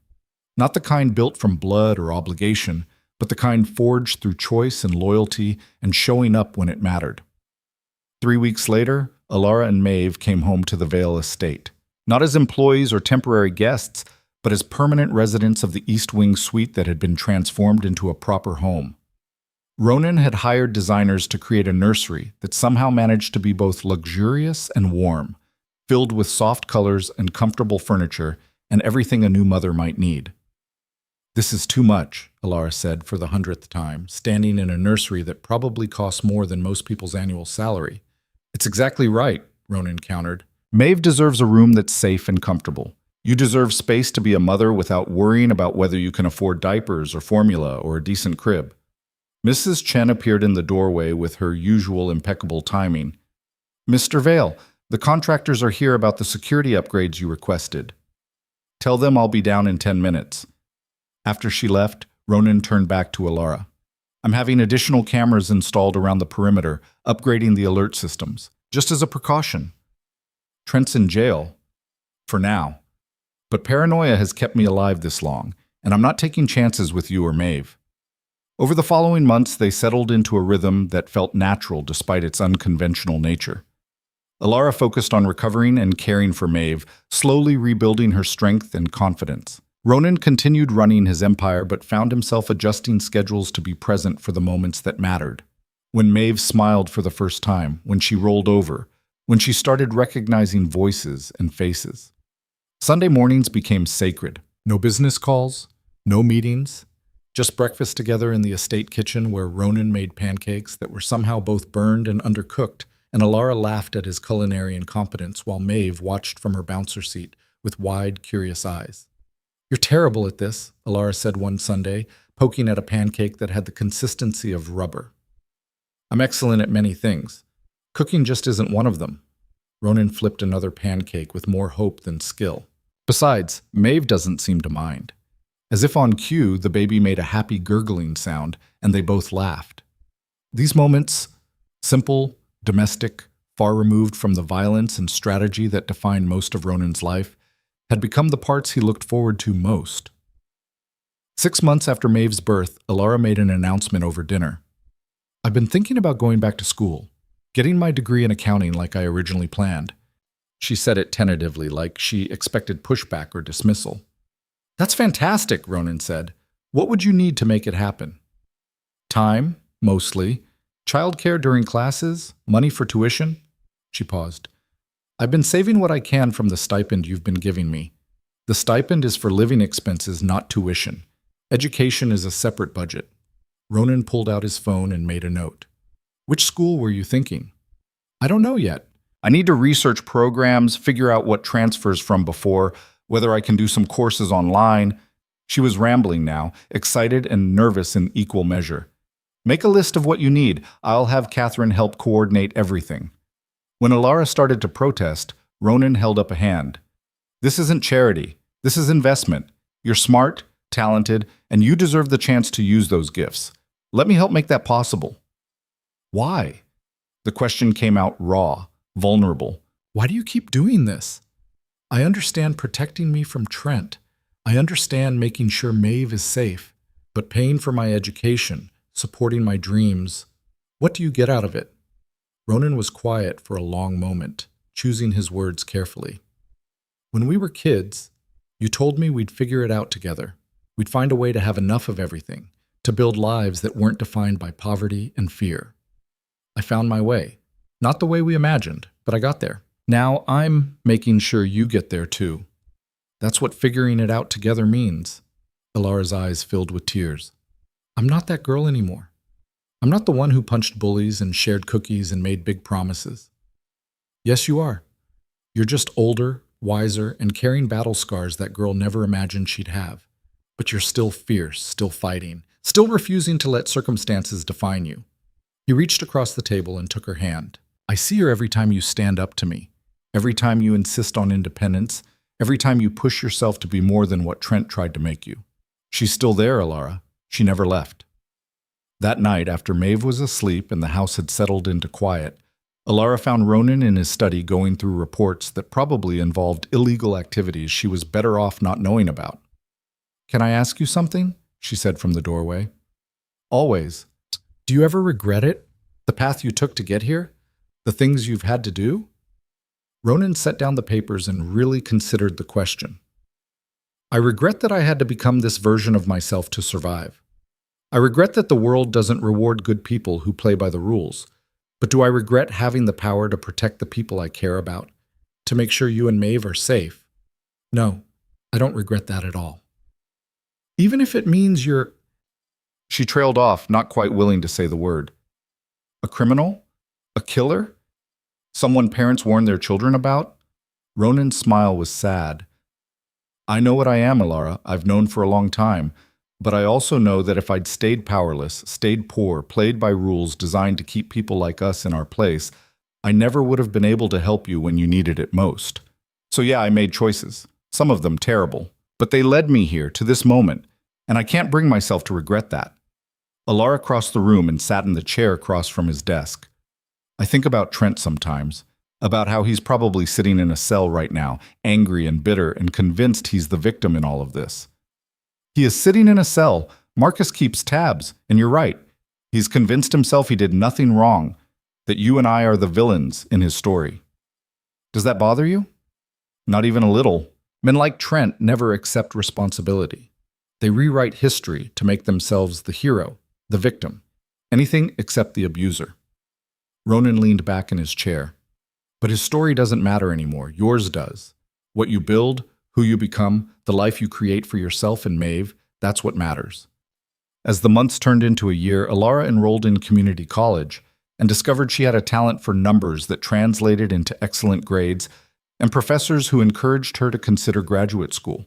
Not the kind built from blood or obligation, but the kind forged through choice and loyalty and showing up when it mattered. 3 weeks later, Elara and Maeve came home to the Vale estate, not as employees or temporary guests, but as permanent residents of the East Wing suite that had been transformed into a proper home. Ronan had hired designers to create a nursery that somehow managed to be both luxurious and warm, filled with soft colors and comfortable furniture and everything a new mother might need. "This is too much," Elara said for the 100th time, standing in a nursery that probably costs more than most people's annual salary. "It's exactly right," Ronan countered. "Maeve deserves a room that's safe and comfortable. You deserve space to be a mother without worrying about whether you can afford diapers or formula or a decent crib. Mrs. Chen appeared in the doorway with her usual impeccable timing. Mr. Vale, the contractors are here about the security upgrades you requested. Tell them I'll be down in 10 minutes. After she left, Ronan turned back to Alara. I'm having additional cameras installed around the perimeter, upgrading the alert systems, just as a precaution. Trent's in jail. For now. But paranoia has kept me alive this long, and I'm not taking chances with you or Maeve. Over the following months, they settled into a rhythm that felt natural despite its unconventional nature. Alara focused on recovering and caring for Maeve, slowly rebuilding her strength and confidence. Ronan continued running his empire but found himself adjusting schedules to be present for the moments that mattered. When Maeve smiled for the first time, when she rolled over, when she started recognizing voices and faces. Sunday mornings became sacred. No business calls, no meetings, just breakfast together in the estate kitchen where Ronan made pancakes that were somehow both burned and undercooked, and Alara laughed at his culinary incompetence while Maeve watched from her bouncer seat with wide, curious eyes. You're terrible at this, Alara said one Sunday, poking at a pancake that had the consistency of rubber. I'm excellent at many things. Cooking just isn't one of them. Ronan flipped another pancake with more hope than skill. Besides, Maeve doesn't seem to mind. As if on cue, the baby made a happy gurgling sound, and they both laughed. These moments, simple, domestic, far removed from the violence and strategy that defined most of Ronan's life, had become the parts he looked forward to most. 6 months after Maeve's birth, Alara made an announcement over dinner. I've been thinking about going back to school, getting my degree in accounting like I originally planned. She said it tentatively, like she expected pushback or dismissal. That's fantastic, Ronan said. What would you need to make it happen? Time, mostly. Childcare during classes? Money for tuition? She paused. I've been saving what I can from the stipend you've been giving me. The stipend is for living expenses, not tuition. Education is a separate budget. Ronan pulled out his phone and made a note. Which school were you thinking? I don't know yet. I need to research programs, figure out what transfers from before, whether I can do some courses online. She was rambling now, excited and nervous in equal measure. Make a list of what you need. I'll have Catherine help coordinate everything. When Alara started to protest, Ronan held up a hand. This isn't charity. This is investment. You're smart, talented, and you deserve the chance to use those gifts. Let me help make that possible. Why? The question came out raw, vulnerable. Why do you keep doing this? I understand protecting me from Trent. I understand making sure Maeve is safe, but paying for my education, supporting my dreams, what do you get out of it? Ronan was quiet for a long moment, choosing his words carefully. When we were kids, you told me we'd figure it out together. We'd find a way to have enough of everything, to build lives that weren't defined by poverty and fear. I found my way. Not the way we imagined, but I got there. Now I'm making sure you get there too. That's what figuring it out together means. Alara's eyes filled with tears. I'm not that girl anymore. I'm not the one who punched bullies and shared cookies and made big promises. Yes, you are. You're just older, wiser, and carrying battle scars that girl never imagined she'd have. But you're still fierce, still fighting, still refusing to let circumstances define you. He reached across the table and took her hand. I see her every time you stand up to me, every time you insist on independence, every time you push yourself to be more than what Trent tried to make you. She's still there, Alara. She never left. That night, after Maeve was asleep and the house had settled into quiet, Alara found Ronan in his study going through reports that probably involved illegal activities she was better off not knowing about. Can I ask you something? She said from the doorway. Always. Do you ever regret it? The path you took to get here? The things you've had to do? Ronan set down the papers and really considered the question. I regret that I had to become this version of myself to survive. I regret that the world doesn't reward good people who play by the rules. But do I regret having the power to protect the people I care about? To make sure you and Maeve are safe? No, I don't regret that at all. Even if it means you're... She trailed off, not quite willing to say the word. A criminal? A killer? Someone parents warn their children about? Ronan's smile was sad. I know what I am, Alara. I've known for a long time. But I also know that if I'd stayed powerless, stayed poor, played by rules designed to keep people like us in our place, I never would have been able to help you when you needed it most. So yeah, I made choices. Some of them terrible. But they led me here, to this moment. And I can't bring myself to regret that. Alara crossed the room and sat in the chair across from his desk. I think about Trent sometimes. About how he's probably sitting in a cell right now, angry and bitter and convinced he's the victim in all of this. He is sitting in a cell. Marcus keeps tabs, and you're right. He's convinced himself he did nothing wrong, that you and I are the villains in his story. Does that bother you? Not even a little. Men like Trent never accept responsibility. They rewrite history to make themselves the hero, the victim, anything except the abuser. Ronan leaned back in his chair. But his story doesn't matter anymore. Yours does. What you build, who you become, the life you create for yourself and Maeve, that's what matters. As the months turned into a year, Alara enrolled in community college and discovered she had a talent for numbers that translated into excellent grades and professors who encouraged her to consider graduate school.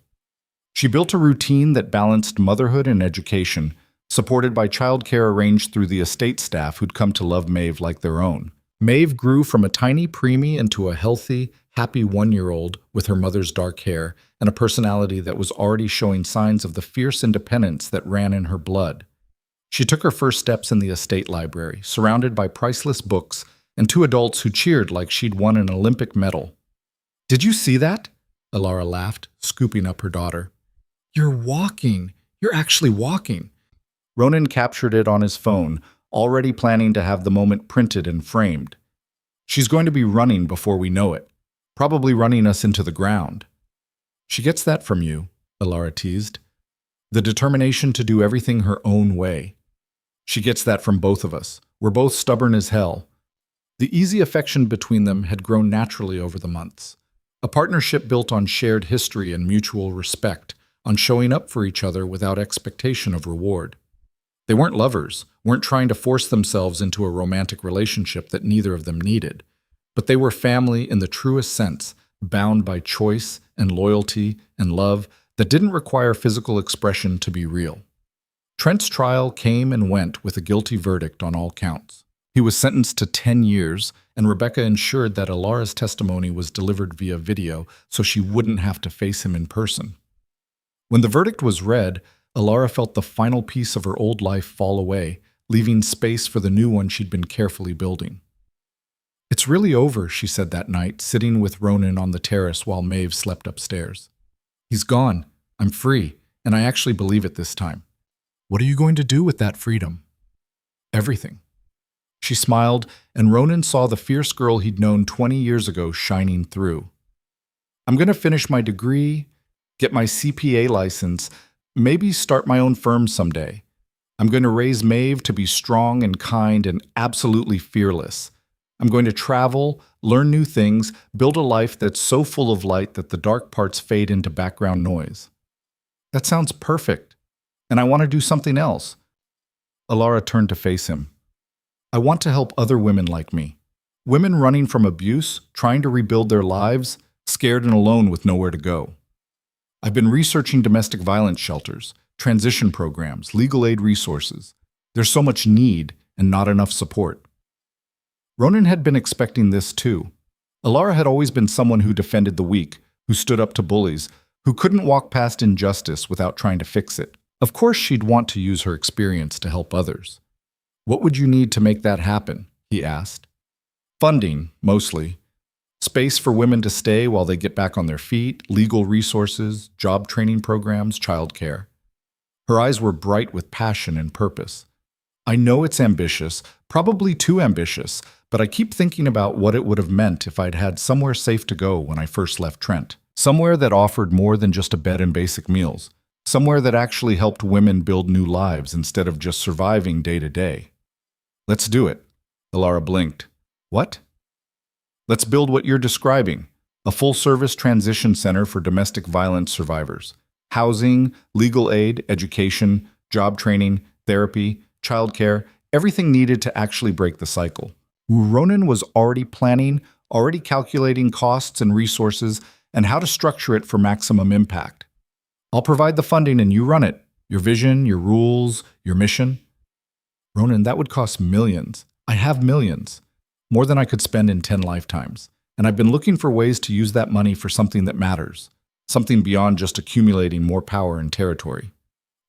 She built a routine that balanced motherhood and education, supported by childcare arranged through the estate staff who'd come to love Maeve like their own. Maeve grew from a tiny preemie into a healthy, happy 1-year-old with her mother's dark hair and a personality that was already showing signs of the fierce independence that ran in her blood. She took her first steps in the estate library, surrounded by priceless books and 2 adults who cheered like she'd won an Olympic medal. "Did you see that?" Alara laughed, scooping up her daughter. "You're walking. You're actually walking." Ronan captured it on his phone, already planning to have the moment printed and framed. "She's going to be running before we know it, probably running us into the ground." "She gets that from you," Alara teased. "The determination to do everything her own way. She gets that from both of us. We're both stubborn as hell." The easy affection between them had grown naturally over the months. A partnership built on shared history and mutual respect, on showing up for each other without expectation of reward. They weren't lovers, weren't trying to force themselves into a romantic relationship that neither of them needed. But they were family in the truest sense, bound by choice and loyalty and love that didn't require physical expression to be real. Trent's trial came and went with a guilty verdict on all counts. He was sentenced to 10 years, and Rebecca ensured that Alara's testimony was delivered via video so she wouldn't have to face him in person. When the verdict was read, Alara felt the final piece of her old life fall away, leaving space for the new one she'd been carefully building. "It's really over," she said that night, sitting with Ronan on the terrace while Maeve slept upstairs. "He's gone. I'm free, and I actually believe it this time." "What are you going to do with that freedom?" "Everything." She smiled, and Ronan saw the fierce girl he'd known 20 years ago shining through. "I'm going to finish my degree, get my CPA license, maybe start my own firm someday. I'm going to raise Maeve to be strong and kind and absolutely fearless. I'm going to travel, learn new things, build a life that's so full of light that the dark parts fade into background noise." "That sounds perfect. And I want to do something else." Alara turned to face him. "I want to help other women like me. Women running from abuse, trying to rebuild their lives, scared and alone with nowhere to go. I've been researching domestic violence shelters, transition programs, legal aid resources. There's so much need and not enough support." Ronan had been expecting this too. Alara had always been someone who defended the weak, who stood up to bullies, who couldn't walk past injustice without trying to fix it. Of course she'd want to use her experience to help others. "What would you need to make that happen?" he asked. "Funding, mostly. Space for women to stay while they get back on their feet, legal resources, job training programs, childcare." Her eyes were bright with passion and purpose. "I know it's ambitious, probably too ambitious, but I keep thinking about what it would have meant if I'd had somewhere safe to go when I first left Trent. Somewhere that offered more than just a bed and basic meals. Somewhere that actually helped women build new lives instead of just surviving day to day." "Let's do it." Alara blinked. "What?" "Let's build what you're describing. A full-service transition center for domestic violence survivors. Housing, legal aid, education, job training, therapy, childcare, everything needed to actually break the cycle." Ronan was already planning, already calculating costs and resources, and how to structure it for maximum impact. I'll provide the funding and you run it. Your vision, your rules, your mission. Ronan, that would cost millions. I have millions. More than I could spend in 10 lifetimes. And I've been looking for ways to use that money for something that matters. Something beyond just accumulating more power and territory.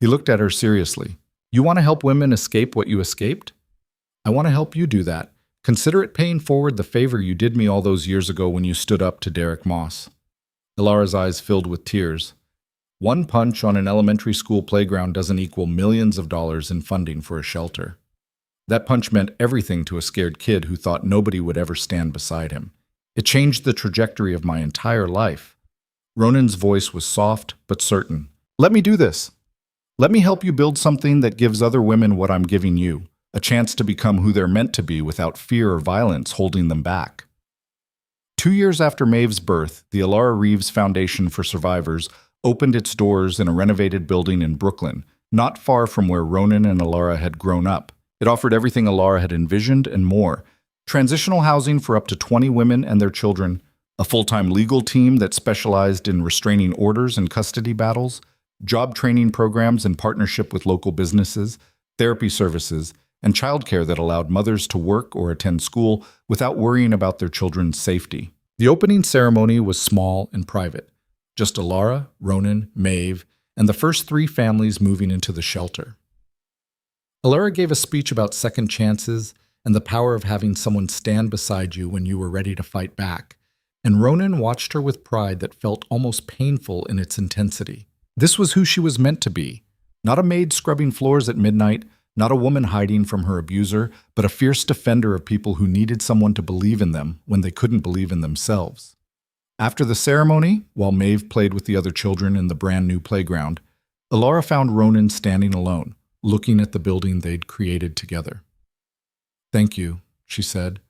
He looked at her seriously. You want to help women escape what you escaped? I want to help you do that. Consider it paying forward the favor you did me all those years ago when you stood up to Derek Moss. Elara's eyes filled with tears. One punch on an elementary school playground doesn't equal millions of dollars in funding for a shelter. That punch meant everything to a scared kid who thought nobody would ever stand beside him. It changed the trajectory of my entire life. Ronan's voice was soft but certain. Let me do this. Let me help you build something that gives other women what I'm giving you, a chance to become who they're meant to be without fear or violence holding them back. 2 years after Maeve's birth, the Elara Reeves Foundation for Survivors opened its doors in a renovated building in Brooklyn, not far from where Ronan and Elara had grown up. It offered everything Elara had envisioned and more. Transitional housing for up to 20 women and their children, a full-time legal team that specialized in restraining orders and custody battles, job training programs in partnership with local businesses, therapy services, and childcare that allowed mothers to work or attend school without worrying about their children's safety. The opening ceremony was small and private. Just Elara, Ronan, Maeve, and the first 3 families moving into the shelter. Elara gave a speech about second chances and the power of having someone stand beside you when you were ready to fight back, and Ronan watched her with pride that felt almost painful in its intensity. This was who she was meant to be, not a maid scrubbing floors at midnight, not a woman hiding from her abuser, but a fierce defender of people who needed someone to believe in them when they couldn't believe in themselves. After the ceremony, while Maeve played with the other children in the brand new playground, Elara found Ronan standing alone, looking at the building they'd created together. Thank you, she said,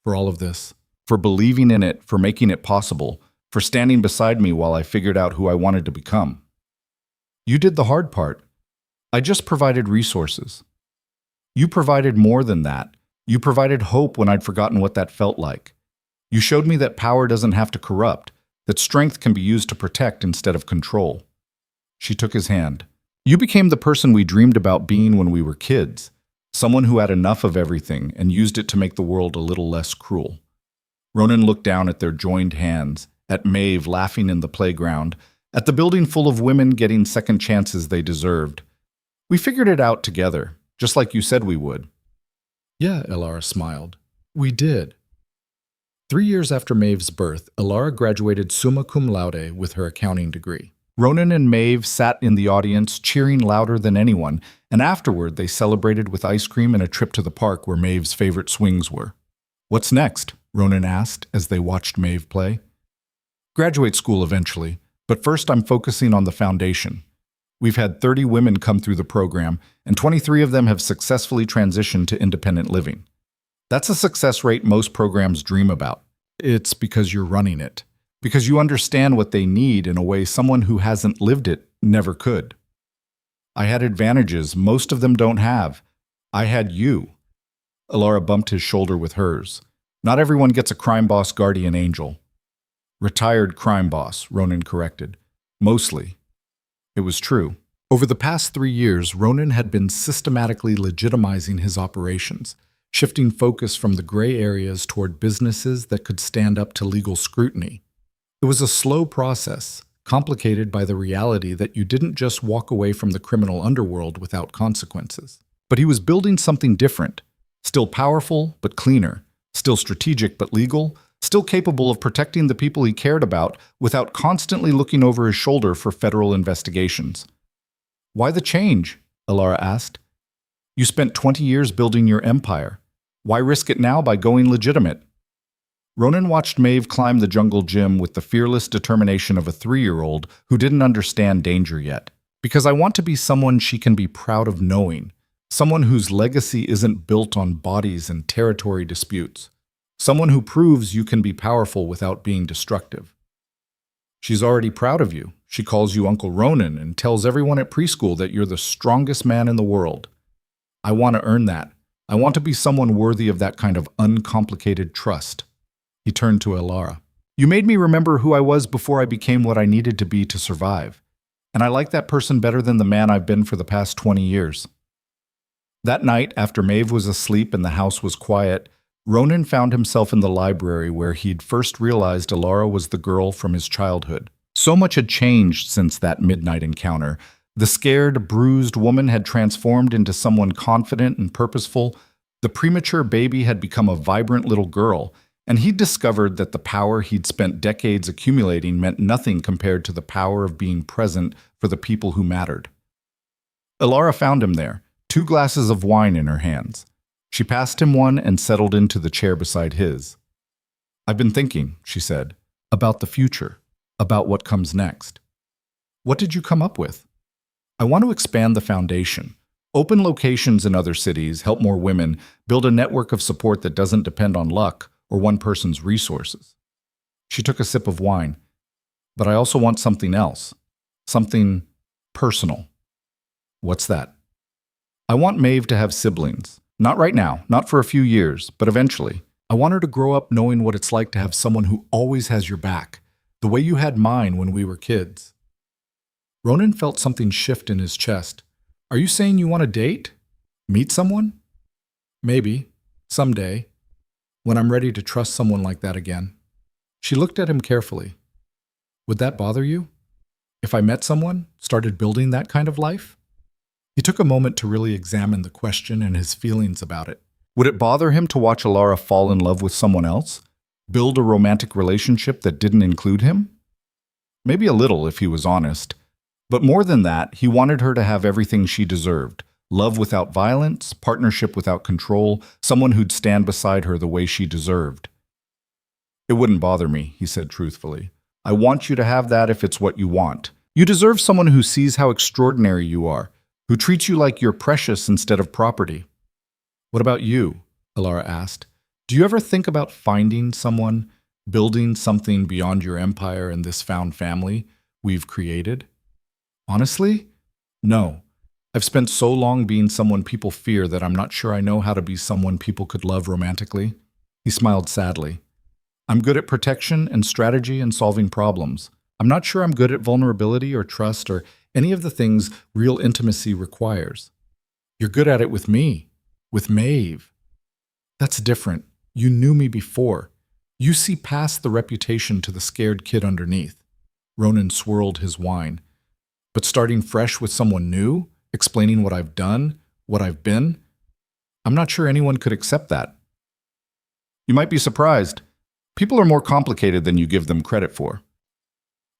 for all of this, for believing in it, for making it possible, for standing beside me while I figured out who I wanted to become. You did the hard part. I just provided resources. You provided more than that. You provided hope when I'd forgotten what that felt like. You showed me that power doesn't have to corrupt, that strength can be used to protect instead of control. She took his hand. You became the person we dreamed about being when we were kids, someone who had enough of everything and used it to make the world a little less cruel. Ronan looked down at their joined hands, at Maeve laughing in the playground, at the building full of women getting second chances they deserved. We figured it out together, just like you said we would. Yeah, Elara smiled. We did. 3 years after Maeve's birth, Elara graduated summa cum laude with her accounting degree. Ronan and Maeve sat in the audience, cheering louder than anyone, and afterward they celebrated with ice cream and a trip to the park where Maeve's favorite swings were. What's next? Ronan asked as they watched Maeve play. Graduate school eventually, but first I'm focusing on the foundation. We've had 30 women come through the program, and 23 of them have successfully transitioned to independent living. That's a success rate most programs dream about. It's because you're running it. Because you understand what they need in a way someone who hasn't lived it never could. I had advantages most of them don't have. I had you. Elara bumped his shoulder with hers. Not everyone gets a crime boss guardian angel. Retired crime boss, Ronan corrected. Mostly. It was true. Over the past 3 years, Ronan had been systematically legitimizing his operations, shifting focus from the gray areas toward businesses that could stand up to legal scrutiny. It was a slow process, complicated by the reality that you didn't just walk away from the criminal underworld without consequences. But he was building something different, still powerful but cleaner, still strategic but legal, still capable of protecting the people he cared about without constantly looking over his shoulder for federal investigations. Why the change? Elara asked. You spent 20 years building your empire. Why risk it now by going legitimate? Ronan watched Maeve climb the jungle gym with the fearless determination of a 3-year-old who didn't understand danger yet. Because I want to be someone she can be proud of knowing, someone whose legacy isn't built on bodies and territory disputes, someone who proves you can be powerful without being destructive. She's already proud of you. She calls you Uncle Ronan and tells everyone at preschool that you're the strongest man in the world. I want to earn that. I want to be someone worthy of that kind of uncomplicated trust. He turned to Elara. You made me remember who I was before I became what I needed to be to survive. And I like that person better than the man I've been for the past 20 years. That night, after Maeve was asleep and the house was quiet, Ronan found himself in the library where he'd first realized Alara was the girl from his childhood. So much had changed since that midnight encounter. The scared, bruised woman had transformed into someone confident and purposeful. The premature baby had become a vibrant little girl, and he'd discovered that the power he'd spent decades accumulating meant nothing compared to the power of being present for the people who mattered. Alara found him there, 2 glasses of wine in her hands. She passed him one and settled into the chair beside his. "I've been thinking," she said, "about the future, about what comes next." "What did you come up with?" "I want to expand the foundation. Open locations in other cities, help more women, build a network of support that doesn't depend on luck or one person's resources." She took a sip of wine. "But I also want something else. Something personal." "What's that?" "I want Maeve to have siblings. Not right now, not for a few years, but eventually. I want her to grow up knowing what it's like to have someone who always has your back, the way you had mine when we were kids." Ronan felt something shift in his chest. "Are you saying you want to date? Meet someone?" "Maybe. Someday. When I'm ready to trust someone like that again." She looked at him carefully. "Would that bother you? If I met someone, started building that kind of life?" He took a moment to really examine the question and his feelings about it. Would it bother him to watch Alara fall in love with someone else? Build a romantic relationship that didn't include him? Maybe a little, if he was honest. But more than that, he wanted her to have everything she deserved. Love without violence, partnership without control, someone who'd stand beside her the way she deserved. "It wouldn't bother me," he said truthfully. "I want you to have that if it's what you want. You deserve someone who sees how extraordinary you are, who treats you like you're precious instead of property." "What about you?" Alara asked. "Do you ever think about finding someone, building something beyond your empire and this found family we've created?" "Honestly, no. I've spent so long being someone people fear that I'm not sure I know how to be someone people could love romantically." He smiled sadly. "I'm good at protection and strategy and solving problems. I'm not sure I'm good at vulnerability or trust or any of the things real intimacy requires." "You're good at it with me, with Maeve." "That's different. You knew me before. You see past the reputation to the scared kid underneath." Ronan swirled his wine. "But starting fresh with someone new, explaining what I've done, what I've been, I'm not sure anyone could accept that." "You might be surprised. People are more complicated than you give them credit for."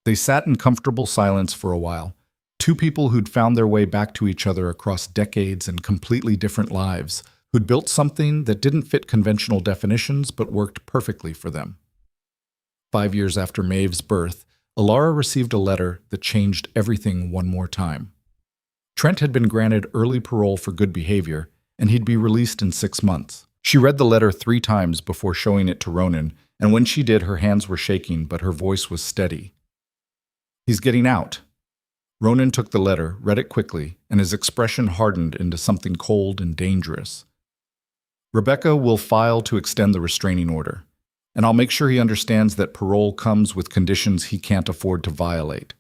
They sat in comfortable silence for a while. 2 people who'd found their way back to each other across decades and completely different lives, who'd built something that didn't fit conventional definitions but worked perfectly for them. 5 years after Maeve's birth, Alara received a letter that changed everything one more time. Trent had been granted early parole for good behavior, and he'd be released in 6 months. She read the letter 3 times before showing it to Ronan, and when she did, her hands were shaking, but her voice was steady. "He's getting out." Ronan took the letter, read it quickly, and his expression hardened into something cold and dangerous. "Rebecca will file to extend the restraining order, and I'll make sure he understands that parole comes with conditions he can't afford to violate."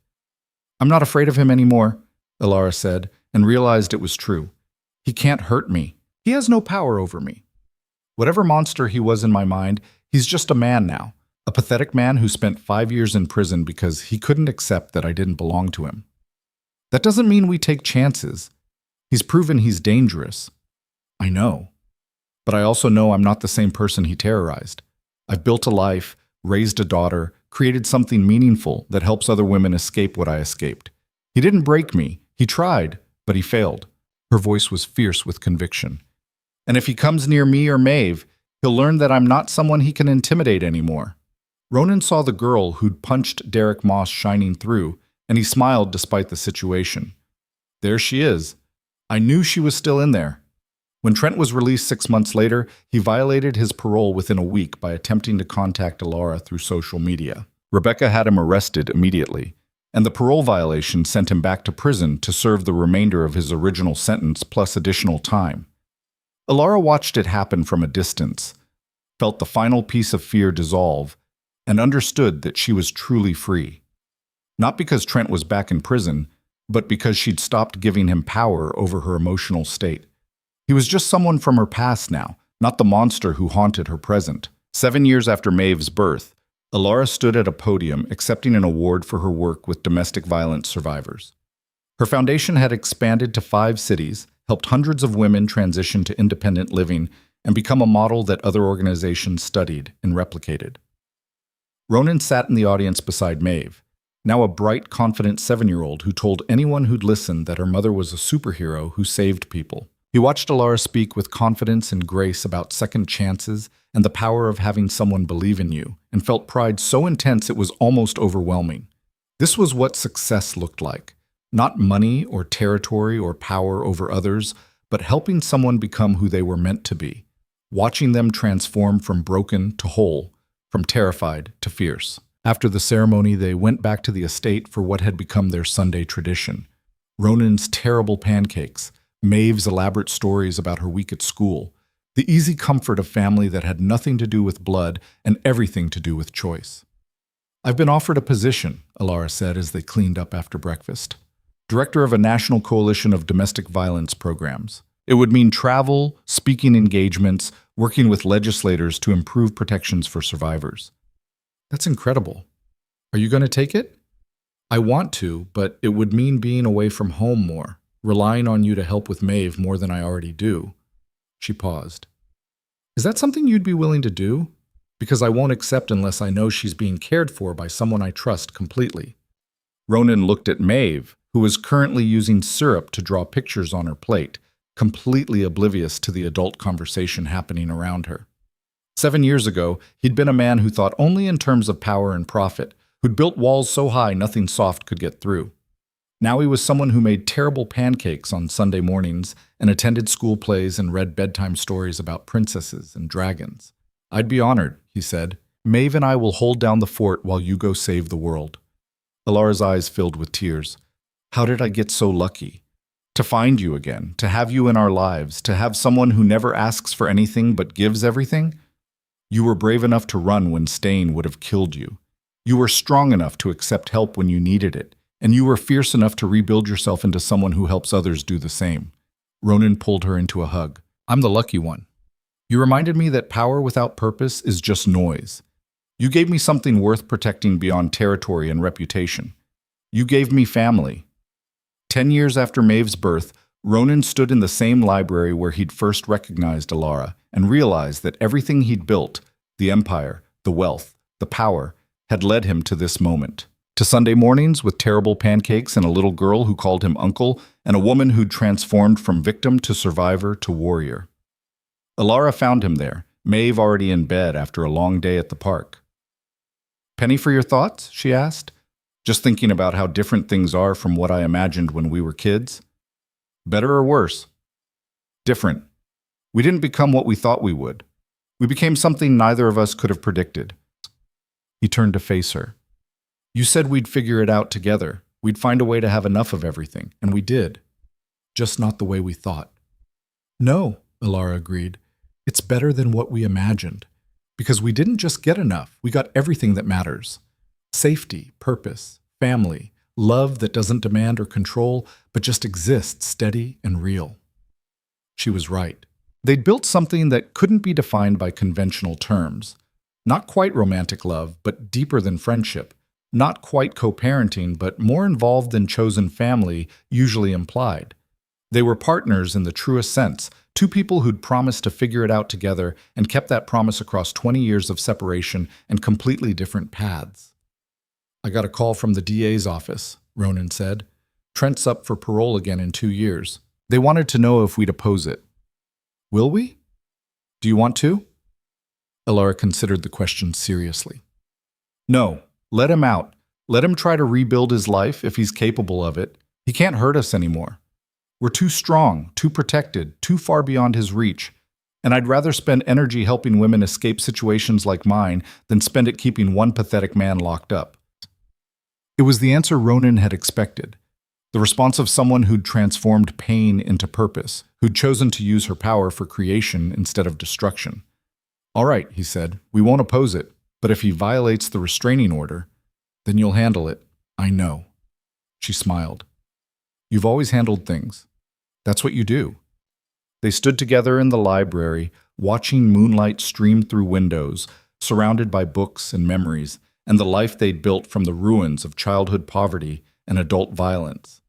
"I'm not afraid of him anymore," Alara said, and realized it was true. "He can't hurt me. He has no power over me. Whatever monster he was in my mind, he's just a man now, a pathetic man who spent 5 years in prison because he couldn't accept that I didn't belong to him. That doesn't mean we take chances. He's proven he's dangerous. I know. But I also know I'm not the same person he terrorized. I've built a life, raised a daughter, created something meaningful that helps other women escape what I escaped. He didn't break me. He tried, but he failed." Her voice was fierce with conviction. "And if he comes near me or Maeve, he'll learn that I'm not someone he can intimidate anymore." Ronan saw the girl who'd punched Derek Moss shining through, and he smiled despite the situation. "There she is. I knew she was still in there." When Trent was released 6 months later, he violated his parole within a week by attempting to contact Alara through social media. Rebecca had him arrested immediately, and the parole violation sent him back to prison to serve the remainder of his original sentence plus additional time. Alara watched it happen from a distance, felt the final piece of fear dissolve, and understood that she was truly free. Not because Trent was back in prison, but because she'd stopped giving him power over her emotional state. He was just someone from her past now, not the monster who haunted her present. 7 years after Maeve's birth, Alara stood at a podium accepting an award for her work with domestic violence survivors. Her foundation had expanded to 5 cities, helped hundreds of women transition to independent living, and become a model that other organizations studied and replicated. Ronan sat in the audience beside Maeve, now a bright, confident 7-year-old who told anyone who'd listened that her mother was a superhero who saved people. He watched Alara speak with confidence and grace about second chances and the power of having someone believe in you, and felt pride so intense it was almost overwhelming. This was what success looked like. Not money or territory or power over others, but helping someone become who they were meant to be. Watching them transform from broken to whole, from terrified to fierce. After the ceremony, they went back to the estate for what had become their Sunday tradition. Ronan's terrible pancakes, Maeve's elaborate stories about her week at school, the easy comfort of family that had nothing to do with blood and everything to do with choice. "I've been offered a position," Alara said as they cleaned up after breakfast. "Director of a national coalition of domestic violence programs. It would mean travel, speaking engagements, working with legislators to improve protections for survivors." "That's incredible. Are you going to take it?" "I want to, but it would mean being away from home more, relying on you to help with Maeve more than I already do." She paused. "Is that something you'd be willing to do? Because I won't accept unless I know she's being cared for by someone I trust completely." Ronan looked at Maeve, who was currently using syrup to draw pictures on her plate, completely oblivious to the adult conversation happening around her. 7 years ago, he'd been a man who thought only in terms of power and profit, who'd built walls so high nothing soft could get through. Now he was someone who made terrible pancakes on Sunday mornings and attended school plays and read bedtime stories about princesses and dragons. "I'd be honored," he said. "Maeve and I will hold down the fort while you go save the world." Alara's eyes filled with tears. "How did I get so lucky? To find you again, to have you in our lives, to have someone who never asks for anything but gives everything? You were brave enough to run when staying would have killed you. You were strong enough to accept help when you needed it, and you were fierce enough to rebuild yourself into someone who helps others do the same." Ronan pulled her into a hug. "I'm the lucky one. You reminded me that power without purpose is just noise. You gave me something worth protecting beyond territory and reputation. You gave me family." 10 years after Maeve's birth, Ronan stood in the same library where he'd first recognized Alara and realized that everything he'd built, the empire, the wealth, the power, had led him to this moment. To Sunday mornings with terrible pancakes and a little girl who called him uncle, and a woman who'd transformed from victim to survivor to warrior. Alara found him there, Maeve already in bed after a long day at the park. "Penny for your thoughts?" she asked. "Just thinking about how different things are from what I imagined when we were kids." "Better or worse?" "Different. We didn't become what we thought we would. We became something neither of us could have predicted." He turned to face her. "You said we'd figure it out together. We'd find a way to have enough of everything, and we did. Just not the way we thought." "No," Alara agreed. "It's better than what we imagined. Because we didn't just get enough, we got everything that matters. Safety, purpose, family, love that doesn't demand or control, but just exists steady and real." She was right. They'd built something that couldn't be defined by conventional terms. Not quite romantic love, but deeper than friendship. Not quite co-parenting, but more involved than chosen family usually implied. They were partners in the truest sense, two people who'd promised to figure it out together and kept that promise across 20 years of separation and completely different paths. "I got a call from the DA's office," Ronan said. "Trent's up for parole again in 2 years. They wanted to know if we'd oppose it." "Will we? Do you want to?" Alara considered the question seriously. "No. Let him out. Let him try to rebuild his life if he's capable of it. He can't hurt us anymore. We're too strong, too protected, too far beyond his reach. And I'd rather spend energy helping women escape situations like mine than spend it keeping one pathetic man locked up." It was the answer Ronan had expected. The response of someone who'd transformed pain into purpose, who'd chosen to use her power for creation instead of destruction. "All right," he said, "we won't oppose it. But if he violates the restraining order, then you'll handle it. I know." She smiled. You've always handled things. That's what you do." They stood together in the library, watching moonlight stream through windows, surrounded by books and memories, and the life they'd built from the ruins of childhood poverty and adult violence.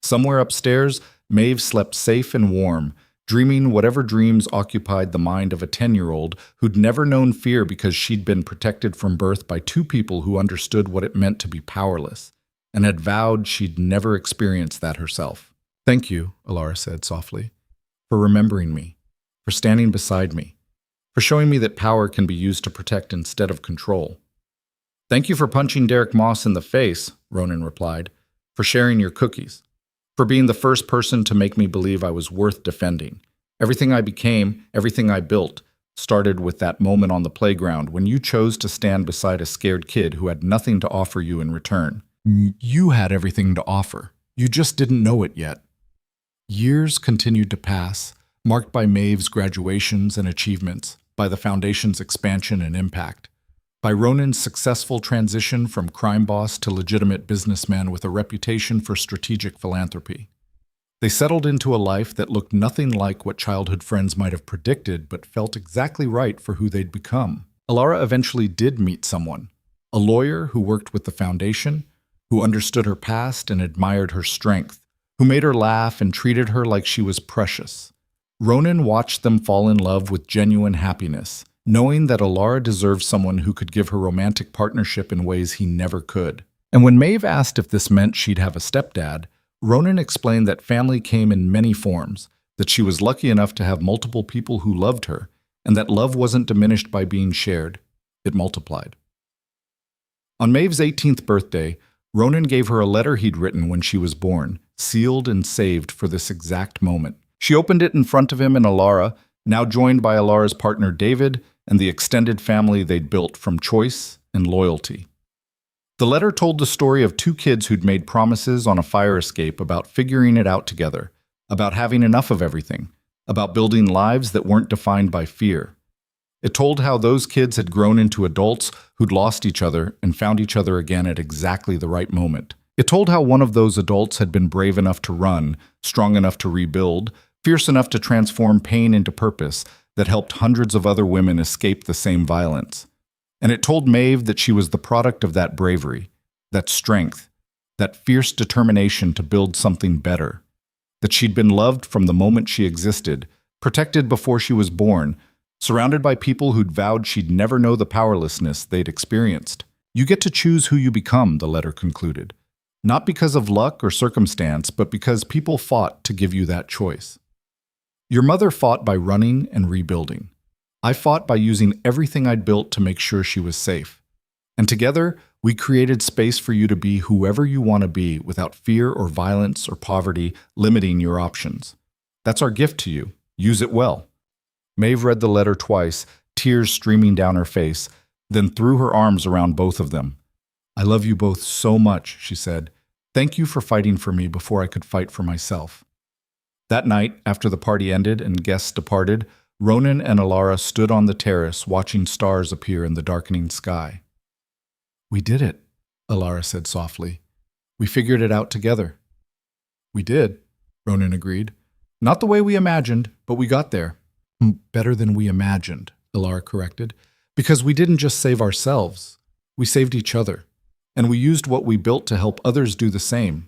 Somewhere upstairs, Maeve slept safe and warm, dreaming whatever dreams occupied the mind of a 10-year-old who'd never known fear because she'd been protected from birth by two people who understood what it meant to be powerless, and had vowed she'd never experience that herself. "Thank you," Alara said softly, "for remembering me, for standing beside me, for showing me that power can be used to protect instead of control." "Thank you for punching Derek Moss in the face," Ronan replied, "for sharing your cookies, for being the first person to make me believe I was worth defending. Everything I became, everything I built, started with that moment on the playground when you chose to stand beside a scared kid who had nothing to offer you in return. You had everything to offer. You just didn't know it yet." Years continued to pass, marked by Maeve's graduations and achievements, by the Foundation's expansion and impact, by Ronan's successful transition from crime boss to legitimate businessman with a reputation for strategic philanthropy. They settled into a life that looked nothing like what childhood friends might have predicted, but felt exactly right for who they'd become. Alara eventually did meet someone, a lawyer who worked with the Foundation, who understood her past and admired her strength, who made her laugh and treated her like she was precious. Ronan watched them fall in love with genuine happiness, knowing that Alara deserved someone who could give her romantic partnership in ways he never could. And when Maeve asked if this meant she'd have a stepdad, Ronan explained that family came in many forms, that she was lucky enough to have multiple people who loved her, and that love wasn't diminished by being shared. It multiplied. On Maeve's 18th birthday, Ronan gave her a letter he'd written when she was born, sealed and saved for this exact moment. She opened it in front of him and Alara, now joined by Alara's partner David and the extended family they'd built from choice and loyalty. The letter told the story of two kids who'd made promises on a fire escape about figuring it out together, about having enough of everything, about building lives that weren't defined by fear. It told how those kids had grown into adults who'd lost each other and found each other again at exactly the right moment. It told how one of those adults had been brave enough to run, strong enough to rebuild, fierce enough to transform pain into purpose that helped hundreds of other women escape the same violence. And it told Maeve that she was the product of that bravery, that strength, that fierce determination to build something better, that she'd been loved from the moment she existed, protected before she was born, surrounded by people who'd vowed she'd never know the powerlessness they'd experienced. "You get to choose who you become," the letter concluded. "Not because of luck or circumstance, but because people fought to give you that choice. Your mother fought by running and rebuilding. I fought by using everything I'd built to make sure she was safe. And together, we created space for you to be whoever you want to be without fear or violence or poverty limiting your options. That's our gift to you. Use it well." Maeve read the letter twice, tears streaming down her face, then threw her arms around both of them. "I love you both so much," she said. "Thank you for fighting for me before I could fight for myself." That night, after the party ended and guests departed, Ronan and Alara stood on the terrace watching stars appear in the darkening sky. "We did it," Alara said softly. "We figured it out together." "We did," Ronan agreed. "Not the way we imagined, but we got there." "Better than we imagined," Alara corrected, "because we didn't just save ourselves. We saved each other, and we used what we built to help others do the same."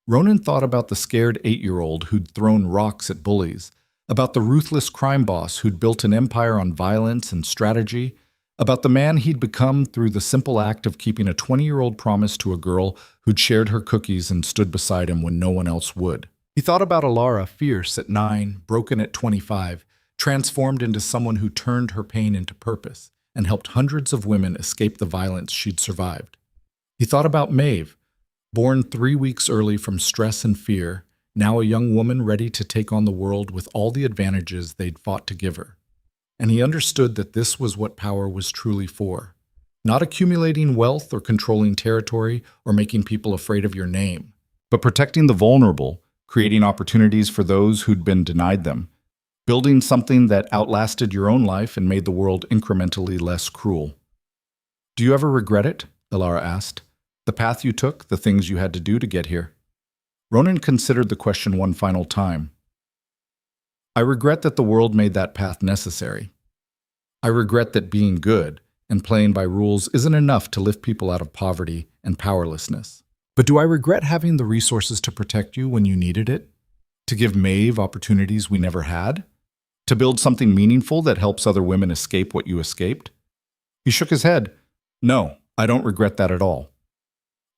Ronan thought about the scared 8-year-old who'd thrown rocks at bullies, about the ruthless crime boss who'd built an empire on violence and strategy, about the man he'd become through the simple act of keeping a 20-year-old promise to a girl who'd shared her cookies and stood beside him when no one else would. He thought about Alara, fierce at 9, broken at 25, transformed into someone who turned her pain into purpose and helped hundreds of women escape the violence she'd survived. He thought about Maeve, born 3 weeks early from stress and fear, now a young woman ready to take on the world with all the advantages they'd fought to give her. And he understood that this was what power was truly for. Not accumulating wealth or controlling territory or making people afraid of your name, but protecting the vulnerable, creating opportunities for those who'd been denied them, building something that outlasted your own life and made the world incrementally less cruel. "Do you ever regret it?" Alara asked. "The path you took, the things you had to do to get here?" Ronan considered the question one final time. I regret that the world made that path necessary. I regret that being good and playing by rules isn't enough to lift people out of poverty and powerlessness. But do I regret having the resources to protect you when you needed it? To give Maeve opportunities we never had? To build something meaningful that helps other women escape what you escaped? He shook his head. No, I don't regret that at all.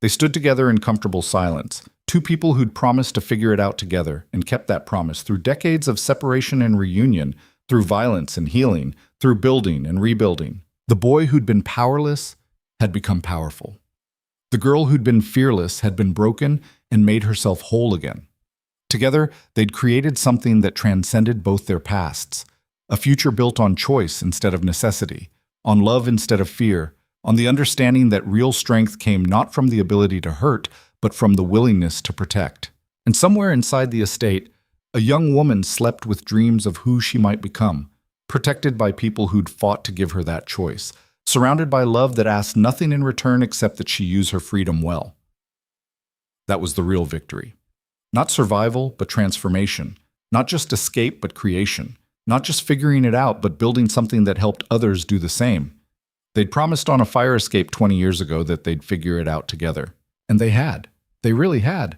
They stood together in comfortable silence, two people who'd promised to figure it out together and kept that promise through decades of separation and reunion, through violence and healing, through building and rebuilding. The boy who'd been powerless had become powerful. The girl who'd been fearless had been broken and made herself whole again. Together, they'd created something that transcended both their pasts, a future built on choice instead of necessity, on love instead of fear, on the understanding that real strength came not from the ability to hurt, but from the willingness to protect. And somewhere inside the estate, a young woman slept with dreams of who she might become, protected by people who'd fought to give her that choice, surrounded by love that asked nothing in return except that she use her freedom well. That was the real victory. Not survival, but transformation. Not just escape, but creation. Not just figuring it out, but building something that helped others do the same. They'd promised on a fire escape 20 years ago that they'd figure it out together. And they had. They really had.